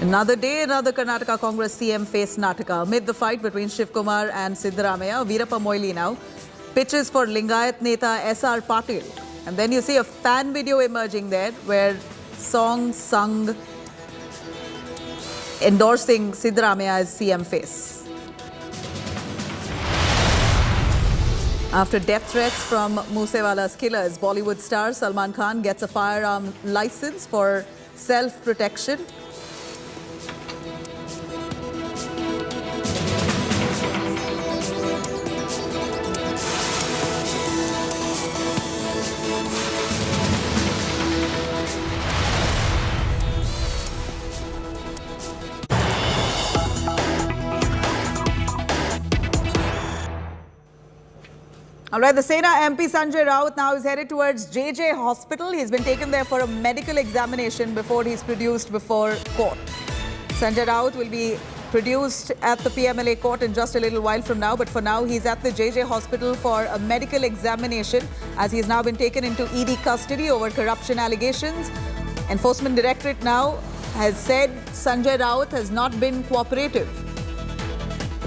Another day, another Karnataka Congress CM faced Nataka. Amid the fight between Shiv Kumar and Siddaramaiah, Veerappa Moily now pitches for Lingayat Neta S.R. Patil. And then you see a fan video emerging there where songs sung endorsing Siddaramaiah as CM face. After death threats from Moosewala's killers, Bollywood star Salman Khan gets a firearm license for self-protection. All right, the Sena MP Sanjay Raut now is headed towards JJ Hospital. He's been taken there for a medical examination before he's produced before court. Sanjay Raut will be produced at the PMLA court in just a little while from now. But for now, he's at the JJ Hospital for a medical examination as he's now been taken into ED custody over corruption allegations. Enforcement Directorate now has said Sanjay Raut has not been cooperative.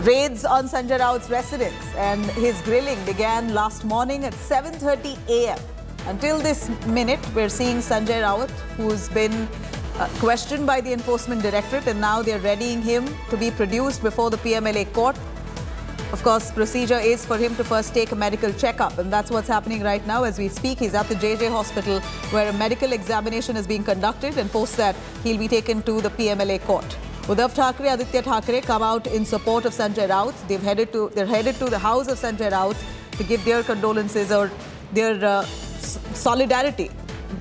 Raids on Sanjay Raut's residence and his grilling began last morning at 7:30 a.m. Until this minute, we're seeing Sanjay Raut, who's been questioned by the Enforcement Directorate, and now they're readying him to be produced before the PMLA court. Of course, procedure is for him to first take a medical checkup, and that's what's happening right now as we speak. He's at the JJ Hospital where a medical examination is being conducted, and post that he'll be taken to the PMLA court. Uddhav Thackeray, Aditya Thackeray come out in support of Sanjay Raut. They're headed to the house of Sanjay Raut to give their condolences or their solidarity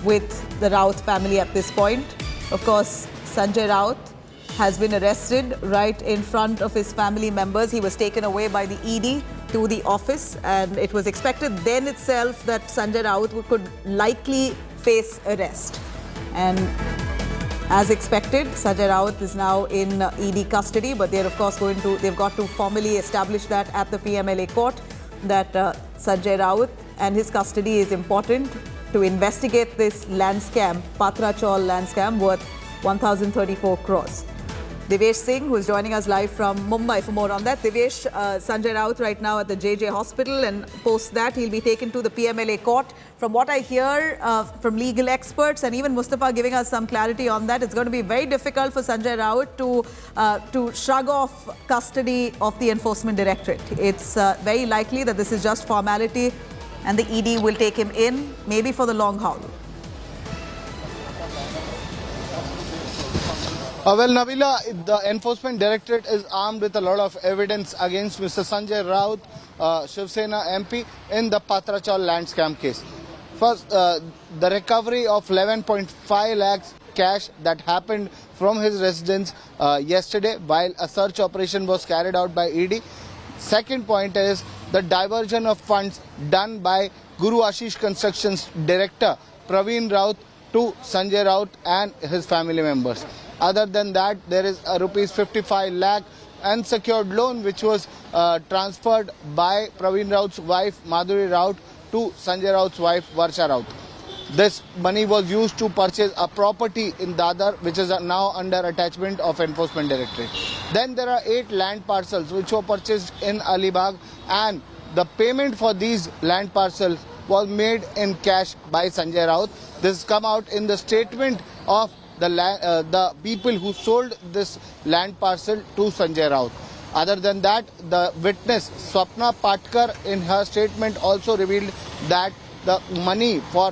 with the Raut family at this point. Of course, Sanjay Raut has been arrested right in front of his family members. He was taken away by the ED to the office, and it was expected then itself that Sanjay Raut could likely face arrest. And as expected, Sanjay Raut is now in ED custody, but they're of course they've got to formally establish that at the PMLA court that Sanjay Raut and his custody is important to investigate this land scam, Patra Chaul land scam worth 1,034 crores. Devesh Singh, who is joining us live from Mumbai for more on that. Devesh, Sanjay Raut right now at the JJ Hospital, and post that he'll be taken to the PMLA court. From what I hear from legal experts and even Mustafa giving us some clarity on that, it's going to be very difficult for Sanjay Raut to shrug off custody of the Enforcement Directorate. It's very likely that this is just formality and the ED will take him in, maybe for the long haul. Well, Nabila, the Enforcement Directorate is armed with a lot of evidence against Mr. Sanjay Raut, Shiv Sena MP, in the Patra Chaul land scam case. First, the recovery of 11.5 lakhs cash that happened from his residence yesterday while a search operation was carried out by ED. Second point is the diversion of funds done by Guru Ashish Constructions director Praveen Raut to Sanjay Raut and his family members. Other than that, there is a rupees 55 lakh unsecured loan which was transferred by Praveen Raut's wife Madhuri Raut to Sanjay Raut's wife Varsha Raut. This money was used to purchase a property in Dadar which is now under attachment of Enforcement Directorate. Then there are 8 land parcels which were purchased in Alibag, and the payment for these land parcels was made in cash by Sanjay Raut. This has come out in the statement of the people who sold this land parcel to Sanjay Raut. Other than that, the witness Swapna Patkar in her statement also revealed that the money for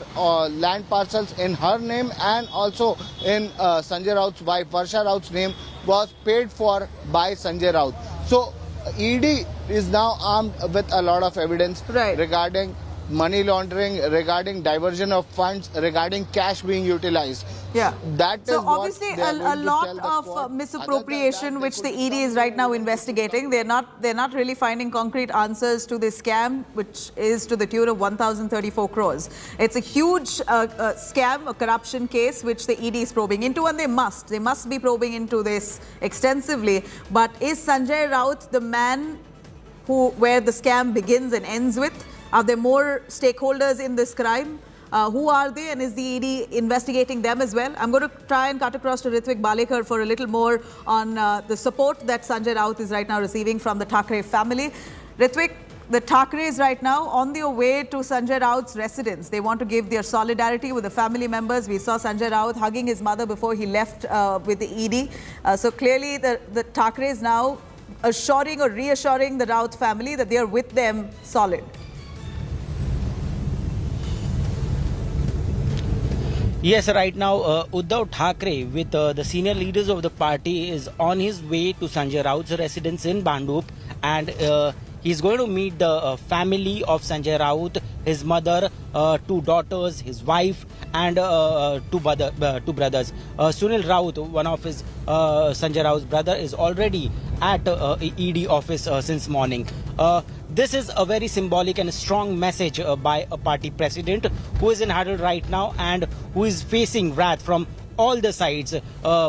land parcels in her name and also in Sanjay Raut's wife Varsha Raut's name was paid for by Sanjay Raut. So ED is now armed with a lot of evidence regarding money laundering, regarding diversion of funds, regarding cash being utilized. Yeah. That is so obviously a lot of misappropriation which the ED is right now investigating. They're not really finding concrete answers to this scam, which is to the tune of 1,034 crores. It's a huge scam, a corruption case which the ED is probing into, and they must be probing into this extensively. But is Sanjay Raut the man where the scam begins and ends with? Are there more stakeholders in this crime? Who are they, and is the ED investigating them as well? I'm going to try and cut across to Ritvik Balekar for a little more on the support that Sanjay Raut is right now receiving from the Thackeray family. Ritvik, the Thackerays right now on their way to Sanjay Raut's residence. They want to give their solidarity with the family members. We saw Sanjay Raut hugging his mother before he left with the ED. So clearly the Thackerays now assuring or reassuring the Raut family that they are with them solid. Yes, right now Uddhav Thackeray with the senior leaders of the party is on his way to Sanjay Raut's residence in Bhandup, and he's going to meet the family of Sanjay Raut, his mother, 2 daughters, his wife, and 2 brothers. Sunil Raut, one of his Sanjay Raut's brother, is already at ED office since morning. This is a very symbolic and strong message by a party president who is in huddle right now and who is facing wrath from all the sides,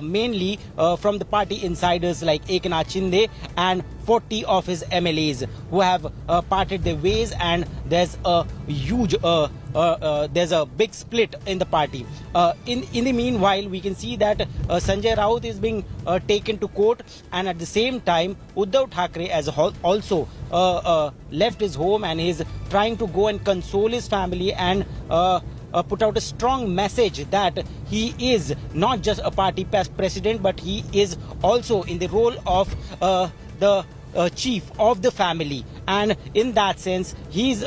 mainly from the party insiders like Eknath Shinde and 40 of his MLAs who have parted their ways, and there's a huge there's a big split in the party. In the meanwhile, we can see that Sanjay Raut is being taken to court, and at the same time Uddhav Thackeray has also left his home and is trying to go and console his family and put out a strong message that he is not just a party president, but he is also in the role of the chief of the family, and in that sense he's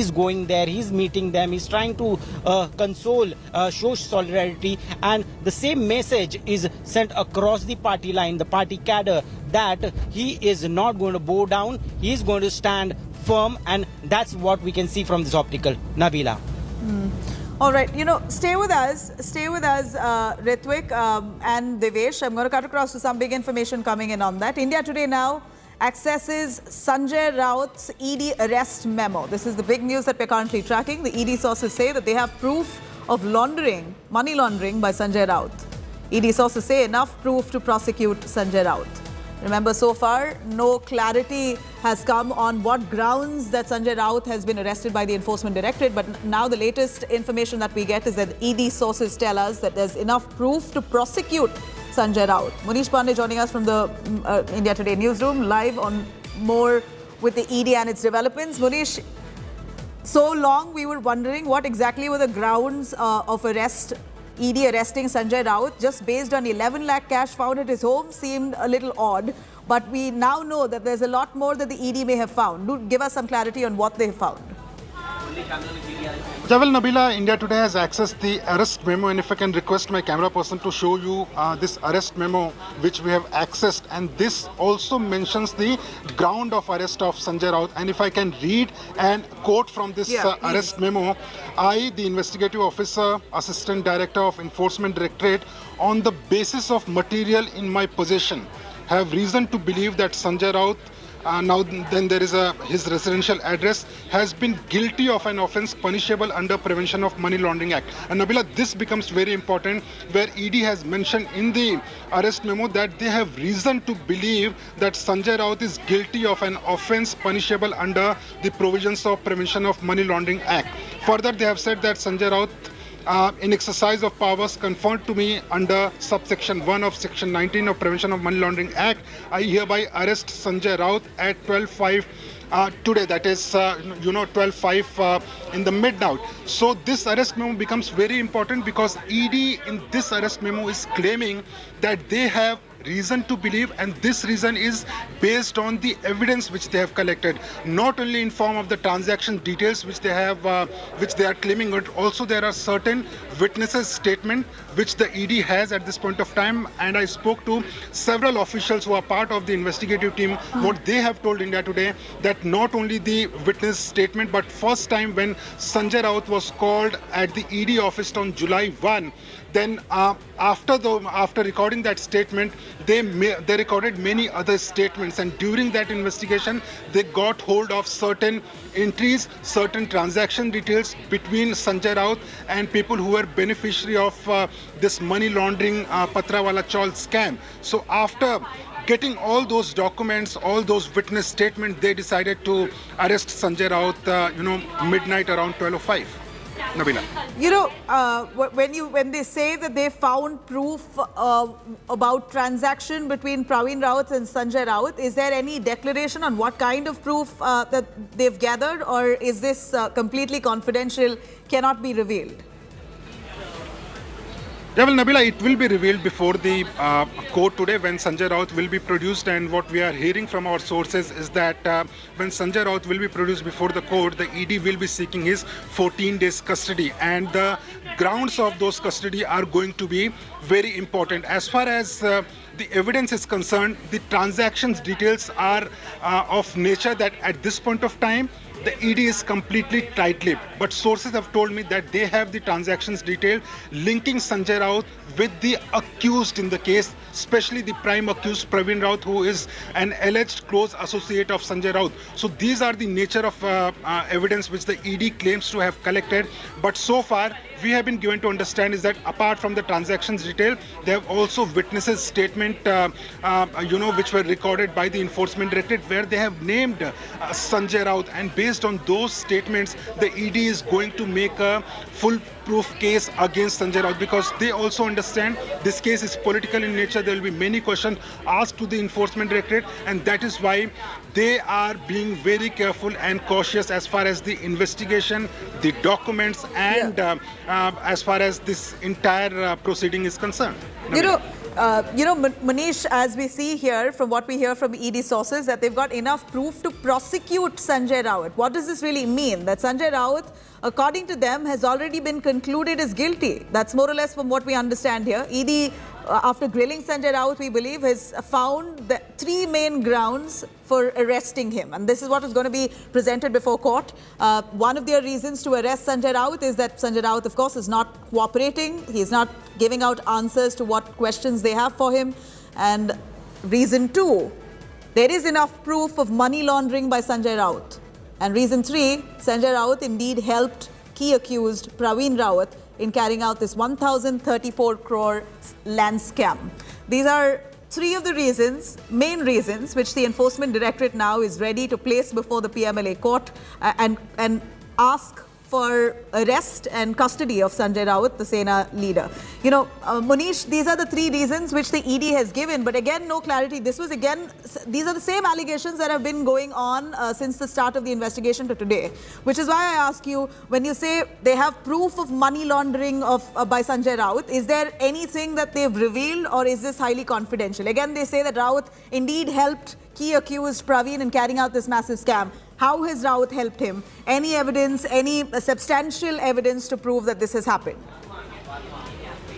going there, he's meeting them, he's trying to console, show solidarity, and the same message is sent across the party line, the party cadre, that he is not going to bow down, he's going to stand firm, and that's what we can see from this optical. Nabila. All right, stay with us, Ritvik and Devesh. I'm going to cut across to some big information coming in on that. India Today now accesses Sanjay Raut's ED arrest memo. This is the big news that we're currently tracking. The ED sources say that they have proof of money laundering by Sanjay Raut. ED sources say enough proof to prosecute Sanjay Raut. Remember, so far, no clarity has come on what grounds that Sanjay Raut has been arrested by the Enforcement Directorate. But now the latest information that we get is that ED sources tell us that there's enough proof to prosecute Sanjay Raut. Munish Pandey joining us from the India Today newsroom, live on more with the ED and its developments. Munish, so long we were wondering what exactly were the grounds of arrest. ED arresting Sanjay Raut just based on 11 lakh cash found at his home seemed a little odd. But we now know that there's a lot more that the ED may have found. Do give us some clarity on what they found. Javel, Nabila, India Today has accessed the arrest memo, and if I can request my camera person to show you this arrest memo which we have accessed, and this also mentions the ground of arrest of Sanjay Raut. And if I can read and quote from this arrest memo, I, the investigative officer, Assistant Director of Enforcement Directorate, on the basis of material in my possession, have reason to believe that Sanjay Raut now then there is his residential address, has been guilty of an offence punishable under Prevention of Money Laundering Act. And Nabila, this becomes very important, where ED has mentioned in the arrest memo that they have reason to believe that Sanjay Raut is guilty of an offence punishable under the provisions of Prevention of Money Laundering Act. Further, they have said that Sanjay Raut, in exercise of powers conferred to me under subsection 1 of section 19 of Prevention of Money Laundering Act, I hereby arrest Sanjay Raut at 12:05 today, that is 12:05 in the midnight. So this arrest memo becomes very important because ED in this arrest memo is claiming that they have reason to believe, and this reason is based on the evidence which they have collected, not only in form of the transaction details which they have, which they are claiming, but also there are certain witnesses' statement which the ED has at this point of time. And I spoke to several officials who are part of the investigative team. What they have told India Today, that not only the witness statement, but first time when Sanjay Raut was called at the ED office on July 1, then after recording that statement, they recorded many other statements, and during that investigation, they got hold of certain entries, certain transaction details between Sanjay Raut and people who were beneficiary of this money laundering Patrawala Chaul scam. So after getting all those documents, all those witness statements, they decided to arrest Sanjay Raut, midnight around 12:05. Nabila. When they say that they found proof about transaction between Praveen Raut and Sanjay Raut, is there any declaration on what kind of proof that they've gathered, or is this completely confidential, cannot be revealed? Yeah, well, Nabila, it will be revealed before the court today when Sanjay Raut will be produced, and what we are hearing from our sources is that when Sanjay Raut will be produced before the court, the ED will be seeking his 14 days custody, and the grounds of those custody are going to be very important. As far as the evidence is concerned, the transactions details are of nature that at this point of time, the ED is completely tight-lipped, but sources have told me that they have the transactions detailed linking Sanjay Raut with the accused in the case, especially the prime accused Praveen Raut, who is an alleged close associate of Sanjay Raut. So these are the nature of evidence which the ED claims to have collected, but so far we have been given to understand is that apart from the transactions detail, they have also witnesses statement, which were recorded by the Enforcement Directorate, where they have named Sanjay Raut, and based on those statements, the ED is going to make a full-proof case against Sanjay Raut, because they also understand this case is political in nature. There will be many questions asked to the Enforcement Directorate, and that is why they are being very careful and cautious as far as the investigation, the documents, and as far as this entire proceeding is concerned. Manish, as we see here, from what we hear from ED sources, that they've got enough proof to prosecute Sanjay Raut. What does this really mean? That Sanjay Raut, according to them, has already been concluded as guilty. That's more or less from what we understand here. ED, after grilling Sanjay Raut, we believe, has found the three main grounds for arresting him. And this is what is going to be presented before court. One of their reasons to arrest Sanjay Raut is that Sanjay Raut, of course, is not cooperating. He is not giving out answers to what questions they have for him. And reason two, there is enough proof of money laundering by Sanjay Raut. And reason three, Sanjay Raut indeed helped key accused Praveen Raut in carrying out this 1,034 crore land scam. These are three of the reasons, main reasons, which the Enforcement Directorate now is ready to place before the PMLA court and ask for arrest and custody of Sanjay Raut, the Sena leader. Manish, these are the three reasons which the ED has given, but again, no clarity. These are the same allegations that have been going on since the start of the investigation to today, which is why I ask you, when you say they have proof of money laundering by Sanjay Raut, is there anything that they've revealed, or is this highly confidential? Again, they say that Raut indeed helped key accused Praveen in carrying out this massive scam. How has Raut helped him? Any evidence, any substantial evidence to prove that this has happened?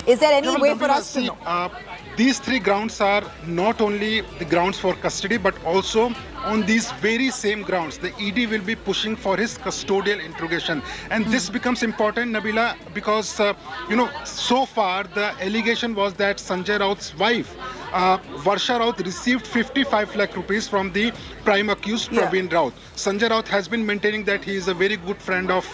Is there any way for us to know? These three grounds are not only the grounds for custody, but also on these very same grounds, the ED will be pushing for his custodial interrogation. And this becomes important, Nabila, because, so far the allegation was that Sanjay Raut's wife Varsha Raut received 55 lakh rupees from the prime accused Praveen Raut. Sanjay Raut has been maintaining that he is a very good friend of,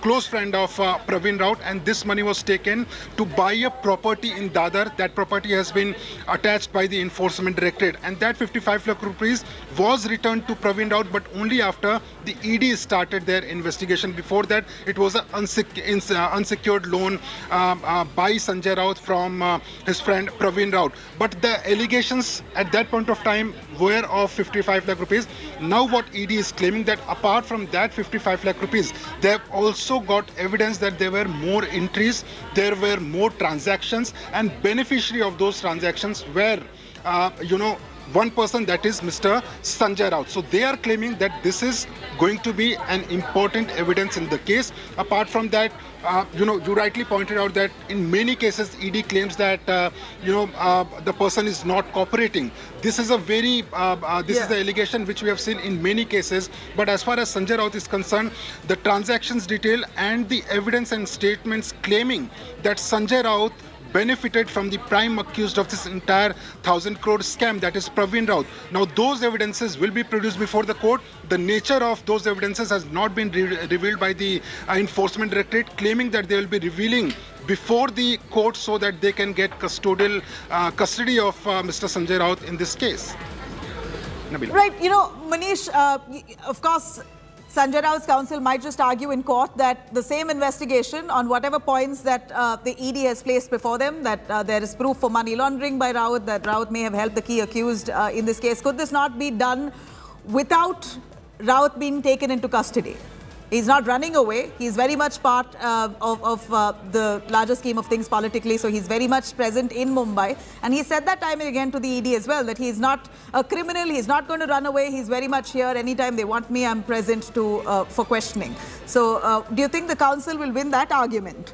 close friend of Praveen Raut, and this money was taken to buy a property in Dadar. That property has been attached by the Enforcement Directorate, and that 55 lakh rupees was returned to Praveen Raut, but only after the ED started their investigation. Before that, it was an unsecured loan by Sanjay Raut from his friend Praveen Raut. But the allegations at that point of time were of 55 lakh rupees. Now what ED is claiming that apart from that 55 lakh rupees, they have also got evidence that there were more entries, there were more transactions, and beneficiary of those transactions were, one person, that is Mr. Sanjay Raut. So they are claiming that this is going to be an important evidence in the case. Apart from that, you rightly pointed out that in many cases ED claims that the person is not cooperating. This is a very this is the allegation which we have seen in many cases. But as far as Sanjay Raut is concerned, the transactions detail and the evidence and statements claiming that Sanjay Raut benefited from the prime accused of this entire 1,000 crore scam, that is Praveen Raut. Now those evidences will be produced before the court. The nature of those evidences has not been revealed by the Enforcement Directorate, claiming that they will be revealing before the court so that they can get custody of Mr. Sanjay Raut in this case. Nabila. Right, Manish, of course, Sanjay Raut's counsel might just argue in court that the same investigation on whatever points that the ED has placed before them, that there is proof for money laundering by Raut, that Raut may have helped the key accused in this case. Could this not be done without Raut being taken into custody? He's not running away. He's very much part of the larger scheme of things politically. So he's very much present in Mumbai. And he said that time and again to the ED as well, that he's not a criminal. He's not going to run away. He's very much here. Anytime they want me, I'm present for questioning. So do you think the council will win that argument?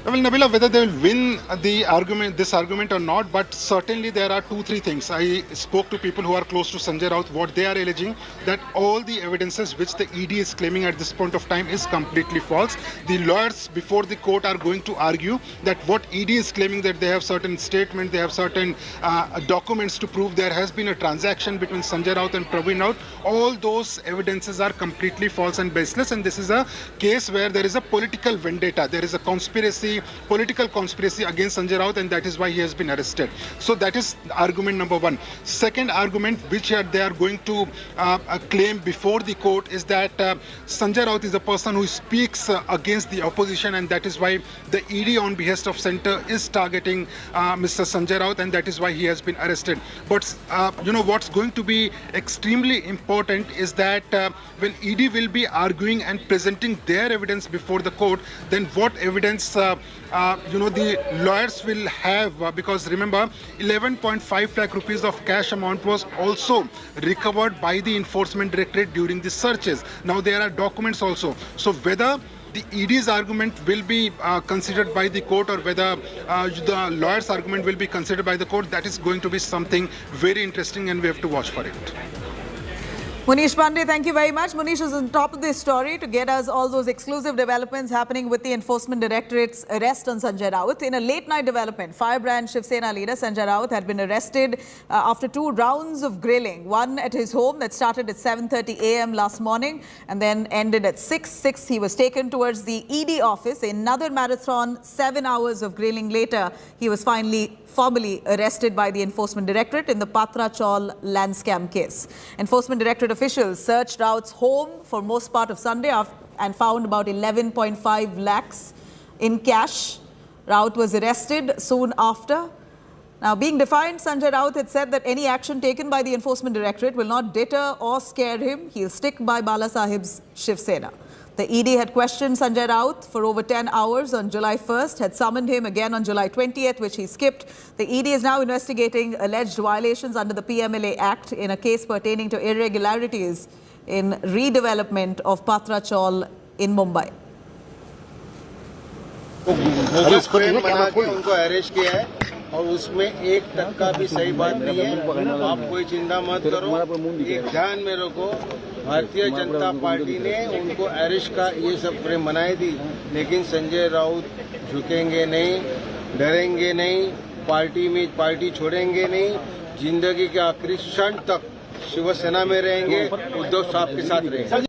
Well, Nabila, whether they will win this argument or not, but certainly there are 2-3 things. I spoke to people who are close to Sanjay Raut. What they are alleging, that all the evidences which the ED is claiming at this point of time is completely false. The lawyers before the court are going to argue that what ED is claiming, that they have certain statements, they have certain documents to prove there has been a transaction between Sanjay Raut and Praveen Raut. All those evidences are completely false and baseless, and this is a case where there is a political vendetta. There is a political conspiracy against Sanjay Raut, and that is why he has been arrested. So that is argument number one. Second argument which they are going to claim before the court is that Sanjay Raut is a person who speaks against the opposition, and that is why the ED on behest of Centre is targeting Mr. Sanjay Raut, and that is why he has been arrested. But what's going to be extremely important is that when ED will be arguing and presenting their evidence before the court, then what evidence the lawyers will have, because remember 11.5 lakh rupees of cash amount was also recovered by the Enforcement Directorate during the searches. Now there are documents also. So whether the ED's argument will be considered by the court or whether the lawyer's argument will be considered by the court, that is going to be something very interesting, and we have to watch for it. Munish Pandey, thank you very much. Munish is on top of this story to get us all those exclusive developments happening with the Enforcement Directorate's arrest on Sanjay Raut. In a late-night development, firebrand Shiv Sena leader Sanjay Raut had been arrested after 2 rounds of grilling. One at his home that started at 7:30 a.m. last morning and then ended at 6. He was taken towards the ED office. Another marathon, 7 hours of grilling later, he was formally arrested by the Enforcement Directorate in the Patra Chaul land scam case. Enforcement Directorate officials searched Raut's home for most part of Sunday and found about 11.5 lakhs in cash. Raut was arrested soon after. Now, being defiant, Sanjay Raut had said that any action taken by the Enforcement Directorate will not deter or scare him. He'll stick by Bala Sahib's Shiv Sena. The ED had questioned Sanjay Raut for over 10 hours on July 1st, had summoned him again on July 20th, which he skipped. The ED is now investigating alleged violations under the PMLA Act in a case pertaining to irregularities in redevelopment of Patra Chaul in Mumbai. उनको arrest किया है और उसमें 1% भी सही बात नहीं है। आप कोई चिंता मत करो, एक ध्यान में रखो, भारतीय जनता पार्टी ने उनको अरेस्ट का ये सब फ्रेम बनाई थी, लेकिन संजय राउत झुकेंगे नहीं, डरेंगे नहीं, पार्टी छोड़ेंगे नहीं, जिंदगी के आखिरी क्षण तक शिवसेना में रहेंगे, उद्धव साहब के साथ रहेंगे।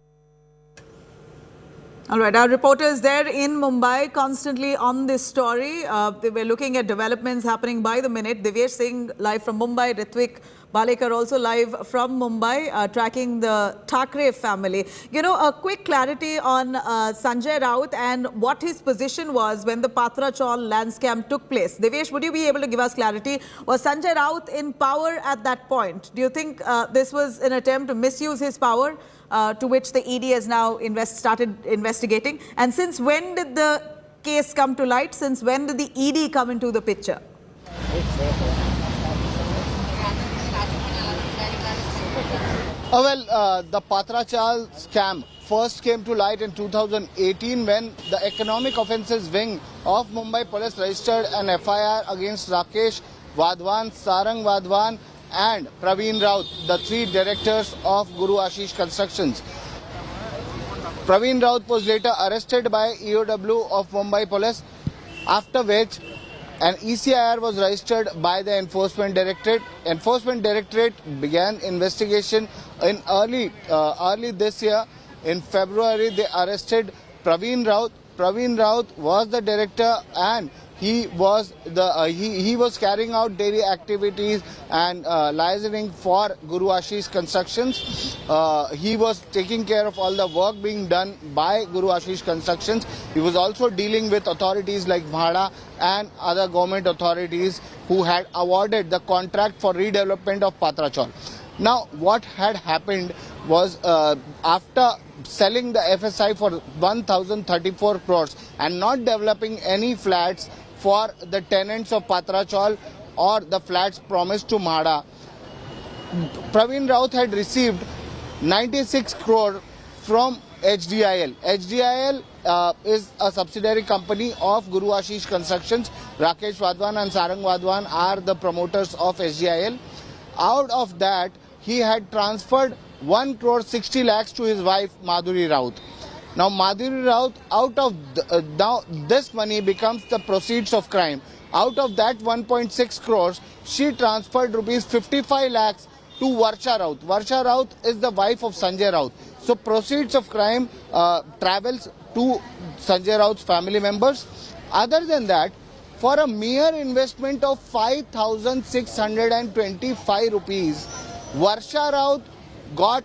All right, our reporters there in Mumbai constantly on this story. They were looking at developments happening by the minute. Divyesh Singh live from Mumbai, Ritvik Balekar also live from Mumbai, tracking the Thackeray family. You know, a quick clarity on Sanjay Raut and what his position was when the Patra Chaul land scam took place. Divyesh, would you be able to give us clarity? Was Sanjay Raut in power at that point? Do you think this was an attempt to misuse his power? To which the ED has now started investigating. And since when did the case come to light? Since when did the ED come into the picture? The Patra Chaul scam first came to light in 2018 when the Economic Offences Wing of Mumbai Police registered an FIR against Rakesh Wadhwan, Sarang Wadhwan and Praveen Raut, the three directors of Guru Ashish Constructions. Praveen Raut was later arrested by EOW of Mumbai Police, after which an ECIR was registered by the Enforcement Directorate. Enforcement Directorate began investigation in early this year. In February, they arrested Praveen Raut. Praveen Raut was the director and he was carrying out daily activities and licensing for Guru Ashish Constructions. He was taking care of all the work being done by Guru Ashish Constructions. He was also dealing with authorities like Bhada and other government authorities who had awarded the contract for redevelopment of Patra Chaul. Now, what had happened was after selling the FSI for 1,034 crores and not developing any flats for the tenants of Patra Chaul or the flats promised to Mada, Praveen Raut had received 96 crore from HDIL. HDIL is a subsidiary company of Guru Ashish Constructions. Rakesh Wadhwan and Sarang Wadhwan are the promoters of HDIL. Out of that, he had transferred 1 crore 60 lakhs to his wife Madhuri Raut. Now Madhuri Raut, out of now this money becomes the proceeds of crime. Out of that 1.6 crores, she transferred rupees 55 lakhs to Varsha Raut. Varsha Raut is the wife of Sanjay Raut. So proceeds of crime travels to Sanjay Raut's family members. Other than that, for a mere investment of 5,625 rupees, Varsha Raut got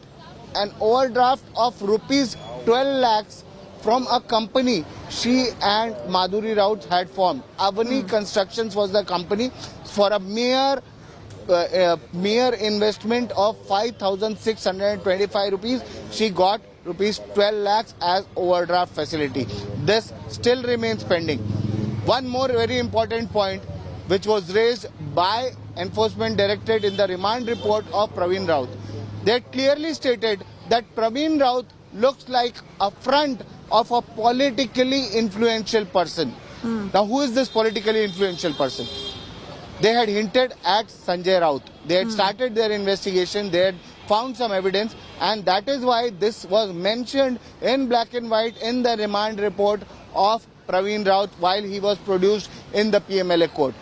an overdraft of rupees 12 lakhs from a company she and Madhuri Raut had formed. Avani Constructions was the company. For a mere investment of 5,625 rupees, she got rupees 12 lakhs as overdraft facility. This still remains pending. One more very important point which was raised by Enforcement Directorate in the remand report of Praveen Raut. They clearly stated that Praveen Raut looks like a front of a politically influential person. Now, who is this politically influential person? They had hinted at Sanjay Raut. They had started their investigation. They had found some evidence, and that is why this was mentioned in black and white in the remand report of Praveen Raut while he was produced in the PMLA court.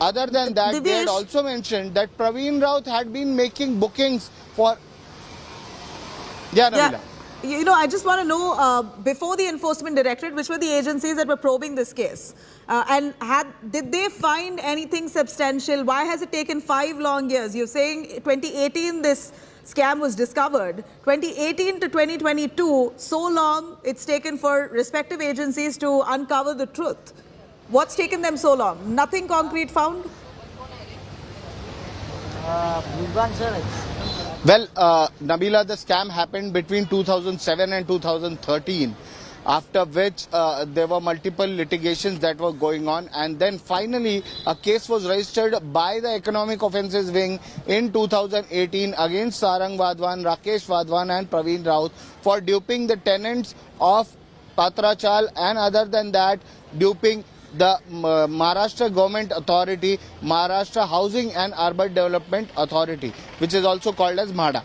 Other than that, Divyesh, they had also mentioned that Praveen Raut had been making bookings for... Nabila. I just want to know, before the Enforcement Directorate, which were the agencies that were probing this case? Did they find anything substantial? Why has it taken 5 long years? You're saying 2018 this scam was discovered. 2018 to 2022, so long it's taken for respective agencies to uncover the truth. What's taken them so long? Nothing concrete found? Well, Nabila, the scam happened between 2007 and 2013, after which there were multiple litigations that were going on, and then finally a case was registered by the Economic Offences Wing in 2018 against Sarang Wadhwan, Rakesh Wadhwan and Praveen Raut for duping the tenants of Patra Chaul, and other than that, duping the Maharashtra Government Authority, Maharashtra Housing and Urban Development Authority, which is also called as MHADA.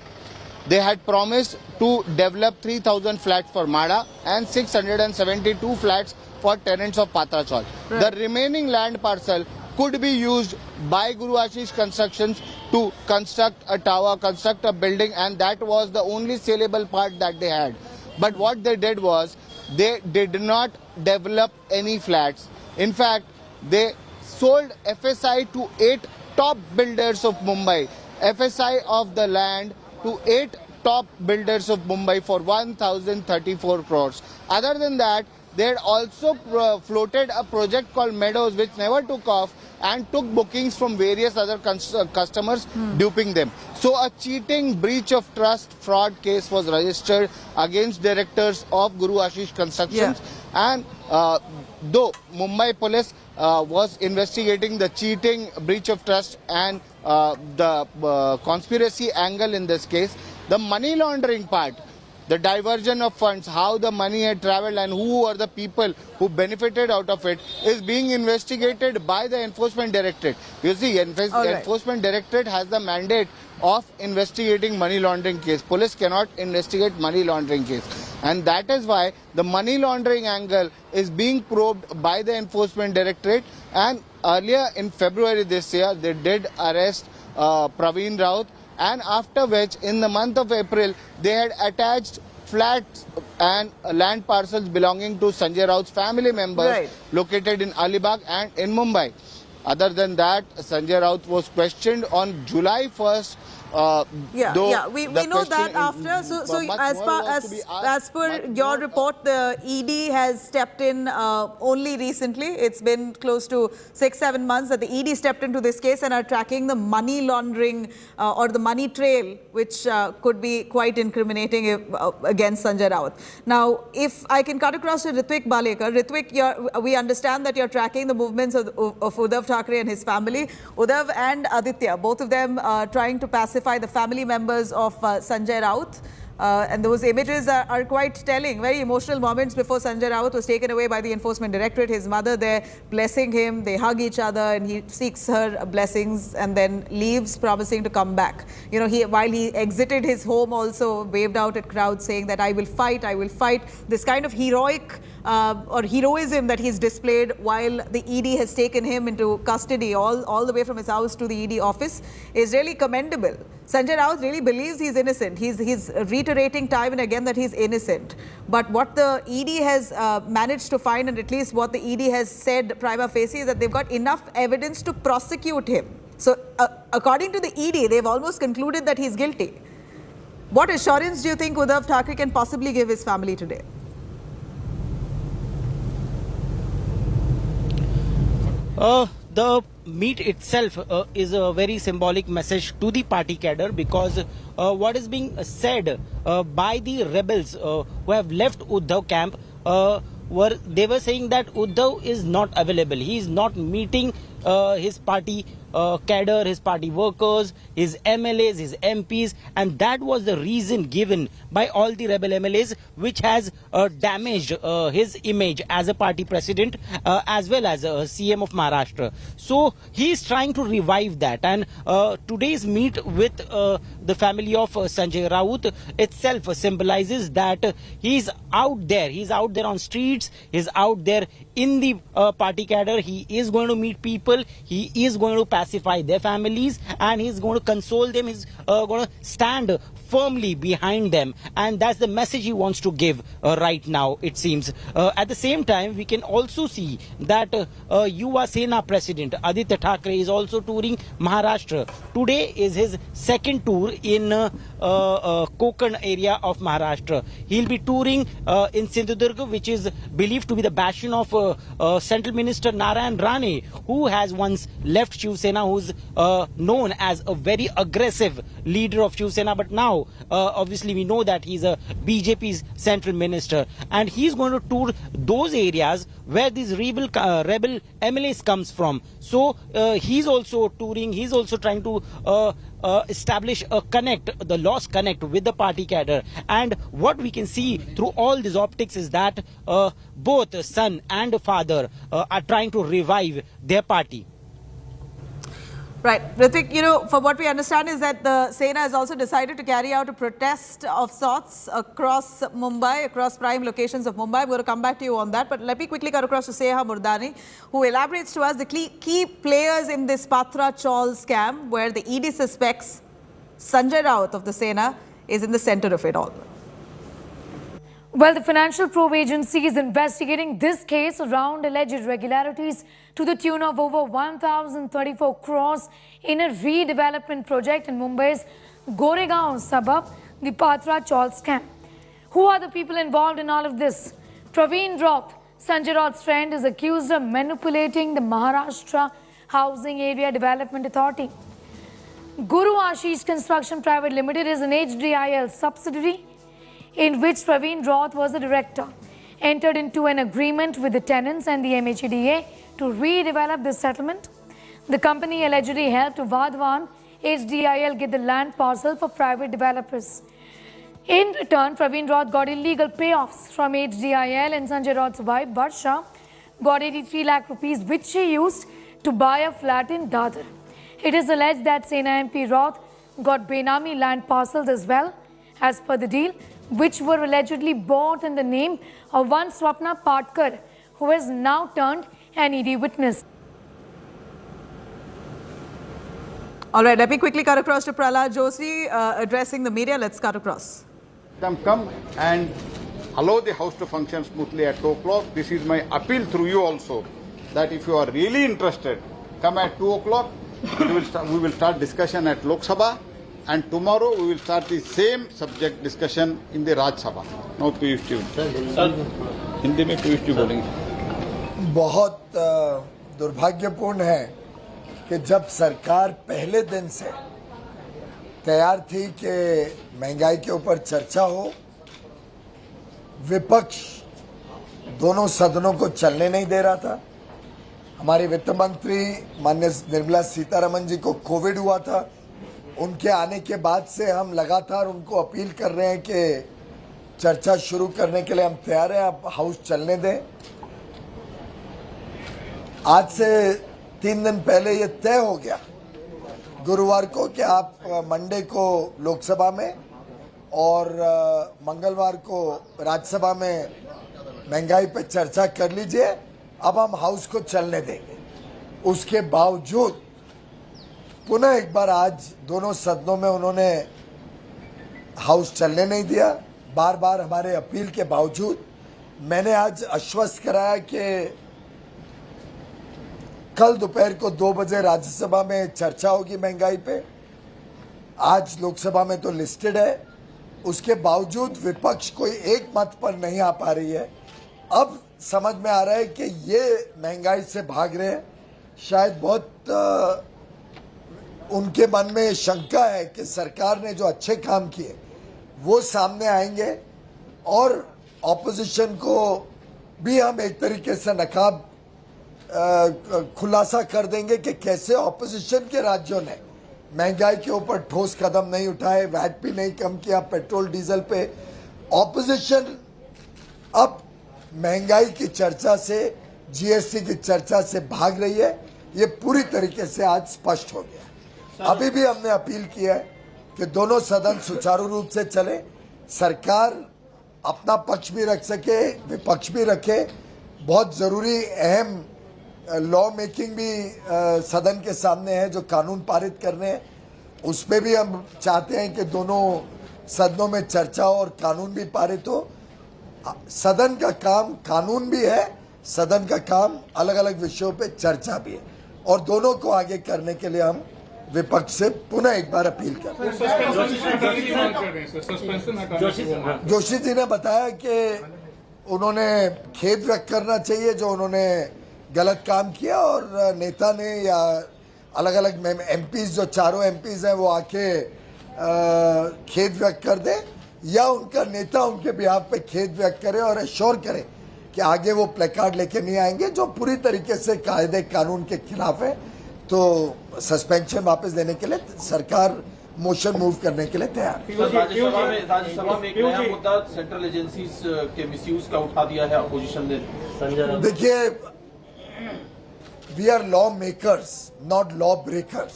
They had promised to develop 3,000 flats for MHADA and 672 flats for tenants of Patra Chaul. Right. The remaining land parcel could be used by Guru Ashish Constructions to construct a tower, construct a building, and that was the only saleable part that they had. But what they did was, they did not develop any flats. In fact, they sold FSI to 8 top builders of Mumbai. FSI of the land to 8 top builders of Mumbai for 1,034 crores. Other than that, they had also floated a project called Meadows, which never took off, and took bookings from various other customers, duping them. So a cheating, breach of trust, fraud case was registered against directors of Guru Ashish Constructions. And though Mumbai police was investigating the cheating, breach of trust and the conspiracy angle in this case, the money laundering part, the diversion of funds, how the money had traveled and who are the people who benefited out of it, is being investigated by the Enforcement Directorate. You see, Enforcement Directorate has the mandate of investigating money laundering case. Police cannot investigate money laundering case. And that is why the money laundering angle is being probed by the Enforcement Directorate. And earlier in February this year, they did arrest Praveen Raut. And after which, in the month of April, they had attached flats and land parcels belonging to Sanjay Raut's family members located in Alibag and in Mumbai. Other than that, Sanjay Raut was questioned on July 1st. We know that after. So as per your report, the ED has stepped in only recently. It's been close to 6-7 months that the ED stepped into this case and are tracking the money laundering or the money trail, which could be quite incriminating against Sanjay Raut. Now, if I can cut across to Ritwik Balekar. Ritwik, we understand that you're tracking the movements of Uddhav Thackeray and his family. Uddhav and Aditya, both of them trying to pacify the family members of Sanjay Raut. And those images are quite telling. Very emotional moments before Sanjay Raut was taken away by the Enforcement Directorate. His mother there blessing him. They hug each other and he seeks her blessings and then leaves, promising to come back. You know, while he exited his home, also waved out at crowds saying that I will fight, I will fight. This kind of heroic or heroism that he's displayed while the ED has taken him into custody all the way from his house to the ED office is really commendable. Sanjay Raut really believes he's innocent. He's reiterating time and again that he's innocent. But what the ED has managed to find, and at least what the ED has said prima facie, is that they've got enough evidence to prosecute him. So according to the ED, they've almost concluded that he's guilty. What assurance do you think Uddhav Thackeray can possibly give his family today? The meet itself is a very symbolic message to the party cadre, because what is being said by the rebels who have left Uddhav camp, they were saying that Uddhav is not available. He is not meeting his party cadre, his party workers, his MLAs, his MPs, and that was the reason given by all the rebel MLAs, which has damaged his image as a party president as well as CM of Maharashtra. So he is trying to revive that, and today's meet with the family of Sanjay Raut itself symbolizes that he's out there on streets, he's out there in the party cadre. He is going to meet people, he is going to pacify their families, and he's going to console them. He's going to stand firmly behind them, and that's the message he wants to give right now, it seems. At the same time, we can also see that Shiv Sena President Aditya Thackeray is also touring Maharashtra. Today is his second tour in Konkan area of Maharashtra. He'll be touring in Sindhudurg, which is believed to be the bastion of Central Minister Narayan Rane, who has once left Shiv Sena, who's known as a very aggressive leader of Shiv Sena, but now obviously we know that he's a BJP's central minister, and he's going to tour those areas where these rebel MLAs comes from. So he's also touring, he's also trying to establish a connect, the lost connect with the party cadre. And what we can see through all these optics is that both son and father are trying to revive their party. Right. Ritik, you know, from what we understand is that the Sena has also decided to carry out a protest of sorts across Mumbai, across prime locations of Mumbai. I'm going to come back to you on that. But let me quickly cut across to Seha Murdani, who elaborates to us the key players in this Patra Chawl scam, where the ED suspects Sanjay Raut of the Sena is in the center of it all. Well, the Financial Probe Agency is investigating this case around alleged irregularities to the tune of over 1,034 crores in a redevelopment project in Mumbai's Goregaon suburb, the Patra Chawl scam. Who are the people involved in all of this? Praveen Raut, Sanjay Raut's friend, is accused of manipulating the Maharashtra Housing Area Development Authority. Guru Ashish Construction Private Limited is an HDIL subsidiary in which Praveen Raut was the director, entered into an agreement with the tenants and the MHDA to redevelop this settlement. The company allegedly helped Vadhavan HDIL get the land parcel for private developers. In return, Praveen Raut got illegal payoffs from HDIL, and Sanjay Raut's wife, Varsha, got 83 lakh rupees, which she used to buy a flat in Dadar. It is alleged that Sena MP Raut got Benami land parcels as well, as per the deal, which were allegedly bought in the name of one Swapna Patkar, who has now turned an ED witness. All right, let me quickly cut across to Prahlad Joshi addressing the media. Let's cut across. Come and allow the House to function smoothly at 2 o'clock. This is my appeal through you also, that if you are really interested, come at 2 o'clock. We will start discussion at Lok Sabha. And tomorrow we will start the same subject discussion in the Rajya Sabha. Now Piyush ji, Hindi में पीयूष जी बोलेंगे। बहुत दुर्भाग्यपूर्ण है कि जब सरकार पहले दिन से तैयार थी कि महंगाई के ऊपर चर्चा हो, विपक्ष दोनों सदनों को चलने नहीं दे रहा था। हमारी वित्त मंत्री माननीय निर्मला सीतारमण जी को कोविड हुआ था। उनके आने के बाद से हम लगातार उनको अपील कर रहे हैं कि चर्चा शुरू करने के लिए हम तैयार हैं, आप हाउस चलने दें। आज से 3 दिन पहले ये तय हो गया गुरुवार को कि आप मंडे को लोकसभा में और मंगलवार को राज्यसभा में महंगाई पे चर्चा कर लीजिए। अब हम हाउस को चलने देंगे। उसके बावजूद पुनः एक बार आज दोनों सदनों में उन्होंने हाउस चलने नहीं दिया। बार बार हमारे अपील के बावजूद मैंने आज आश्वस्त कराया कि कल दोपहर को 2 बजे राज्यसभा में चर्चा होगी महंगाई पे। आज लोकसभा में तो लिस्टेड है, उसके बावजूद विपक्ष कोई एक मत पर नहीं आ पा रही है। अब समझ में आ रहा है कि ये महंगाई से भाग रहे हैं। शायद बहुत उनके मन में शंका है कि सरकार ने जो अच्छे काम किए वो सामने आएंगे और ऑपोजिशन को भी हम एक तरीके से नकाब खुलासा कर देंगे कि कैसे ऑपोजिशन के राज्यों ने महंगाई के ऊपर ठोस कदम नहीं उठाए, वैट भी नहीं कम किया पेट्रोल डीजल पे। ऑपोजिशन अब महंगाई की चर्चा से, जीएसटी की चर्चा से भाग रही है। ये पूरी तरीके से आज स्पष्ट हो गया। अभी भी हमने अपील किया है कि दोनों सदन सुचारू रूप से चले, सरकार अपना पक्ष भी रख सके, विपक्ष भी रखे। बहुत ज़रूरी अहम लॉ मेकिंग भी सदन के सामने है, जो कानून पारित करने हैं। उसमें भी हम चाहते हैं कि दोनों सदनों में चर्चा हो और कानून भी पारित हो। सदन का काम कानून भी है, सदन का काम अलग अलग विषयों पे चर्चा भी है, और दोनों को आगे करने के लिए हम विपक्ष से पुनः एक बार अपील कर रहे हैं। जोशी जी ने बताया कि उन्होंने खेद व्यक्त करना चाहिए जो उन्होंने गलत काम किया, और नेता ने या अलग अलग एमपीज जो चारों एमपीज हैं वो आके खेद व्यक्त कर दे, या उनका नेता उनके बिहाफ पे खेद व्यक्त करे और एश्योर करे कि आगे वो प्लेकार्ड लेके नहीं आएंगे जो पूरी तरीके से कायदे कानून के खिलाफ है। तो सस्पेंशन वापस लेने के लिए सरकार मोशन मूव करने के लिए तैयार है। राज्यसभा में एक नया मुद्दा सेंट्रल एजेंसीज के मिसयूज का उठा दिया है अपोजिशन ने। देखिए, we are law makers not law breakers.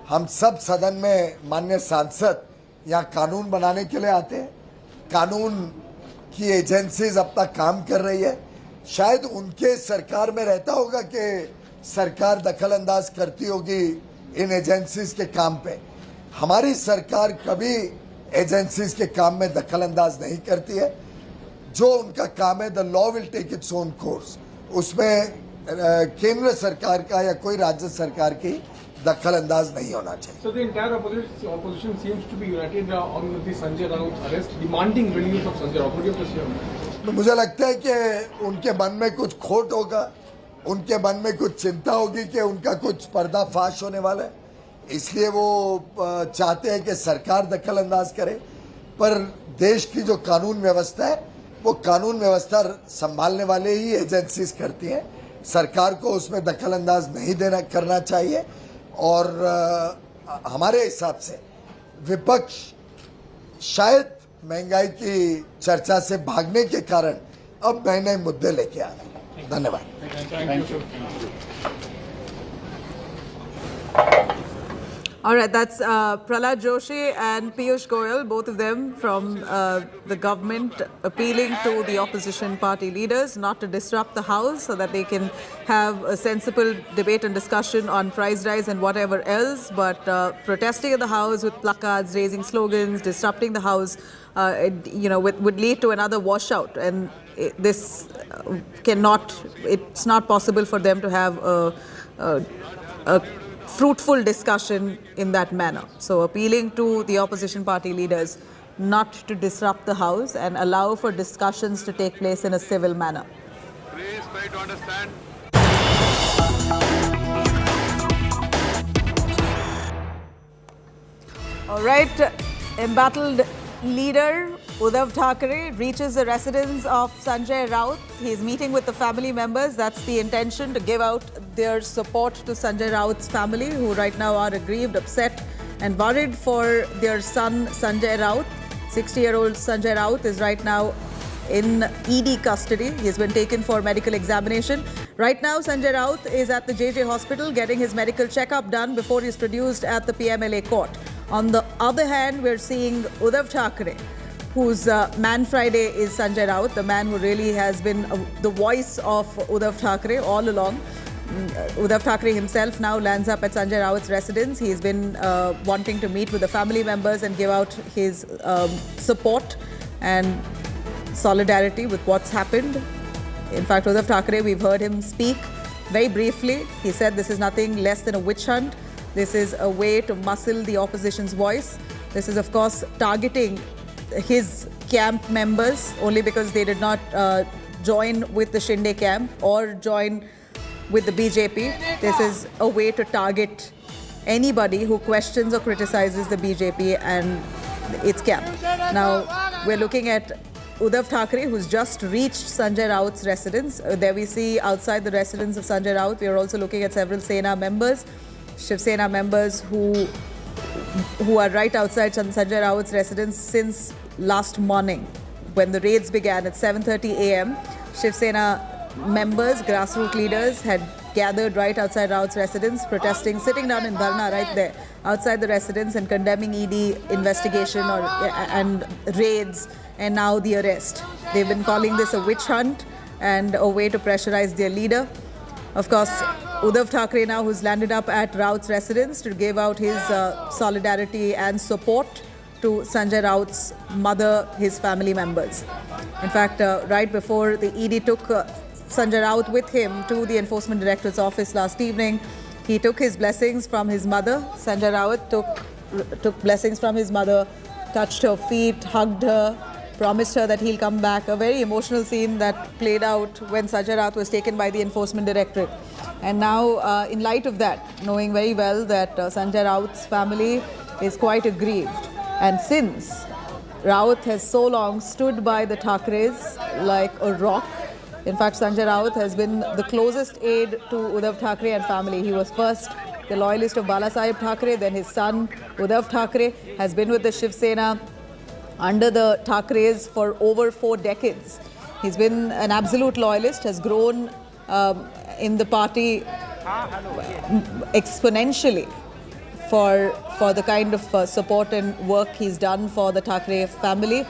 हम सब सदन में माननीय सांसद यहाँ कानून बनाने के लिए आते हैं। कानून की एजेंसीज अपना काम कर रही है। शायद उनके सरकार में रहता होगा कि सरकार दखल अंदाज करती होगी इन एजेंसीज के काम पे। हमारी सरकार कभी एजेंसीज के काम में दखल अंदाज नहीं करती है। जो उनका काम है, the law will take its own course. उसमें केंद्र सरकार का या कोई राज्य सरकार की दखल अंदाज नहीं होना चाहिए। So the entire opposition seems to be united on the Sanjay Raut's arrest, demanding release of Sanjay Raut. What do you have to say on that? तो मुझे लगता है कि उनके मन में कुछ खोट होगा, उनके मन में कुछ चिंता होगी कि उनका कुछ पर्दाफाश होने वाला है, इसलिए वो चाहते हैं कि सरकार दखल अंदाज करे। पर देश की जो कानून व्यवस्था है वो कानून व्यवस्था संभालने वाले ही एजेंसीज करती हैं। सरकार को उसमें दखल अंदाज नहीं देना करना चाहिए। और हमारे हिसाब से विपक्ष शायद महंगाई की चर्चा से भागने के कारण अब नए नए मुद्दे लेके आ रहे हैं। धन्यवाद। All right, that's Prahlad Joshi and Piyush Goyal, both of them from the government, appealing to the opposition party leaders not to disrupt the House so that they can have a sensible debate and discussion on price rise and whatever else. But protesting in the House with placards, raising slogans, disrupting the House, would lead to another washout. And this it's not possible for them to have a fruitful discussion in that manner. So appealing to the opposition party leaders not to disrupt the House and allow for discussions to take place in a civil manner. Please try to understand. All right, embattled leader Uddhav Thackeray reaches the residence of Sanjay Raut. He's meeting with the family members. That's the intention, to give out their support to Sanjay Raut's family, who right now are aggrieved, upset and worried for their son Sanjay Raut. 60-year-old Sanjay Raut is right now in ED custody. He's been taken for medical examination. Right now, Sanjay Raut is at the JJ hospital getting his medical checkup done before he's produced at the PMLA court. On the other hand, we're seeing Uddhav Thackeray, whose Man Friday is Sanjay Raut, the man who really has been the voice of Uddhav Thackeray all along. Uddhav Thackeray himself now lands up at Sanjay Raut's residence. He's been wanting to meet with the family members and give out his support and solidarity with what's happened. In fact, Uddhav Thackeray, we've heard him speak very briefly. He said this is nothing less than a witch hunt. This is a way to muscle the opposition's voice. This is, of course, targeting his camp members only because they did not join with the Shinde camp or join with the BJP. This is a way to target anybody who questions or criticizes the BJP and its camp. Now, we're looking at Uddhav Thackeray, who's just reached Sanjay Raut's residence. There we see outside the residence of Sanjay Raut. We are also looking at several Sena members, Shiv Sena members who are right outside Sanjay Raut's residence since last morning when the raids began at 7:30 a.m. Shiv Sena members, grassroots leaders had gathered right outside Raut's residence, protesting, sitting down in dharna right there outside the residence and condemning ED investigation and raids and now the arrest. They've been calling this a witch hunt and a way to pressurize their leader. Of course, Uddhav Thackeray now, who's landed up at Raut's residence to give out his solidarity and support to Sanjay Raut's mother, his family members. In fact, right before the ED took Sanjay Raut with him to the Enforcement Directorate's office last evening, he took his blessings from his mother. Sanjay Raut took blessings from his mother, touched her feet, hugged her, promised her that he'll come back. A very emotional scene that played out when Sanjay Raut was taken by the Enforcement Directorate. And now, in light of that, knowing very well that Sanjay Raut's family is quite aggrieved. And since Raut has so long stood by the Thackerays like a rock, in fact, Sanjay Raut has been the closest aide to Uddhav Thackeray and family. He was first the loyalist of Balasaheb Thackeray, then his son Uddhav Thackeray has been with the Shiv Sena under the Thackerays for over 4 decades. He's been an absolute loyalist, has grown in the party exponentially for the kind of support and work he's done for the Thackeray family.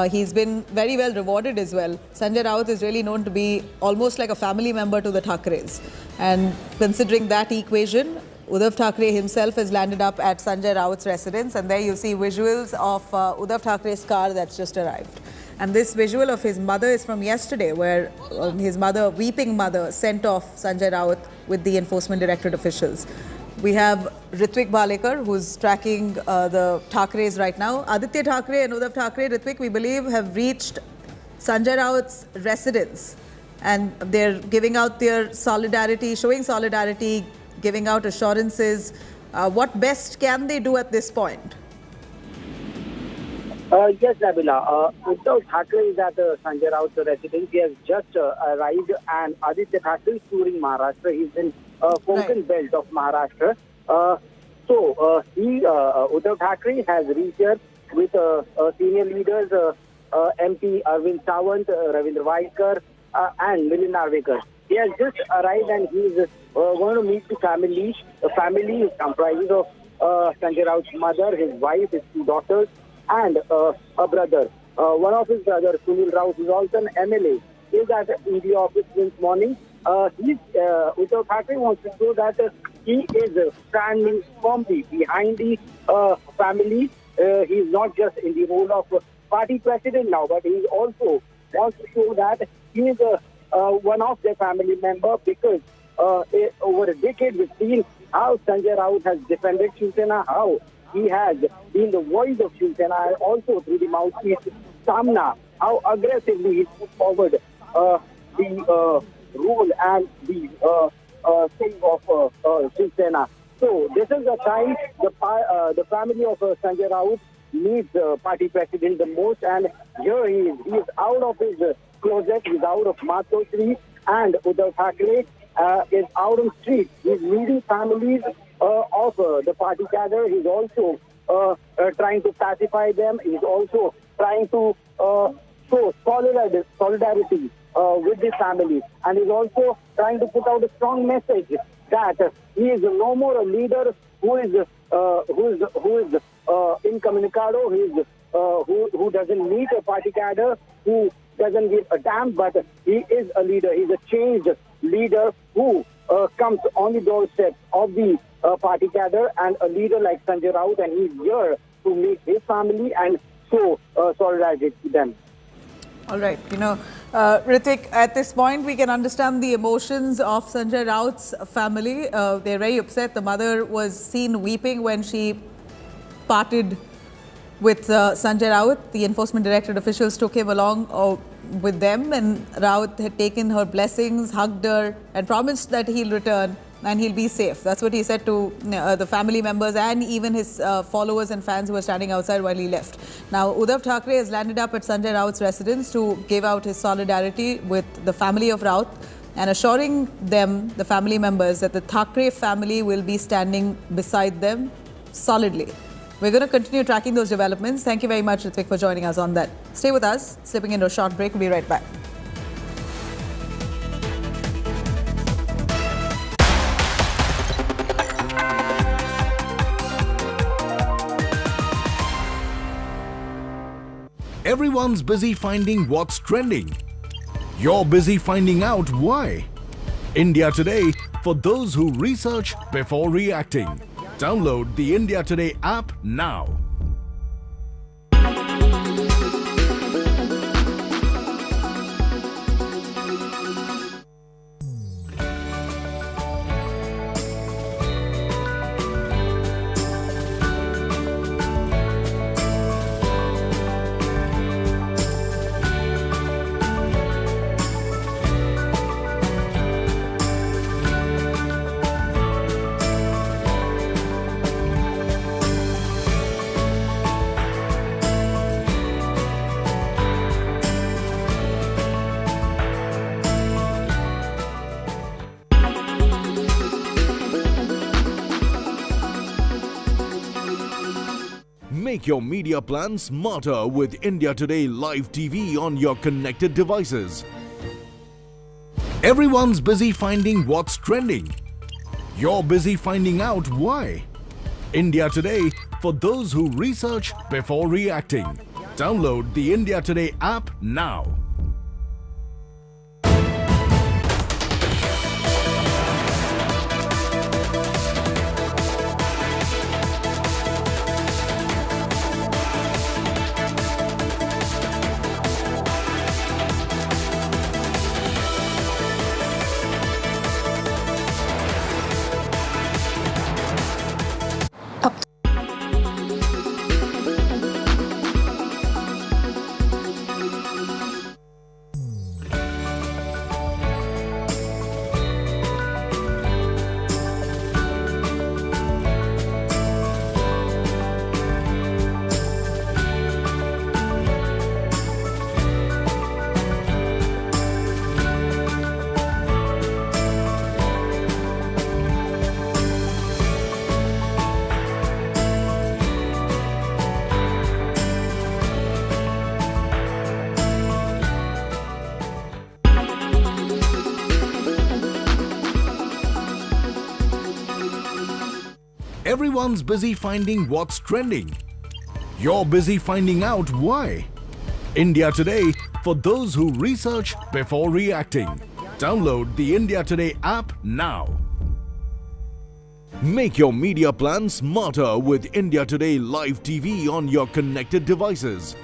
He's been very well rewarded as well. Sanjay Raut is really known to be almost like a family member to the Thackeray's. And considering that equation, Uddhav Thackeray himself has landed up at Sanjay Raut's residence, and there you see visuals of Uddhav Thackeray's car that's just arrived. And this visual of his mother is from yesterday, where his mother, weeping mother, sent off Sanjay Raut with the Enforcement Directorate officials. We have Ritwik Balekar, who's tracking the Thackerays right now. Aditya Thackeray and Uddhav Thackeray, Ritwik, we believe, have reached Sanjay Raut's residence. And they're giving out their solidarity, showing solidarity, giving out assurances. What best can they do at this point? Yes, Nabila. Uddhav Thackeray is at Sanjay Raut's residence. He has just arrived, and Aditya Thackeray is touring Maharashtra. He's in Konkan belt of Maharashtra. Uddhav Thackeray has reached here with senior leaders, MP Arvind Sawant, Ravindra Vaikar, and Milind Narvekar. He has just arrived, and he is going to meet the family. The family is comprised of Sanjay Raut's mother, his wife, his two daughters, and a brother. One of his brothers, Sunil Raut, is also an MLA. He is at the office since morning. Uddhav Thackeray wants to show that he is standing firmly behind the family. He is not just in the role of party president now, but he also wants to show that he is one of their family member, because over a decade we've seen how Sanjay Raut has defended Shiv Sena, how he has been the voice of Shiv Sena, and also through the mouthpiece Samna, how aggressively he put forward the rule and the thing of Shiv Sena. So this is the time the family of Sanjay Raut needs party president the most, and here he is. He is out of his closet, he is out of Matosri, and Uddhav Thackeray is out on street. He is meeting families of the party cadre. He is also trying to pacify them. He is also trying to show solidarity with the family, and he is also trying to put out a strong message that he is no more a leader who is incommunicado, who doesn't meet a party cadre, who doesn't give a damn, but he is a leader. He's a changed leader who comes on the doorstep of the party cadre, and a leader like Sanjay Raut, and he's here to meet his family and show solidarity to them. All right, Ritwik, at this point we can understand the emotions of Sanjay Raut's family. They're very upset. The mother was seen weeping when she parted with Sanjay Raut. The Enforcement Directorate officials took him along with them, and Raut had taken her blessings, hugged her, and promised that he'll return and he'll be safe. That's what he said to the family members and even his followers and fans who were standing outside while he left. Now, Uddhav Thackeray has landed up at Sanjay Raut's residence to give out his solidarity with the family of Raut and assuring them, the family members, that the Thackeray family will be standing beside them solidly. We're going to continue tracking those developments. Thank you very much, Ritwik, for joining us on that. Stay with us. Slipping into a short break. We'll be right back. Everyone's busy finding what's trending. You're busy finding out why. India Today, for those who research before reacting. Download the India Today app now. Make your media plan smarter with India Today Live TV on your connected devices. Everyone's busy finding what's trending. You're busy finding out why. India Today, for those who research before reacting. Download the India Today app now. Everyone's busy finding what's trending. You're busy finding out why. India Today, for those who research before reacting. Download the India Today app now. Make your media plan smarter with India Today Live TV on your connected devices.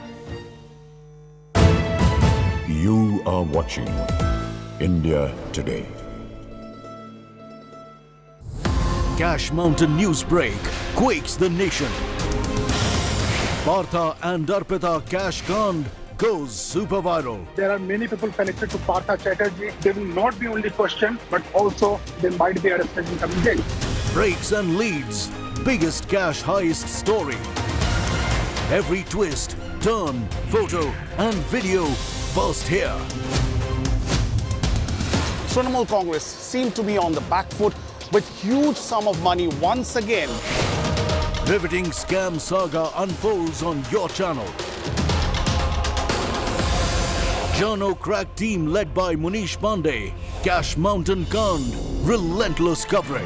You are watching India Today. Cash Mountain news break quakes the nation. Partha and Arpita cash Kand goes super viral. There are many people connected to Partha Chatterjee. They will not be only questioned, but also they might be arrested in coming days. Breaks and leads. Biggest cash heist story. Every twist, turn, photo and video first here. Trinamool Congress seemed to be on the back foot with huge sum of money once again. Riveting scam saga unfolds on your channel. Journo crack team led by Munish Pandey. Cash Mountain Kand. Relentless coverage.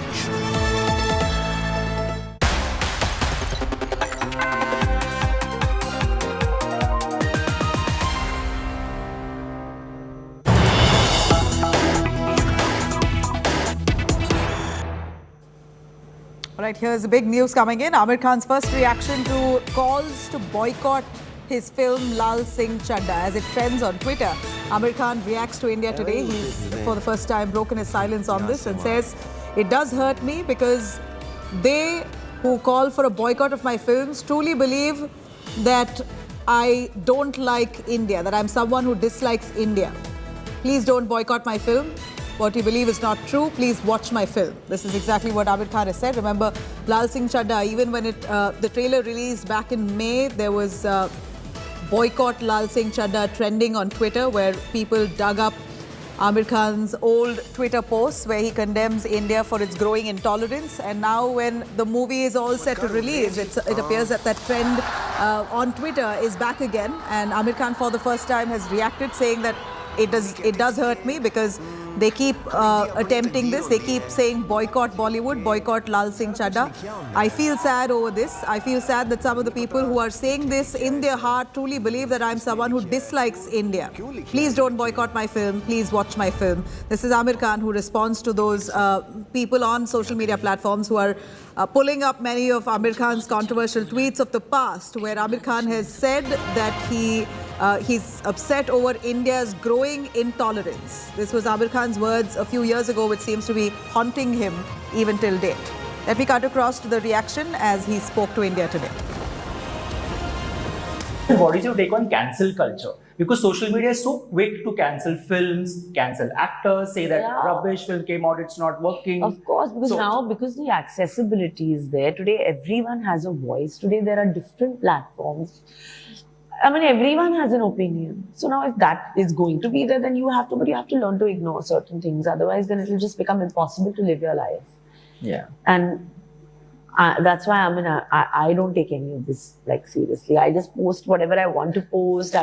All right, here's the big news coming in. Amir Khan's first reaction to calls to boycott his film Lal Singh Chadda. As it trends on Twitter, Amir Khan reacts to India Today. He's for the first time broken his silence on this and says, "It does hurt me because they who call for a boycott of my films truly believe that I don't like India, that I'm someone who dislikes India. Please don't boycott my film. What you believe is not true. Please watch my film." This is exactly what Amir Khan has said. Remember, Lal Singh Chadda, even when the trailer released back in May, there was boycott Lal Singh Chadda trending on Twitter, where people dug up Amir Khan's old Twitter posts where he condemns India for its growing intolerance. And now when the movie is all set to release, it appears that that trend on Twitter is back again. And Amir Khan for the first time has reacted, saying that it does hurt me because they keep attempting this. They keep saying boycott Bollywood, boycott Lal Singh Chadda. I feel sad over this. I feel sad that some of the people who are saying this in their heart truly believe that I'm someone who dislikes India. Please don't boycott my film. Please watch my film. This is Amir Khan, who responds to those people on social media platforms who are pulling up many of Amir Khan's controversial tweets of the past, where Amir Khan has said that he's upset over India's growing intolerance. This was Amir Khan's words a few years ago, which seems to be haunting him even till date. Let me cut across to the reaction as he spoke to India Today. What is your take on cancel culture? Because social media is so quick to cancel films, cancel actors, say that rubbish film came out, it's not working. Of course, because the accessibility is there. Today, everyone has a voice. Today, there are different platforms. I mean, everyone has an opinion. So now if that is going to be there, then you have to learn to ignore certain things. Otherwise, then it will just become impossible to live your life. Yeah. And that's why I don't take any of this like seriously. I just post whatever I want to post.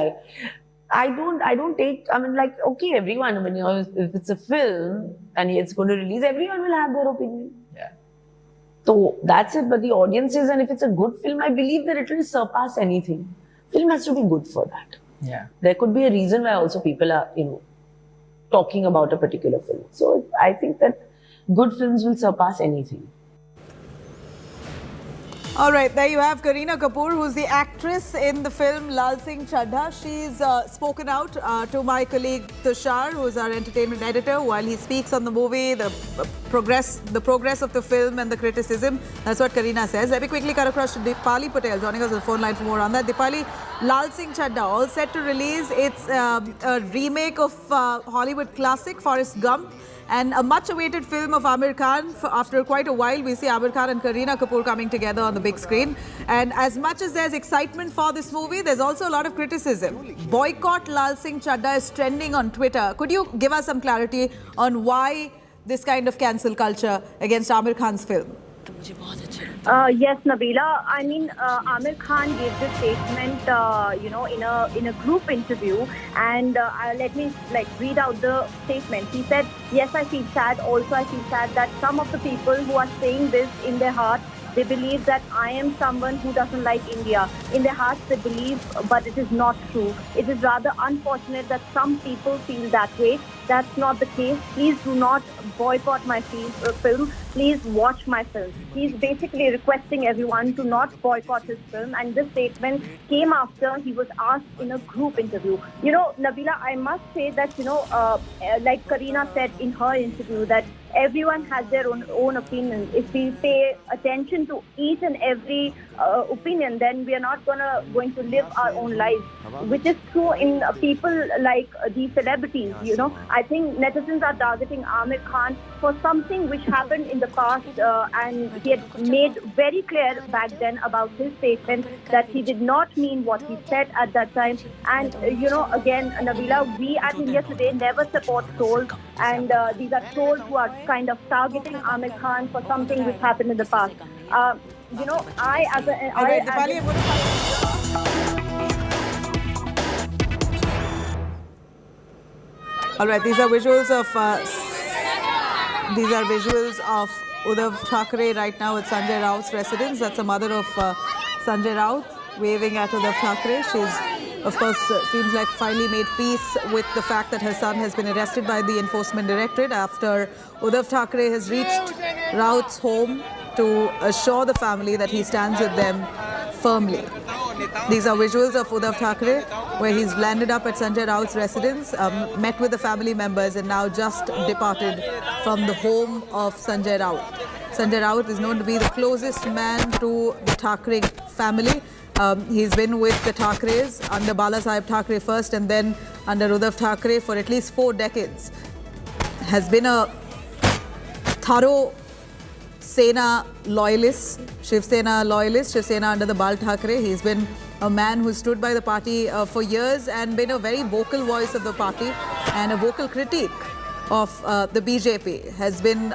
I don't take, I mean, like, okay, everyone, I mean, you know, if it's a film and it's going to release, everyone will have their opinion. Yeah. So that's it. But the audiences, and if it's a good film, I believe that it will surpass anything. Film has to be good for that. Yeah. There could be a reason why also people are, you know, talking about a particular film. So I think that good films will surpass anything. All right, there you have Kareena Kapoor, who's the actress in the film Lal Singh Chaddha. She's spoken out to my colleague Tushar, who's our entertainment editor, while he speaks on the movie, the progress of the film and the criticism. That's what Kareena says. Let me quickly cut across to Dipali Patel, joining us on the phone line for more on that. Dipali, Lal Singh Chaddha, all set to release. It's a remake of Hollywood classic Forrest Gump, and a much-awaited film of Amir Khan. After quite a while, we see Amir Khan and Kareena Kapoor coming together on the big screen. And as much as there's excitement for this movie, there's also a lot of criticism. Boycott Lal Singh Chaddha is trending on Twitter. Could you give us some clarity on why this kind of cancel culture against Amir Khan's film? Yes, Nabila. I mean, Amir Khan gave this statement, you know, in a group interview, and let me read out the statement. He said, "Yes, I feel sad. Also, I feel sad that some of the people who are saying this in their heart, they believe that I am someone who doesn't like India. In their hearts, they believe, but it is not true. It is rather unfortunate that some people feel that way. That's not the case. Please do not boycott my film. Please watch my film." He's basically requesting everyone to not boycott his film. And this statement came after he was asked in a group interview. You know, Nabila, I must say that, you know, like Kareena said in her interview, that everyone has their own opinion. If we pay attention to each and every opinion, then we are not going to live our own lives, which is true in people like the celebrities. You know, I think netizens are targeting Amir Khan for something which happened in the past, and he had made very clear back then about his statement that he did not mean what he said at that time. And you know, again, Nabila, we at India Today never support trolls, and these are trolls who are kind of targeting Amir Khan for something which happened in the past. You know, All right, these are visuals of Uddhav Thackeray right now at Sanjay Raut's residence. That's the mother of Sanjay Raut waving at Uddhav Thackeray. She's, of course, seems like finally made peace with the fact that her son has been arrested by the Enforcement Directorate after Uddhav Thackeray has reached Raut's home to assure the family that he stands with them firmly. These are visuals of Uddhav Thackeray, where he's landed up at Sanjay Raut's residence, met with the family members, and now just departed from the home of Sanjay Raut. Sanjay Raut is known to be the closest man to the Thackeray family. He's been with the Thackerays under Balasaheb Thackeray first and then under Uddhav Thackeray for at least 4 decades. Has been a thorough Sena loyalist, Shiv Sena loyalist, Shiv Sena under the Bal Thackeray. He's been a man who stood by the party for years and been a very vocal voice of the party and a vocal critique of the BJP. Has been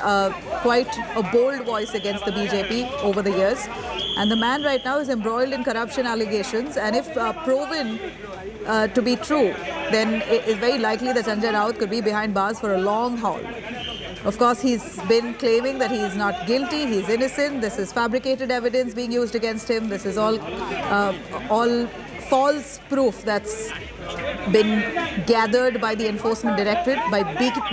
quite a bold voice against the BJP over the years. And the man right now is embroiled in corruption allegations, and if proven to be true, then it is very likely that Sanjay Raut could be behind bars for a long haul. Of course, he's been claiming that he is not guilty, he's innocent. This is fabricated evidence being used against him. This is all false proof that's been gathered by the Enforcement Directorate by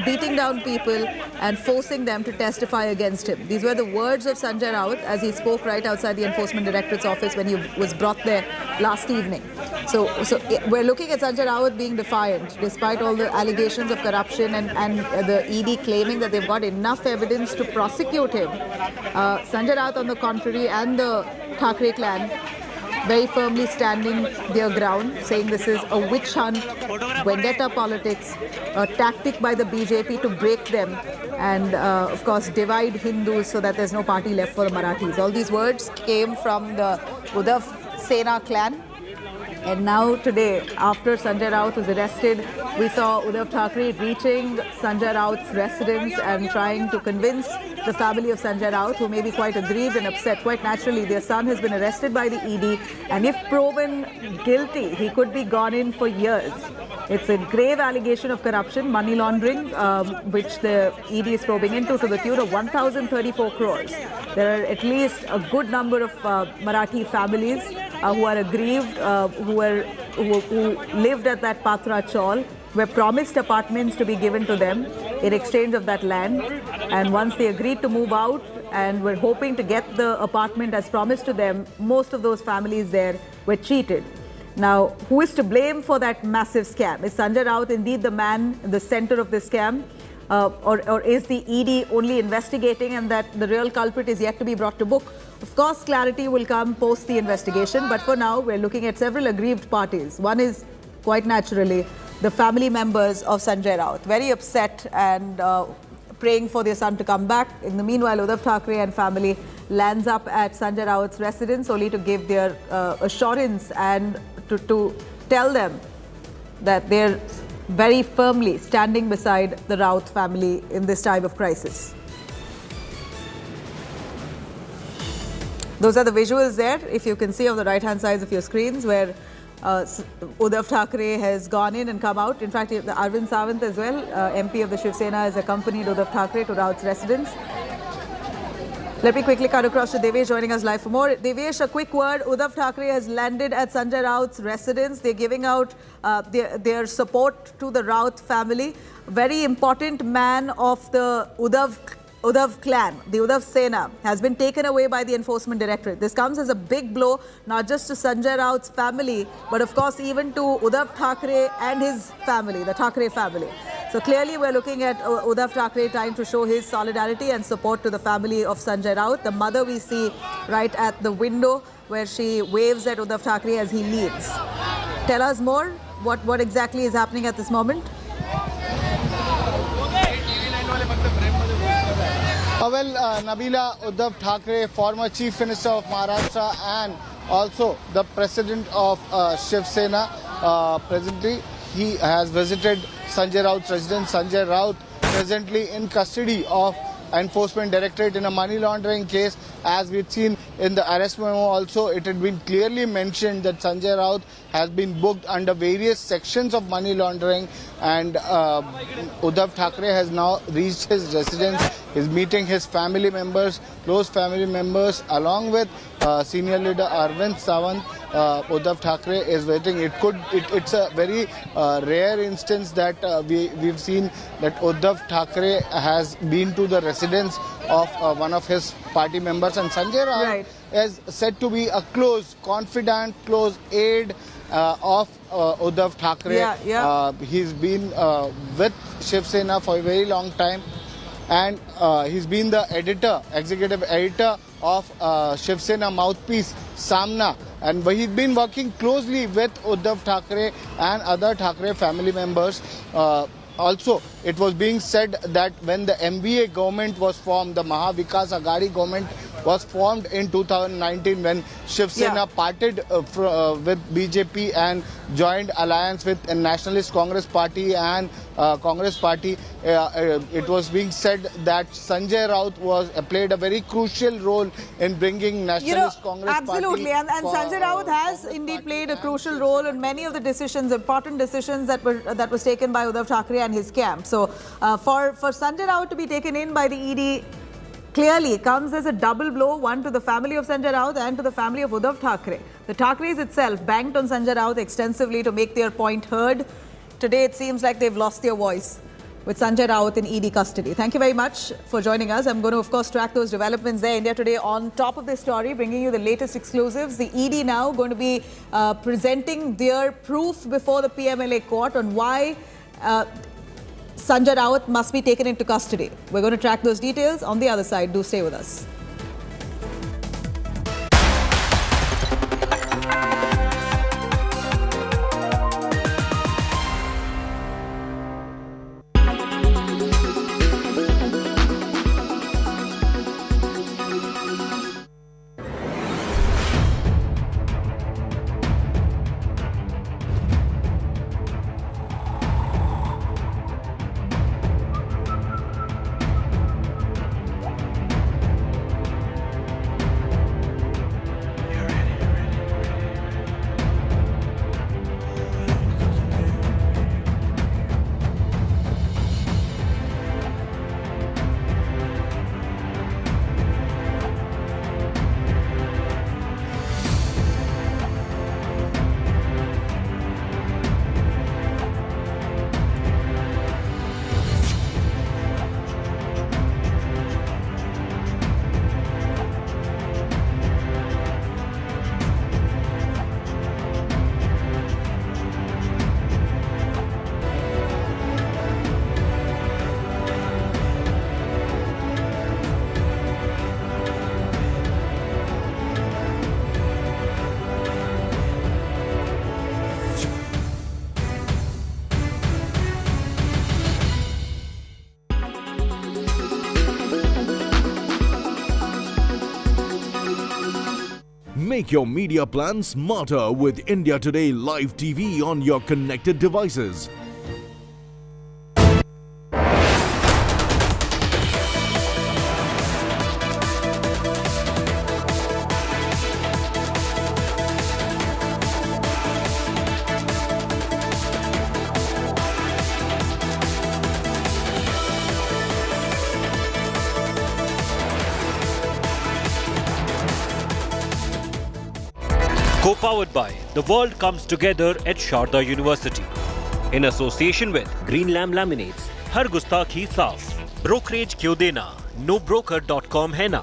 beating down people and forcing them to testify against him. These were the words of Sanjay Raut as he spoke right outside the Enforcement Directorate's office when he was brought there last evening. So we're looking at Sanjay Raut being defiant despite all the allegations of corruption and the ED claiming that they've got enough evidence to prosecute him. Sanjay Raut, on the contrary, and the Thackeray clan very firmly standing their ground, saying this is a witch hunt, vendetta politics, a tactic by the BJP to break them and, of course, divide Hindus so that there's no party left for the Marathis. All these words came from the Uddhav Sena clan. And now today, after Sanjay Raut was arrested, we saw Uddhav Thackeray reaching Sanjay Raut's residence and trying to convince the family of Sanjay Raut, who may be quite aggrieved and upset. Quite naturally, their son has been arrested by the ED, and if proven guilty, he could be gone in for years. It's a grave allegation of corruption, money laundering, which the ED is probing into to the tune of 1,034 crores. There are at least a good number of Marathi families who are aggrieved, who lived at that Patra Chawl, were promised apartments to be given to them in exchange of that land. And once they agreed to move out and were hoping to get the apartment as promised to them, most of those families there were cheated. Now, who is to blame for that massive scam? Is Sanjay Raut indeed the man in the center of this scam? Or is the ED only investigating and that the real culprit is yet to be brought to book? Of course, clarity will come post the investigation, but for now, we're looking at several aggrieved parties. One is, quite naturally, the family members of Sanjay Raut, very upset and praying for their son to come back. In the meanwhile, Uddhav Thackeray and family lands up at Sanjay Raut's residence only to give their assurance and to tell them that they're very firmly standing beside the Raut family in this time of crisis. Those are the visuals there, if you can see on the right-hand sides of your screens, where Uddhav Thackeray has gone in and come out. In fact, the Arvind Sawant as well, MP of the Shiv Sena, has accompanied Uddhav Thackeray to Raut's residence. Let me quickly cut across to Devesh joining us live for more. Devesh, a quick word. Uddhav Thackeray has landed at Sanjay Raut's residence. They're giving out their support to the Raut family. Very important man of the Uddhav clan, the Uddhav Sena, has been taken away by the Enforcement Directorate. This comes as a big blow, not just to Sanjay Raut's family, but of course even to Uddhav Thackeray and his family, the Thackeray family. So clearly we're looking at Uddhav Thackeray trying to show his solidarity and support to the family of Sanjay Raut. The mother we see right at the window where she waves at Uddhav Thackeray as he leaves. Tell us more, what exactly is happening at this moment? Nabila, Uddhav Thackeray, former Chief Minister of Maharashtra and also the President of Shiv Sena, presently he has visited Sanjay Raut's residence. Sanjay Raut presently in custody of Enforcement Directorate in a money laundering case. As we've seen in the arrest memo also, it had been clearly mentioned that Sanjay Raut has been booked under various sections of money laundering, and Uddhav Thackeray has now reached his residence. He's meeting his family members, close family members, along with senior leader Arvind Sawant. Uddhav Thackeray is waiting. It's a very rare instance that we've seen that Uddhav Thackeray has been to the residence of one of his party members, and Sanjay Raut is said to be a close, confidant, close aide of Uddhav Thackeray. He's been with Shiv Sena for a very long time, and he's been the executive editor of Shiv Sena mouthpiece Samna, and he's been working closely with Uddhav Thackeray and other Thackeray family members. Also, it was being said that when the MVA government was formed, the Maha Vikas Aghadi government was formed in 2019 when Shiv Sena parted with BJP and joined alliance with a Nationalist Congress Party and Congress Party. It was being said that Sanjay Raut played a very crucial role in bringing Nationalist Congress absolutely. Party. And Sanjay Raut has indeed played a crucial role in many of the decisions, important decisions that was taken by Uddhav Thackeray and his camp. So for Sanjay Raut to be taken in by the ED clearly comes as a double blow, one to the family of Sanjay Raut and to the family of Uddhav Thackeray. The Thackerays itself banked on Sanjay Raut extensively to make their point heard. Today it seems like they've lost their voice with Sanjay Raut in ED custody. Thank you very much for joining us. I'm going to, of course, track those developments there. India Today on top of this story, bringing you the latest exclusives. The ED now going to be presenting their proof before the PMLA court on why Sanjay Raut must be taken into custody. We're going to track those details on the other side. Do stay with us. Make your media plan smarter with India Today Live TV on your connected devices. Co-powered by The World Comes Together at Sharda University. In association with Green Lamb Laminates, Har Gustakhi Saaf. Brokerage क्यों देना? NoBroker.com है ना?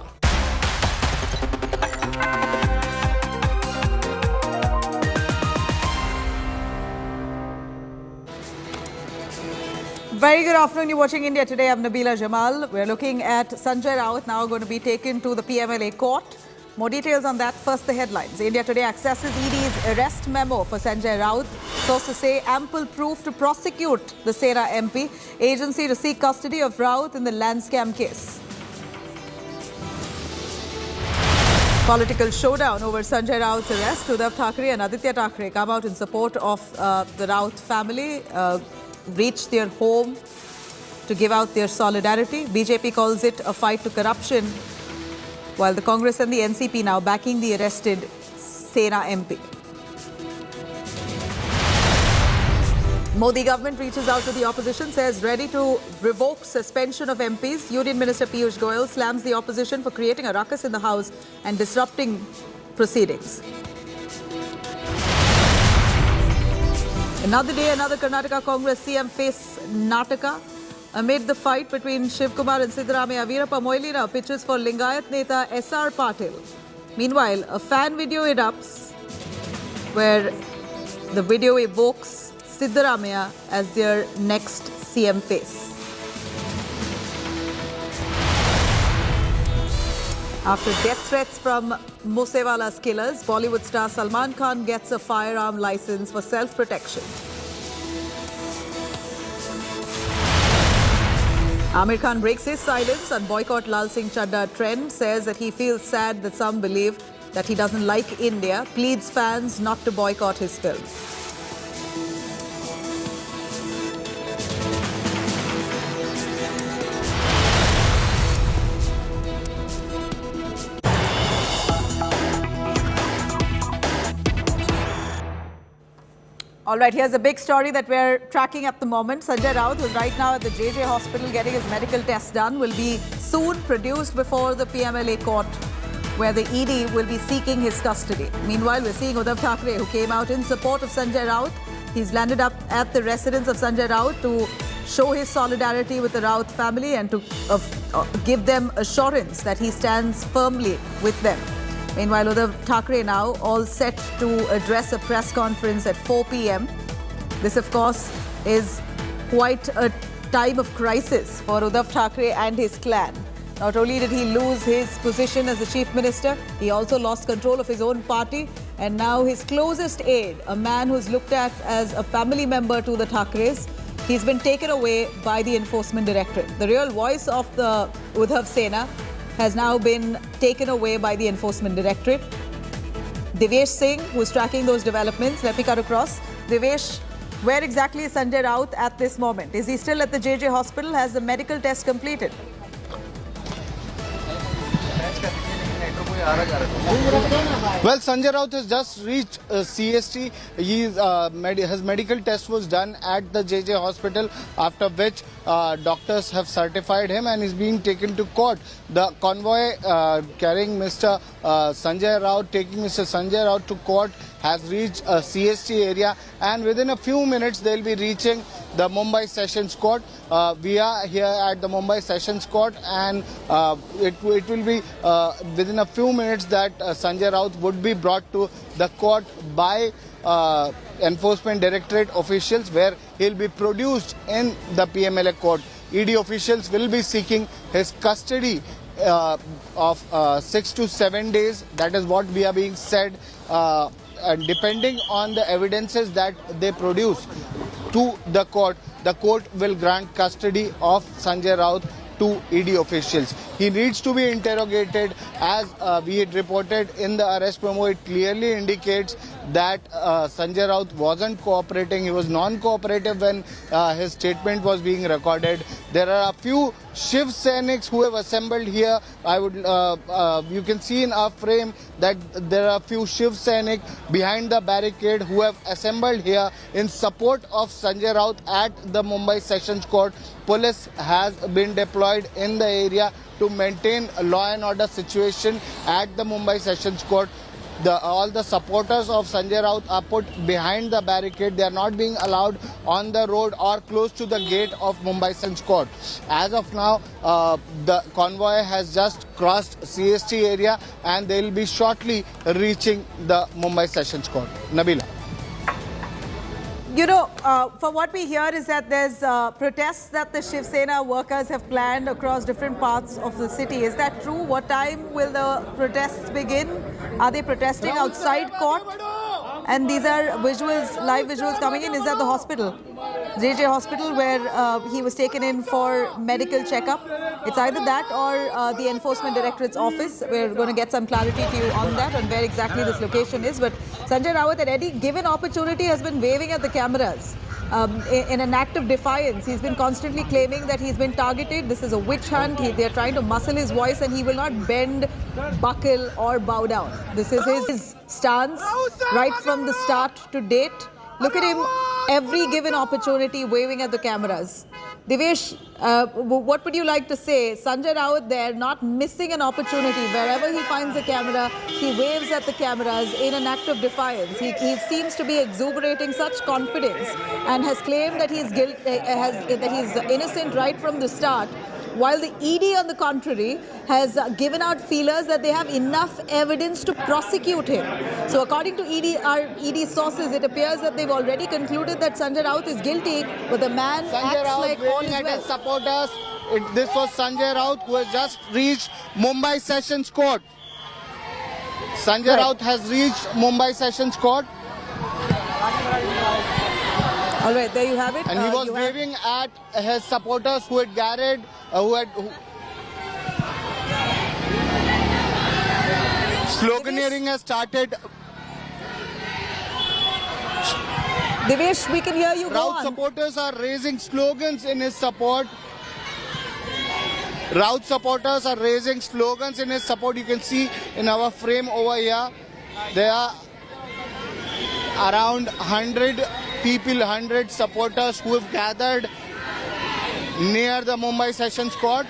Very good afternoon. You're watching India Today. I'm Nabila Jamal. We're looking at Sanjay Raut now going to be taken to the PMLA court. More details on that. First, the headlines. India Today accesses ED's arrest memo for Sanjay Raut. Sources say ample proof to prosecute the Sena MP. Agency to seek custody of Raut in the land scam case. Political showdown over Sanjay Raut's arrest. Uddhav Thackeray and Aditya Thackeray come out in support of the Raut family. Reached their home to give out their solidarity. BJP calls it a fight to corruption, while the Congress and the NCP now backing the arrested Sena MP. Modi government reaches out to the opposition, says ready to revoke suspension of MPs. Union Minister Piyush Goyal slams the opposition for creating a ruckus in the House and disrupting proceedings. Another day, another Karnataka Congress CM face Nataka. Amid the fight between Shiv Kumar and Siddaramaiah, Veerappa Moilina pitches for Lingayat Neta SR Patil. Meanwhile, a fan video erupts where the video evokes Siddaramaiah as their next CM face. After death threats from Moosewala's killers, Bollywood star Salman Khan gets a firearm license for self-protection. Amir Khan breaks his silence on boycott Lal Singh Chadda trend, says that he feels sad that some believe that he doesn't like India, pleads fans not to boycott his film. All right, here's a big story that we're tracking at the moment. Sanjay Raut, who's right now at the JJ hospital getting his medical tests done, will be soon produced before the PMLA court, where the ED will be seeking his custody. Meanwhile, we're seeing Uddhav Thackeray, who came out in support of Sanjay Raut. He's landed up at the residence of Sanjay Raut to show his solidarity with the Raut family and to give them assurance that he stands firmly with them. Meanwhile, Uddhav Thackeray now all set to address a press conference at 4 p.m. This, of course, is quite a time of crisis for Uddhav Thackeray and his clan. Not only did he lose his position as the chief minister, he also lost control of his own party. And now his closest aide, a man who's looked at as a family member to the Thackerays, he's been taken away by the Enforcement Directorate. The real voice of the Uddhav Sena has now been taken away by the Enforcement Directorate. Devesh Singh, who's tracking those developments, let me cut across. Devesh, where exactly is Sanjay Raut at this moment? Is he still at the JJ hospital? Has the medical test completed? Well, Sanjay Raut has just reached CST. His medical test was done at the JJ hospital, after which doctors have certified him and is being taken to court. The convoy carrying Mr. Sanjay Raut, taking Mr. Sanjay Raut to court, has reached a CST area, and within a few minutes they'll be reaching the Mumbai Sessions Court. We are here at the Mumbai Sessions Court, and it will be within a few minutes that Sanjay Raut would be brought to the court by Enforcement Directorate officials, where he'll be produced in the PMLA court. ED officials will be seeking his custody of 6 to 7 days. That is what we are being said. And depending on the evidences that they produce to the court will grant custody of Sanjay Raut to ED officials. He needs to be interrogated. As we had reported in the arrest memo, it clearly indicates that Sanjay Raut wasn't cooperating. He was non-cooperative when his statement was being recorded. There are a few Shiv Senics who have assembled here. You can see in our frame that there are a few Shiv Senic behind the barricade who have assembled here in support of Sanjay Raut at the Mumbai Sessions Court. Police has been deployed in the area to maintain a law and order situation at the Mumbai Sessions Court. All the supporters of Sanjay Raut are put behind the barricade. They are not being allowed on the road or close to the gate of Mumbai Sessions Court. As of now, the convoy has just crossed CST area and they will be shortly reaching the Mumbai Sessions Court. Nabila. You know, for what we hear is that there's protests that the Shiv Sena workers have planned across different parts of the city. Is that true? What time will the protests begin? Are they protesting outside court? And these are visuals, live visuals coming in. Is that the hospital? JJ Hospital, where he was taken in for medical checkup. It's either that or the Enforcement Directorate's office. We're going to get some clarity to you on that, on where exactly this location is. But Sanjay Raut, at any given opportunity, has been waving at the cameras in an act of defiance. He's been constantly claiming that he's been targeted. This is a witch hunt. They're trying to muscle his voice and he will not bend, buckle or bow down. This is his stance right from the start to date. Look at him, every given opportunity waving at the cameras. Devesh, what would you like to say? Sanjay Raut there, not missing an opportunity. Wherever he finds the camera, he waves at the cameras in an act of defiance. He seems to be exuberating such confidence and has claimed that he's that he's innocent right from the start. While the ED, on the contrary, has given out feelers that they have enough evidence to prosecute him. So according to ED sources, it appears that they've already concluded that Sanjay Raut is guilty, but the man acts like all is well. His supporters. This was Sanjay Raut who has just reached Mumbai Sessions Court. Sanjay Raut has reached Mumbai Sessions Court. All right, there you have it. And he was waving at his supporters who had gathered, sloganeering has started. Devesh, we can hear you. Raut supporters are raising slogans in his support. Raut supporters are raising slogans in his support. You can see in our frame over here, there are around 100 people, 100 supporters who have gathered near the Mumbai Sessions Court.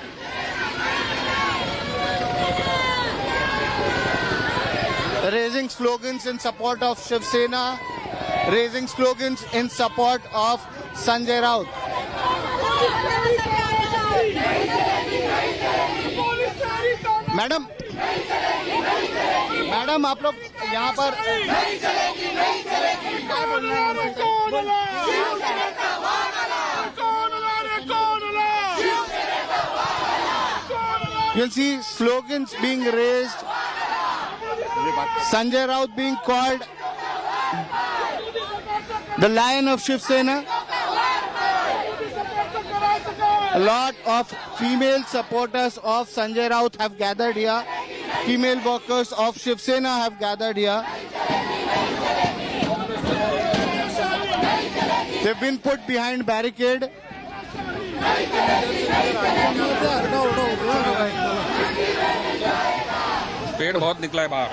Raising slogans in support of Shiv Sena, raising slogans in support of Sanjay Raut. Madam आप लोग यहाँ पर you can see slogans being raised, Sanjay Raut being called the Lion of Shiv Sena. A lot of female supporters of Sanjay Raut have gathered here. Female workers of Shiv Sena have gathered here. They've been put behind barricade. पेड़ बहुत निकला है बाहर.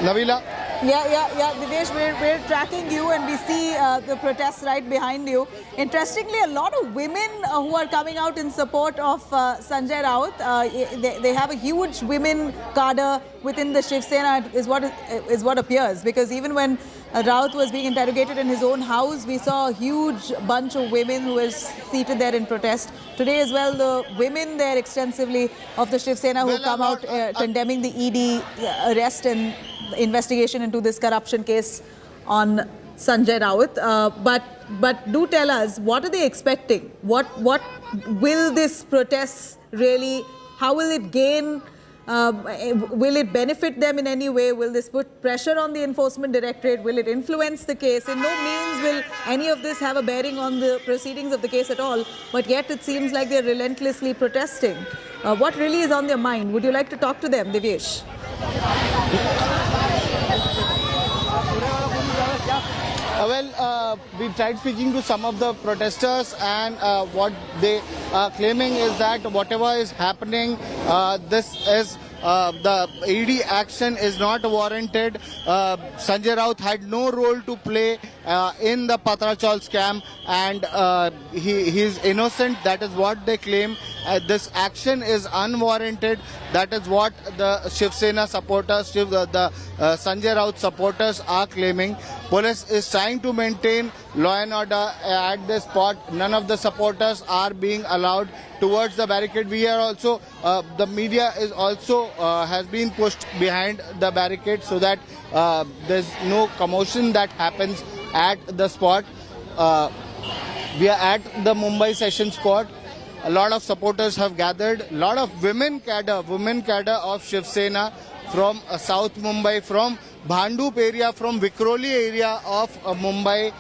Nabila. Yeah, Dinesh, we're tracking you and we see the protests right behind you. Interestingly, a lot of women who are coming out in support of Sanjay Raut, they have a huge women cadre within the Shiv Sena, is what appears. Because even when Raut was being interrogated in his own house, we saw a huge bunch of women who were seated there in protest. Today as well, the women there extensively of the Shiv Sena who come out condemning the ED arrest and investigation into this corruption case on Sanjay Raut. But do tell us, what are they expecting? What will this protest really, how will it gain Will it benefit them in any way? Will this put pressure on the enforcement directorate? Will it influence the case? In no means will any of this have a bearing on the proceedings of the case at all, but yet it seems like they're relentlessly protesting. What really is on their mind? Would you like to talk to them, Divyesh? We tried speaking to some of the protesters, and what they are claiming is that whatever is happening, this is the ED action is not warranted. Sanjay Raut had no role to play in the Patrachal scam, and he is innocent. That is what they claim. This action is unwarranted. That is what the Shiv Sena supporters, the Sanjay Raut supporters are claiming. Police is trying to maintain law and order at this spot. None of the supporters are being allowed towards the barricade. We are also, the media is also has been pushed behind the barricade so that there's no commotion that happens at the spot. We are at the Mumbai session spot. A lot of supporters have gathered. A lot of women cadre of Shiv Sena from South Mumbai, from Bhandup area, from Vikhroli area of Mumbai,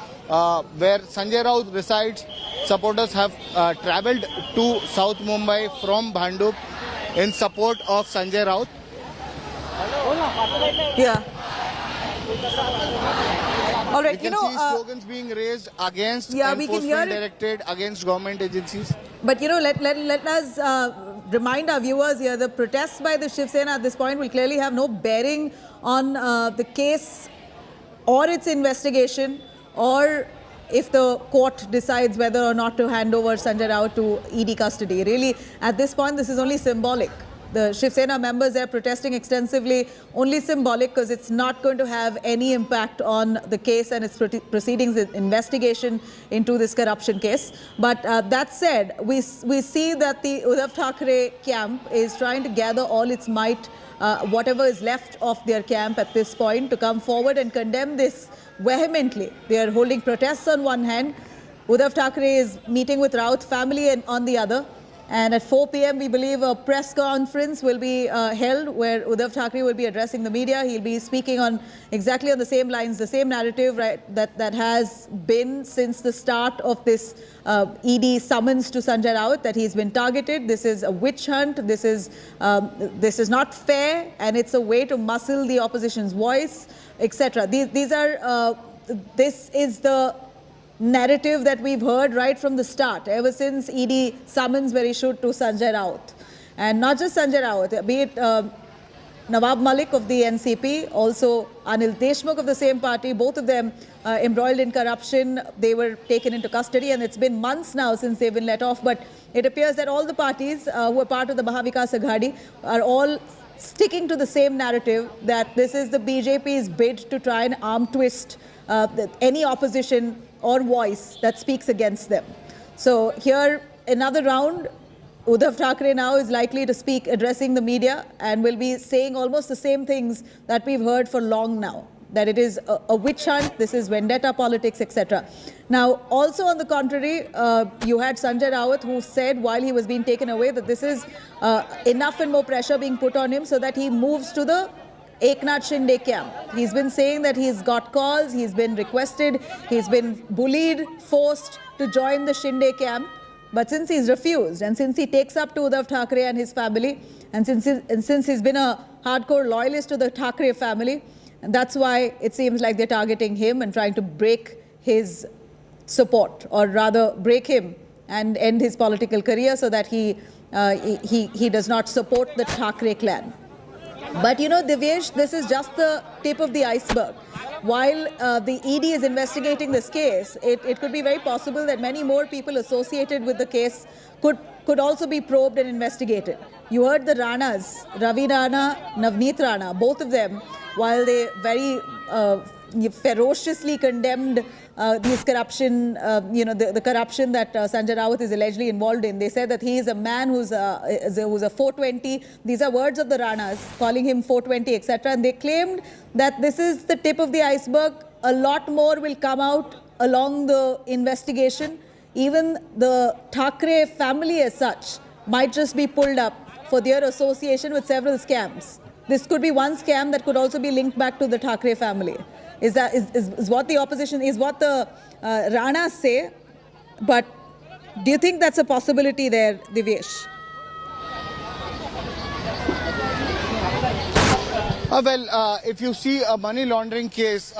where Sanjay Raut resides. Supporters have travelled to South Mumbai from Bhandup in support of Sanjay Raut. Yeah. All right, we can see slogans being raised against enforcement directorate, against government agencies. But let us remind our viewers here, the protests by the Shiv Sena at this point will clearly have no bearing on the case or its investigation, or if the court decides whether or not to hand over Sanjay Raut to ED custody. Really, at this point, this is only symbolic. The Shiv Sena members are protesting extensively, only symbolic, because it's not going to have any impact on the case and its proceedings, investigation into this corruption case. But that said, we see that the Uddhav Thackeray camp is trying to gather all its might, whatever is left of their camp at this point, to come forward and condemn this vehemently. They are holding protests on one hand. Uddhav Thackeray is meeting with Raut family on the other. And at 4 p.m., we believe a press conference will be held where Uddhav Thackeray will be addressing the media. He'll be speaking on exactly on the same lines, the same narrative, right, that has been since the start of this ED summons to Sanjay Raut, that he's been targeted. This is a witch hunt. This is not fair, and it's a way to muscle the opposition's voice, etc. This is the narrative that we've heard right from the start, ever since ED summons were issued to Sanjay Raut. And not just Sanjay Raut, be it Nawab Malik of the NCP, also Anil Deshmukh of the same party, both of them embroiled in corruption. They were taken into custody, and it's been months now since they've been let off. But it appears that all the parties who are part of the Mahavikas Aghadi are all sticking to the same narrative, that this is the BJP's bid to try and arm twist any opposition or voice that speaks against them. So here, another round, Uddhav Thackeray now is likely to speak addressing the media and will be saying almost the same things that we've heard for long now, that it is a witch hunt, this is vendetta politics, etc. Now, also on the contrary, you had Sanjay Raut, who said while he was being taken away that this is enough and more pressure being put on him so that he moves to the Eknath Shinde camp. He's been saying that he's got calls, he's been requested, he's been bullied, forced to join the Shinde camp. But since he's refused, and since he takes up to Uddhav Thackeray and his family, and since he's been a hardcore loyalist to the Thackeray family, and that's why it seems like they're targeting him and trying to break his support, or rather break him and end his political career so that he does not support the Thackeray clan. But Divyesh, this is just the tip of the iceberg. While the ED is investigating this case, it could be very possible that many more people associated with the case could also be probed and investigated. You heard the Ranas, Ravi Rana, Navneet Rana, both of them, while they very ferociously condemned this corruption, the corruption that Sanjay Raut is allegedly involved in. They said that he is a man who's a 420. These are words of the Ranas, calling him 420, etc. And they claimed that this is the tip of the iceberg. A lot more will come out along the investigation. Even the Thackeray family as such might just be pulled up for their association with several scams. This could be one scam that could also be linked back to the Thackeray family. Is what the opposition, is what the Ranas say. But do you think that's a possibility there, Divyesh? If you see a money laundering case,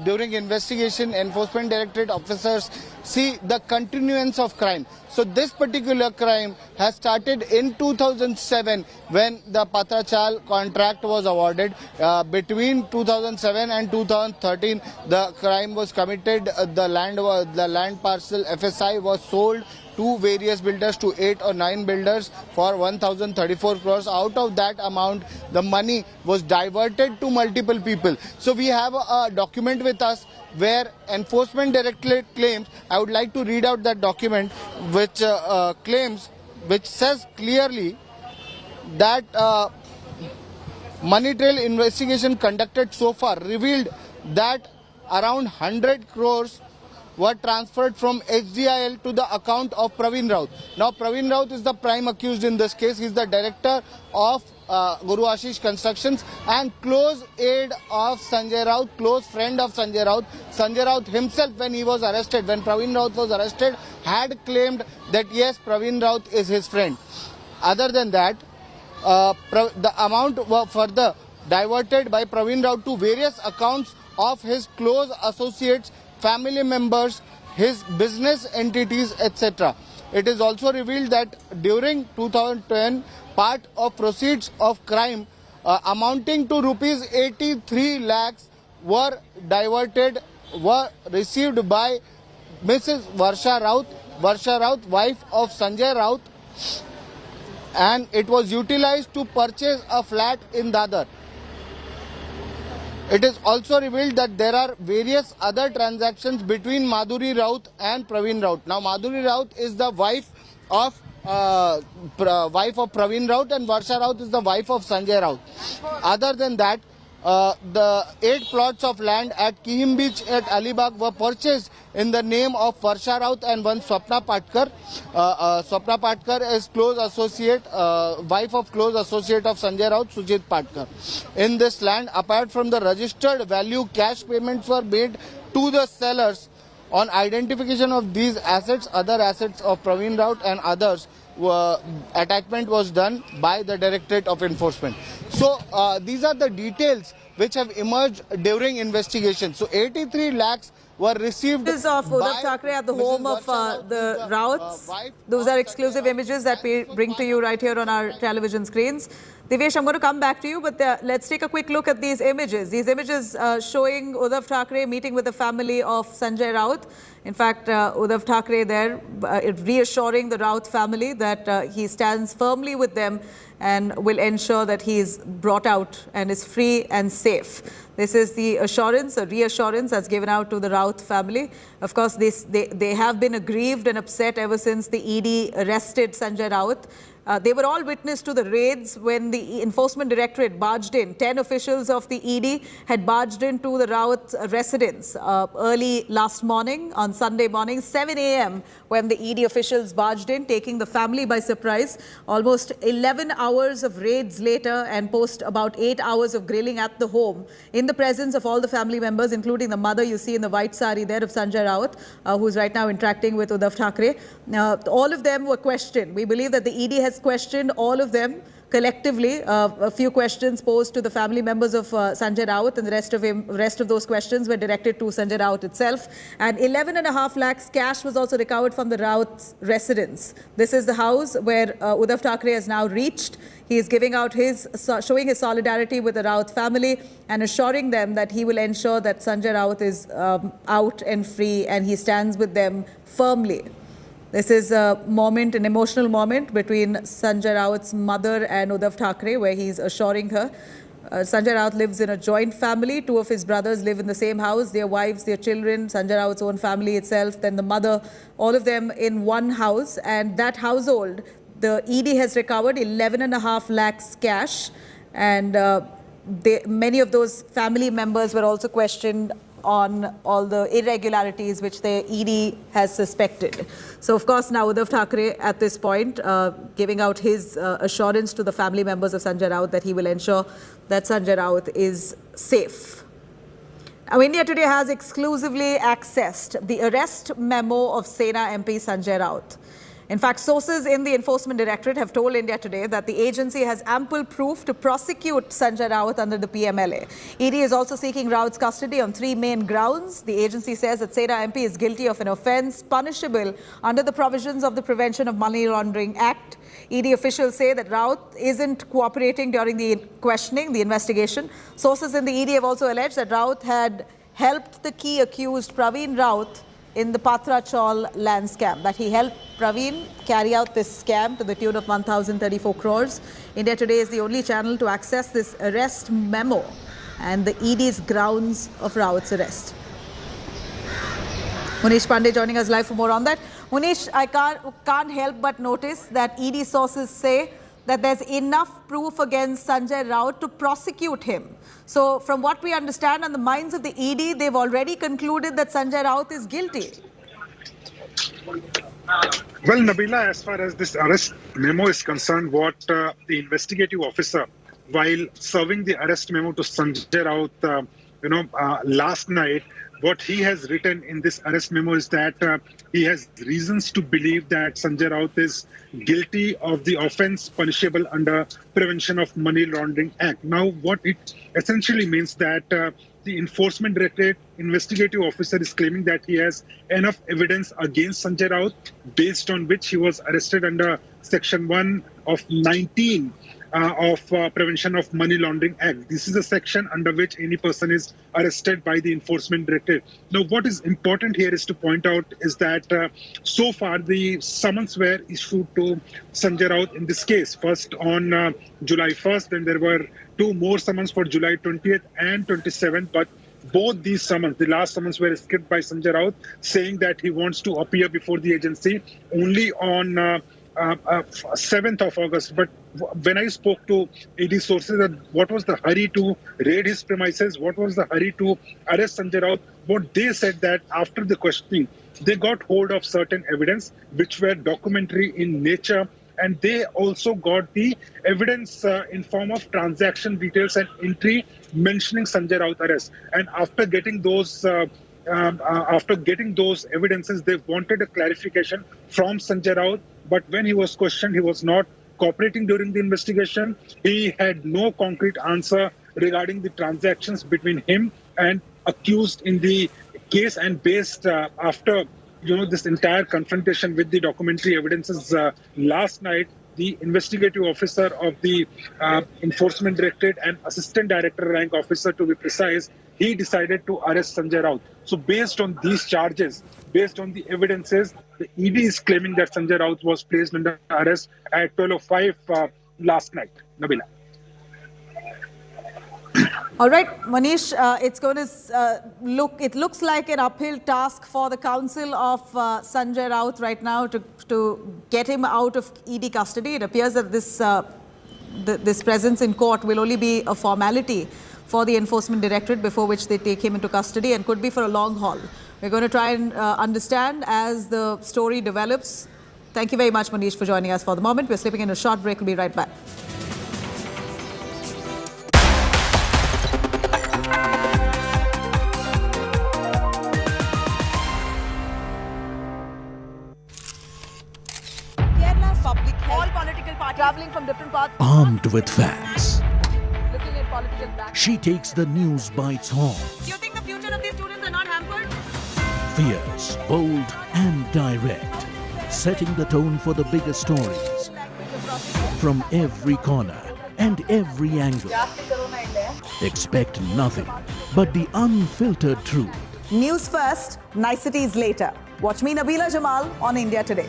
during investigation, Enforcement Directorate officers see the continuance of crime. So this particular crime has started in 2007 when the Patrachal contract was awarded. Between 2007 and 2013, the crime was committed. The land parcel FSI was sold to various builders, to 8 or 9 builders for 1,034 crores. Out of that amount, the money was diverted to multiple people. So we have a document with us where Enforcement Directorate claims, I would like to read out that document, which says clearly that money trail investigation conducted so far revealed that around 100 crores were transferred from HDIL to the account of Praveen Raut. Now, Praveen Raut is the prime accused in this case. He is the director of Guru Ashish Constructions and close aide of Sanjay Raut, close friend of Sanjay Raut. Sanjay Raut himself, when he was arrested, when Praveen Raut was arrested, had claimed that yes, Praveen Raut is his friend. Other than that, the amount were further diverted by Praveen Raut to various accounts of his close associates, family members, his business entities, etc. It is also revealed that during 2010, part of proceeds of crime amounting to rupees 83 lakhs were received by Mrs. Varsha Raut, wife of Sanjay Raut, and it was utilized to purchase a flat in Dadar. It is also revealed that there are various other transactions between Madhuri Raut and Praveen Raut. Now, Madhuri Raut is the wife of Praveen Raut and Varsha Raut is the wife of Sanjay Raut. Other than that, the 8 plots of land at Kihim Beach at Alibag were purchased in the name of Varsha Raut and one Swapna Patkar. Swapna Patkar is close associate, wife of close associate of Sanjay Raut, Sujit Patkar. In this land, apart from the registered value, cash payments were made to the sellers. On identification of these assets, other assets of Praveen Raut and others, attachment was done by the Directorate of Enforcement. So these are the details which have emerged during investigation. So 83 lakhs were received Images of Uddhav Thackeray at the home of the Rauts. Those are exclusive images that we bring to you right here on our television screens. Divyesh, I'm going to come back to you, but let's take a quick look at these images. These images showing Uddhav Thackeray meeting with the family of Sanjay Raut. In fact, Uddhav Thackeray there reassuring the Raut family that he stands firmly with them and will ensure that he is brought out and is free and safe. This is the assurance, a reassurance that's given out to the Raut family. Of course, they have been aggrieved and upset ever since the ED arrested Sanjay Raut. They were all witness to the raids when the Enforcement Directorate barged in. 10 officials of the ED had barged into the Raut residence early last morning, on Sunday morning, 7 a.m. when the ED officials barged in, taking the family by surprise. Almost 11 hours of raids later and post about 8 hours of grilling at the home in the presence of all the family members, including the mother you see in the white sari there of Sanjay Raut, who's right now interacting with Uddhav Thackeray. All of them were questioned. We believe that the ED has questioned all of them collectively. A few questions posed to the family members of Sanjay Raut, and the rest of those questions were directed to Sanjay Raut itself. And 11.5 lakhs cash was also recovered from the Raut's residence. This is the house where Uddhav Thackeray has now reached. He is giving out showing his solidarity with the Raut family and assuring them that he will ensure that Sanjay Raut is out and free, and he stands with them firmly. This is a moment, an emotional moment between Sanjay Raut's mother and Uddhav Thackeray, where he's assuring her. Sanjay Raut lives in a joint family. 2 of his brothers live in the same house, their wives, their children, Sanjay Raut's own family itself, then the mother, all of them in one house. And that household, the ED has recovered 11.5 lakhs cash. And many of those family members were also questioned on all the irregularities which the ED has suspected. So, of course, now Uddhav Thackeray at this point giving out his assurance to the family members of Sanjay Raut that he will ensure that Sanjay Raut is safe. Now, India Today has exclusively accessed the arrest memo of Sena MP Sanjay Raut. In fact, sources in the Enforcement Directorate have told India Today that the agency has ample proof to prosecute Sanjay Raut under the PMLA. ED is also seeking Raut's custody on 3 main grounds. The agency says that Sena MP is guilty of an offence punishable under the provisions of the Prevention of Money Laundering Act. ED officials say that Raut isn't cooperating during the questioning, the investigation. Sources in the ED have also alleged that Raut had helped the key accused Praveen Raut in the Patra Chaul land scam, that he helped Praveen carry out this scam to the tune of 1,034 crores. India Today is the only channel to access this arrest memo and the ED's grounds of Raut's arrest. Munish Pandey joining us live for more on that. Munish, I can't help but notice that ED sources say that there's enough proof against Sanjay Raut to prosecute him. So, from what we understand on the minds of the ED, they've already concluded that Sanjay Raut is guilty. Well, Nabila, as far as this arrest memo is concerned, what the investigative officer, while serving the arrest memo to Sanjay Raut, last night, what he has written in this arrest memo is that he has reasons to believe that Sanjay Raut is guilty of the offence punishable under Prevention of Money Laundering Act. Now, what it essentially means that the Enforcement Directorate investigative officer is claiming that he has enough evidence against Sanjay Raut, based on which he was arrested under Section 1 of 19 of Prevention of Money Laundering Act. This is a section under which any person is arrested by the Enforcement Directorate. Now, what is important here is to point out is that so far the summons were issued to Sanjay Raut in this case. First on July 1st, then there were 2 more summons for July 20th and 27th, but both these summons, the last summons, were skipped by Sanjay Raut, saying that he wants to appear before the agency only on 7th of August. But when I spoke to ED sources, that what was the hurry to raid his premises, what was the hurry to arrest Sanjay Raut, what they said that after the questioning, they got hold of certain evidence which were documentary in nature, and they also got the evidence in form of transaction details and entry mentioning Sanjay Raut arrest. And after getting those evidences, they wanted a clarification from Sanjay Raut. But when he was questioned, he was not cooperating during the investigation. He had no concrete answer regarding the transactions between him and accused in the case. And based after this entire confrontation with the documentary evidences last night, the investigative officer of the Enforcement Directorate and Assistant Director rank officer, to be precise, he decided to arrest Sanjay Raut. So based on these charges, based on the evidences, the ED is claiming that Sanjay Raut was placed under arrest at 12:05 last night. Nabila. All right, Manish, it's going to it looks like an uphill task for the counsel of Sanjay Raut right now to get him out of ED custody. It appears that this presence in court will only be a formality for the Enforcement Directorate, before which they take him into custody, and could be for a long haul. We're going to try and understand as the story develops. Thank you very much, Manish, for joining us for the moment. We're slipping in a short break. We'll be right back. Kerala's public health. All political parties traveling from different parts. Armed with facts, Looking at political black. she takes the news by its horns. Do you think the future of these students are not hampered? Fierce, bold, and direct, setting the tone for the biggest stories from every corner and every angle. Expect nothing but the unfiltered truth. News first, niceties later. Watch me, Nabila Jamal, on India Today.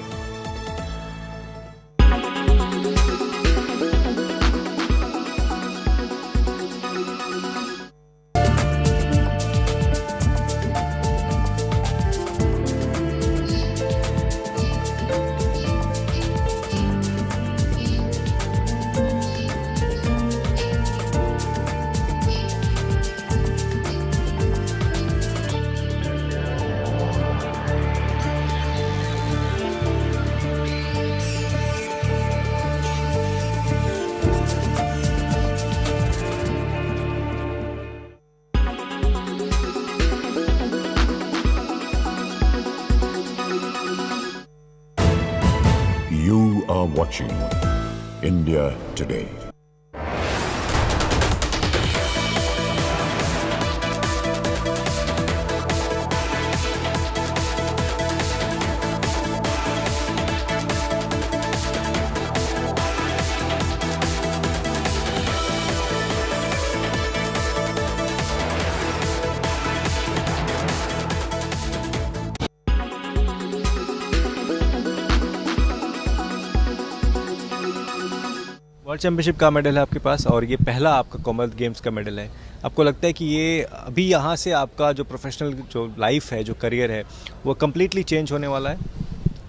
You are watching India Today. World championship का medal है आपके पास और ये पहला आपका Commonwealth games का medal है। आपको लगता है कि ये अभी यहाँ से आपका जो प्रोफेशनल जो लाइफ है, जो करियर है, वो कम्प्लीटली चेंज होने वाला है,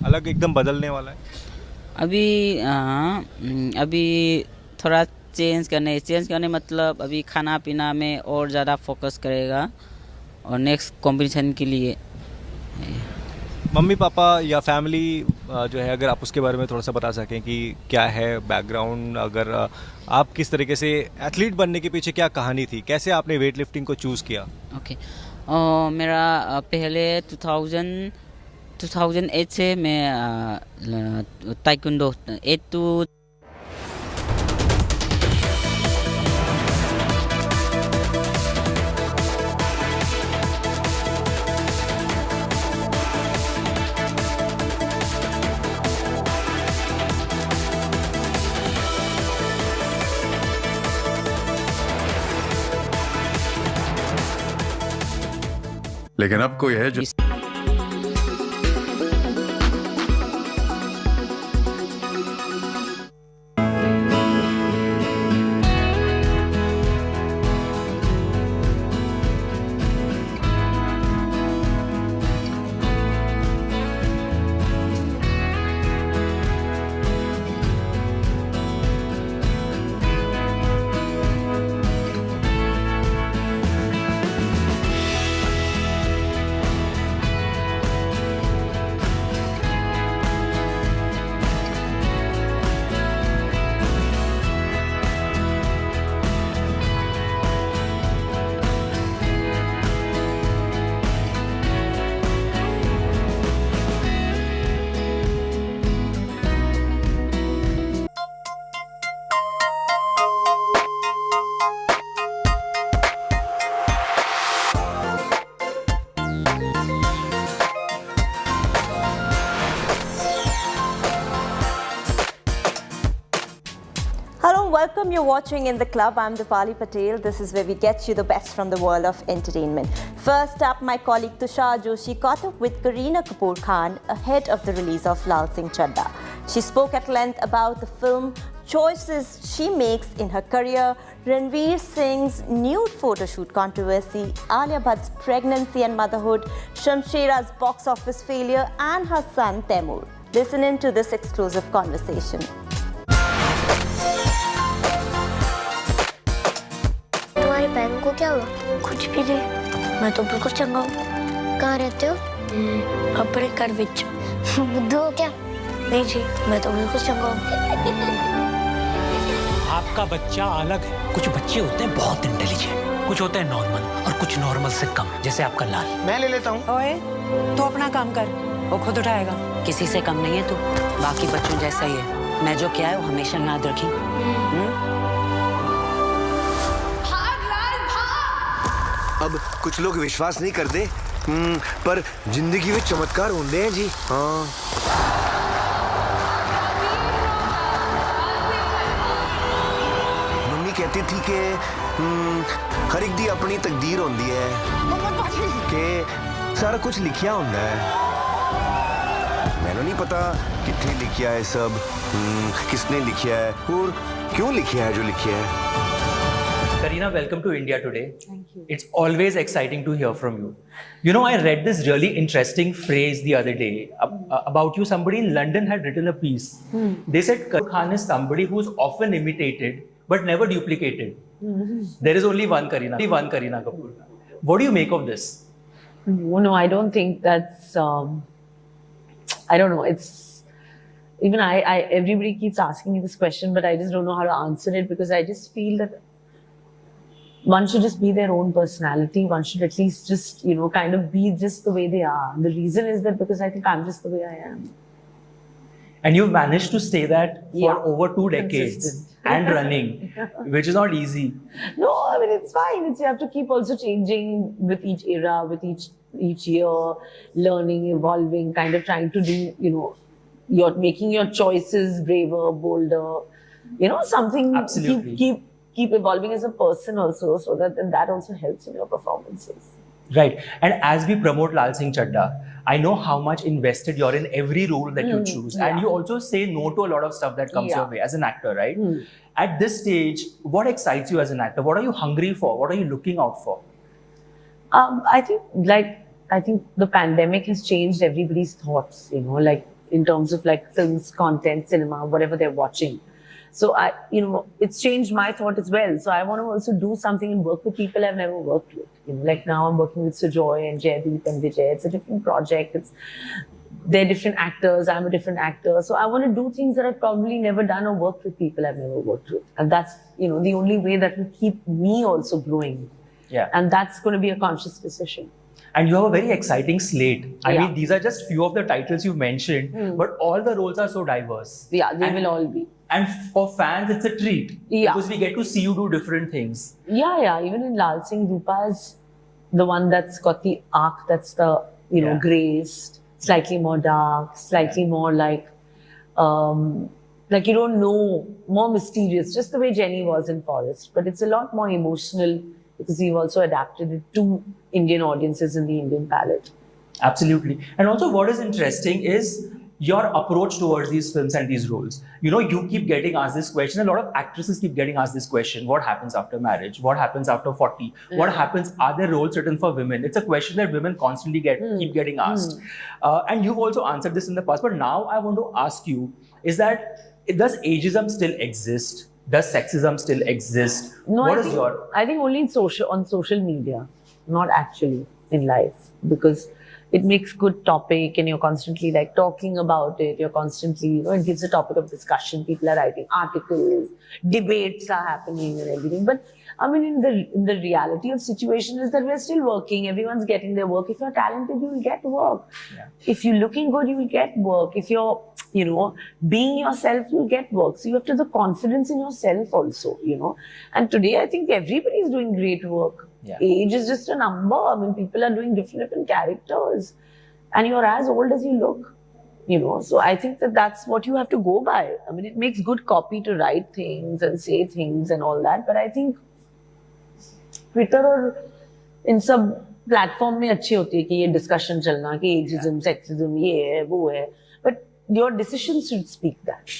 अलग एकदम बदलने वाला है? अभी थोड़ा चेंज करने मतलब अभी खाना पीना में और ज़्यादा फोकस करेगा और नेक्स्ट कॉम्पिटिशन के लिए। मम्मी पापा या फैमिली जो है, अगर आप उसके बारे में थोड़ा सा बता सकें कि क्या है बैकग्राउंड, अगर आप किस तरीके से एथलीट बनने के पीछे क्या कहानी थी, कैसे आपने वेट लिफ्टिंग को चूज़ किया? ओके, मेरा पहले 2008 से मैं ताइक्वांडो 8 to लेकिन अब कोई है जो Welcome, you're watching In the Club. I'm Dipali Patel. This is where we get you the best from the world of entertainment. First up, my colleague Tushar Joshi caught up with Kareena Kapoor Khan ahead of the release of Lal Singh Chadda. She spoke at length about the film, choices she makes in her career, Ranveer Singh's nude photoshoot controversy, Alia Bhatt's pregnancy and motherhood, Shamshera's box office failure, and her son Taimur. Listen in to this exclusive conversation. बहन को क्या हुआ? कुछ भी नहीं, मैं तो बिल्कुल चंगा हूँ। कहाँ रहते हो? अपने घर विच। बुद्धू हो क्या? नहीं जी, मैं तो बिल्कुल चंगा हूँ। आपका बच्चा अलग है। कुछ बच्चे होते हैं बहुत इंटेलिजेंट, कुछ होते हैं नॉर्मल और कुछ नॉर्मल से कम, जैसे आपका लाल। मैं ले लेता हूँ। ओए, तो अपना काम कर, वो खुद उठाएगा। किसी से कम नहीं है तू, बाकी बच्चों जैसा ही है। मैं जो किया है वो हमेशा याद रखी। अब कुछ लोग विश्वास नहीं करते, पर जिंदगी में चमत्कार होते हैं जी। हाँ, मम्मी कहती थी कि हर एक दी अपनी तकदीर होती है, कि सारा कुछ लिखिया होता है। मैंने नहीं पता कितने लिखिया है सब, किसने लिखिया है और क्यों लिखिया है जो लिखिया है। Kareena, welcome to India Today. Thank you. It's always exciting to hear from you. You know, I read this really interesting phrase the other day about you. Somebody in London had written a piece. They said Kapoor Khan is somebody who's often imitated but never duplicated. There is only one Kareena Kapoor. What do you make of this? No, I don't think that's. I don't know. It's even I. Everybody keeps asking me this question, but I just don't know how to answer it because I just feel that one should just be their own personality. One should at least just, kind of be just the way they are. The reason is that because I think I'm just the way I am. And you've managed to stay that for over 2 decades Consistent. and running, which is not easy. No, I mean, it's fine. You have to keep also changing with each era, with each year, learning, evolving, kind of trying to do, you're making your choices braver, bolder, something. Absolutely. Keep evolving as a person also, so that also helps in your performances. Right. And as we promote Lal Singh Chaddha, I know how much invested you're in every role that you choose. And you also say no to a lot of stuff that comes your way as an actor, right? At this stage, what excites you as an actor? What are you hungry for? What are you looking out for? I think the pandemic has changed everybody's thoughts, in terms of films, content, cinema, whatever they're watching. So it's changed my thought as well. So I want to also do something and work with people I've never worked with. Now I'm working with Sujoy and Jaideep and Vijay. It's a different project. They're different actors. I'm a different actor. So I want to do things that I've probably never done or worked with people I've never worked with. And that's, the only way that will keep me also growing. Yeah. And that's going to be a conscious decision. And you have a very exciting slate. I mean, these are just few of the titles you mentioned, but all the roles are so diverse. Yeah, they will all be. And for fans, it's a treat. Yeah. Because we get to see you do different things. Yeah. Even in Lal Singh, Rupa is the one that's got the arc, that's the, graced, slightly more dark, slightly more you don't know, more mysterious, just the way Jenny was in Forest. But it's a lot more emotional because we've also adapted it to Indian audiences in the Indian palette. Absolutely. And also what is interesting is your approach towards these films and these roles. You keep getting asked this question. A lot of actresses keep getting asked this question. What happens after marriage? What happens after 40? What happens? Are there roles written for women? It's a question that women constantly keep getting asked. And you've also answered this in the past. But now I want to ask you, does ageism still exist? Does sexism still exist? No, I think only on social media, not actually in life, because it makes good topic and you're constantly talking about it. You're constantly, it gives a topic of discussion. People are writing articles, debates are happening and everything. But I mean, in the reality of situation is that we're still working. Everyone's getting their work. If you're talented, you will get work. Yeah. If you're looking good, you will get work. If you're, being yourself, you'll get work. So you have to have the confidence in yourself also, And today, I think everybody is doing great work. Yeah. Age is just a number. I mean, people are doing different characters. And you're as old as you look, So I think that's what you have to go by. I mean, it makes good copy to write things and say things and all that. But I think Twitter और इन सब platform में अच्छी होती है कि ये discussion चलना कि एजिज्म सेक्सिज्म ये है वो है but your decisions should speak that.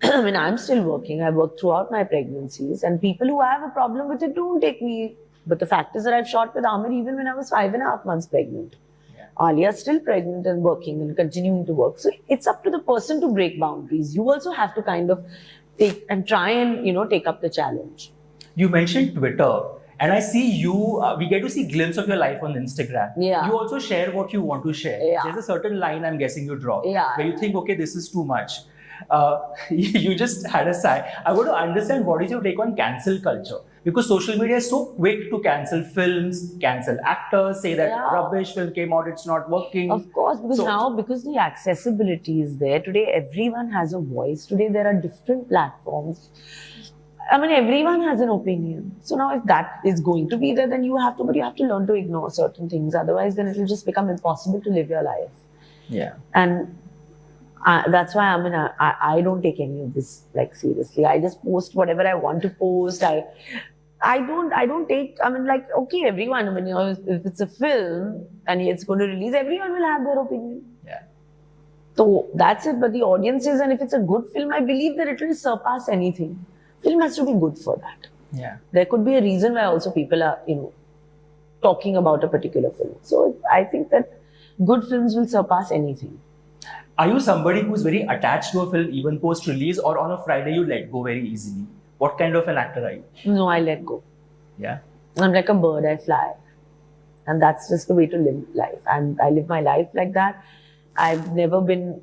I mean, I'm still working. I worked throughout my pregnancies and people who have a problem with it don't take me. But the fact is that I've shot with Amir even when I was 5.5 months pregnant. Alia's still pregnant and working and continuing to work. So it's up to the person to break boundaries. You also have to kind of take and try and, take up the challenge. You mentioned Twitter. And I see you, we get to see a glimpse of your life on Instagram. Yeah. You also share what you want to share. Yeah. There's a certain line I'm guessing you draw. Yeah. Where you think, okay, this is too much. You just had a sigh. I want to understand what is your take on cancel culture? Because social media is so quick to cancel films, cancel actors, say that rubbish film came out, it's not working. Of course, because the accessibility is there. Today, everyone has a voice. Today, there are different platforms. I mean, everyone has an opinion. So now if that is going to be there, then you have to learn to ignore certain things. Otherwise, then it will just become impossible to live your life. Yeah. And that's why I don't take any of this seriously. I just post whatever I want to post. I don't take, okay, everyone, if it's a film and it's going to release, everyone will have their opinion. Yeah. So that's it. But the audiences, and if it's a good film, I believe that it will surpass anything. Film has to be good for that. Yeah. There could be a reason why also people are, talking about a particular film. So I think that good films will surpass anything. Are you somebody who's very attached to a film even post-release, or on a Friday you let go very easily? What kind of an actor are you? No, I let go. Yeah. I'm like a bird, I fly. And that's just the way to live life. And I live my life like that. I've never been...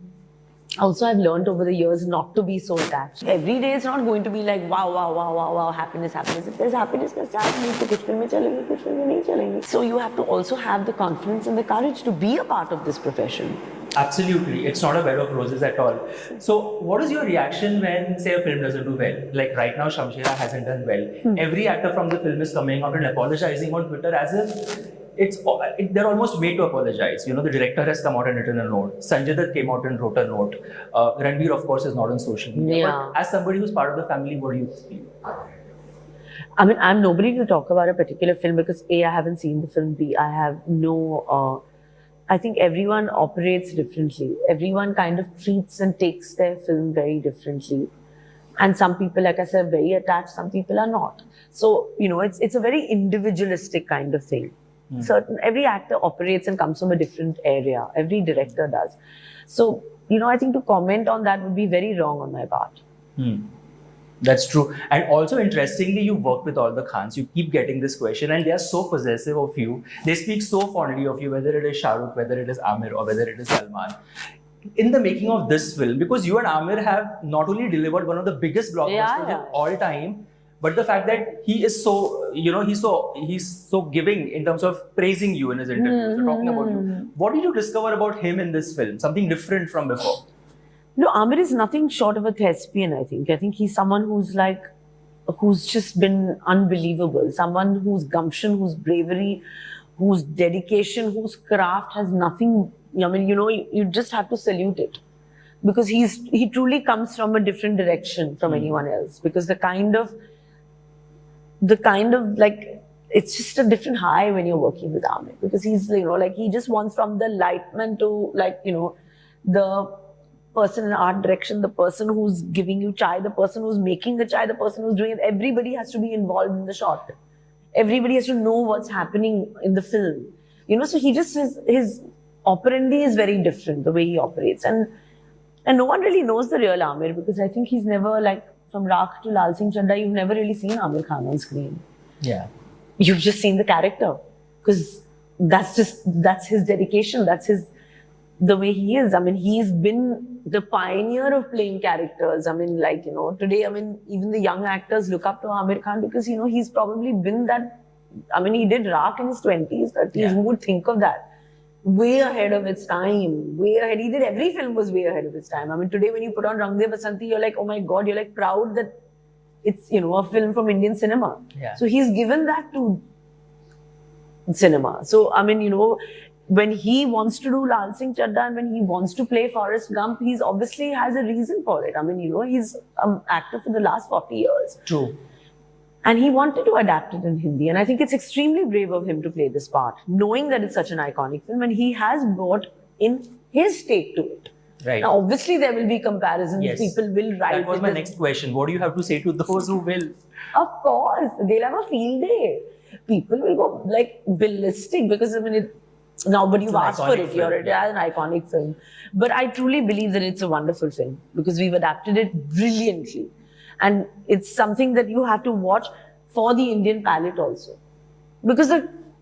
Also, I've learned over the years not to be so attached. Every day is not going to be like, wow, happiness. If there's happiness, there's happiness. So, which film mein chalenge, which film mein nahi chalenge. So you have to also have the confidence and the courage to be a part of this profession. Absolutely, it's not a bed of roses at all. So, what is your reaction when, say, a film doesn't do well? Like right now, Shamshera hasn't done well. Every actor from the film is coming out and apologizing on Twitter as if they're almost made to apologize. You know, the director has come out and written a note. Sanjay Dutt came out and wrote a note. Ranveer, of course, is not on social media. Yeah. But as somebody who's part of the family, what do you feel? I mean, I'm nobody to talk about a particular film because A, I haven't seen the film. B, I have no. I think everyone operates differently. Everyone kind of treats and takes their film very differently. And some people, like I said, are very attached. Some people are not. So, you know, it's a very individualistic kind of thing. Every actor operates and comes from a different area. Every director does. So, you know, I think to comment on that would be very wrong on my part. That's true. And also, interestingly, you work with all the Khans. You keep getting this question and they are so possessive of you. They speak so fondly of you, whether it is Shah Rukh, whether it is Amir or whether it is Salman. In the making of this film, because you and Amir have not only delivered one of the biggest blockbusters of all time, but the fact that he is so, you know, he's so giving in terms of praising you in his interviews, talking about you. What did you discover about him in this film? Something different from before? No, Amir is nothing short of a thespian, I think. I think he's someone who's just been unbelievable. Someone whose gumption, whose bravery, whose dedication, whose craft has nothing. I mean, you know, you just have to salute it. Because he truly comes from a different direction from anyone else. Because the kind of like, it's just a different high when you're working with Amir. Because he's, you know, like, he just wants from the lightman to, like, you know, the person in art direction, the person who's giving you chai, the person who's making the chai, the person who's doing it. Everybody has to be involved in the shot. Everybody has to know what's happening in the film. You know, so he just, his operandi is very different, the way he operates. And no one really knows the real Amir because I think he's never, like, from Rakh to Lal Singh Chaddha, you've never really seen Amir Khan on screen. Yeah. You've just seen the character because that's his dedication. That's the way he is. I mean, he's been the pioneer of playing characters. I mean, like, you know, today, I mean, even the young actors look up to Amir Khan because, you know, he's probably been that. I mean, he did Rakh in his 20s, 30s. Who would think of that? Way ahead of its time. Way ahead. He did, every film was way ahead of its time. I mean, today when you put on Rang De Basanti, you're like, oh my God, you're like proud that it's, you know, a film from Indian cinema. Yeah. So he's given that to cinema. So, I mean, you know, when he wants to do Lal Singh Chaddha and when he wants to play Forrest Gump, he's obviously has a reason for it. I mean, you know, he's an actor for the last 40 years. True. And he wanted to adapt it in Hindi. And I think it's extremely brave of him to play this part, knowing that it's such an iconic film. And he has brought in his take to it. Right. Now, obviously, there will be comparisons. Yes. People will write. That was my next question. What do you have to say to those who will? Of course. They'll have a field day. People will go like ballistic because, I mean, but you've asked for it. It is an iconic film. But I truly believe that it's a wonderful film because we've adapted it brilliantly. And it's something that you have to watch for the Indian palate also. Because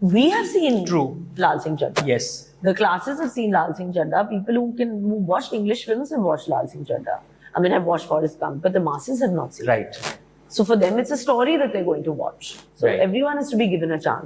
we have seen Lal Singh Chaddha. Yes. The classes have seen Lal Singh Chaddha. People who watched English films have watched Lal Singh Chaddha. I mean, have watched Forrest Gump, but the masses have not seen it. Right. So for them, it's a story that they're going to watch. So everyone has to be given a chance.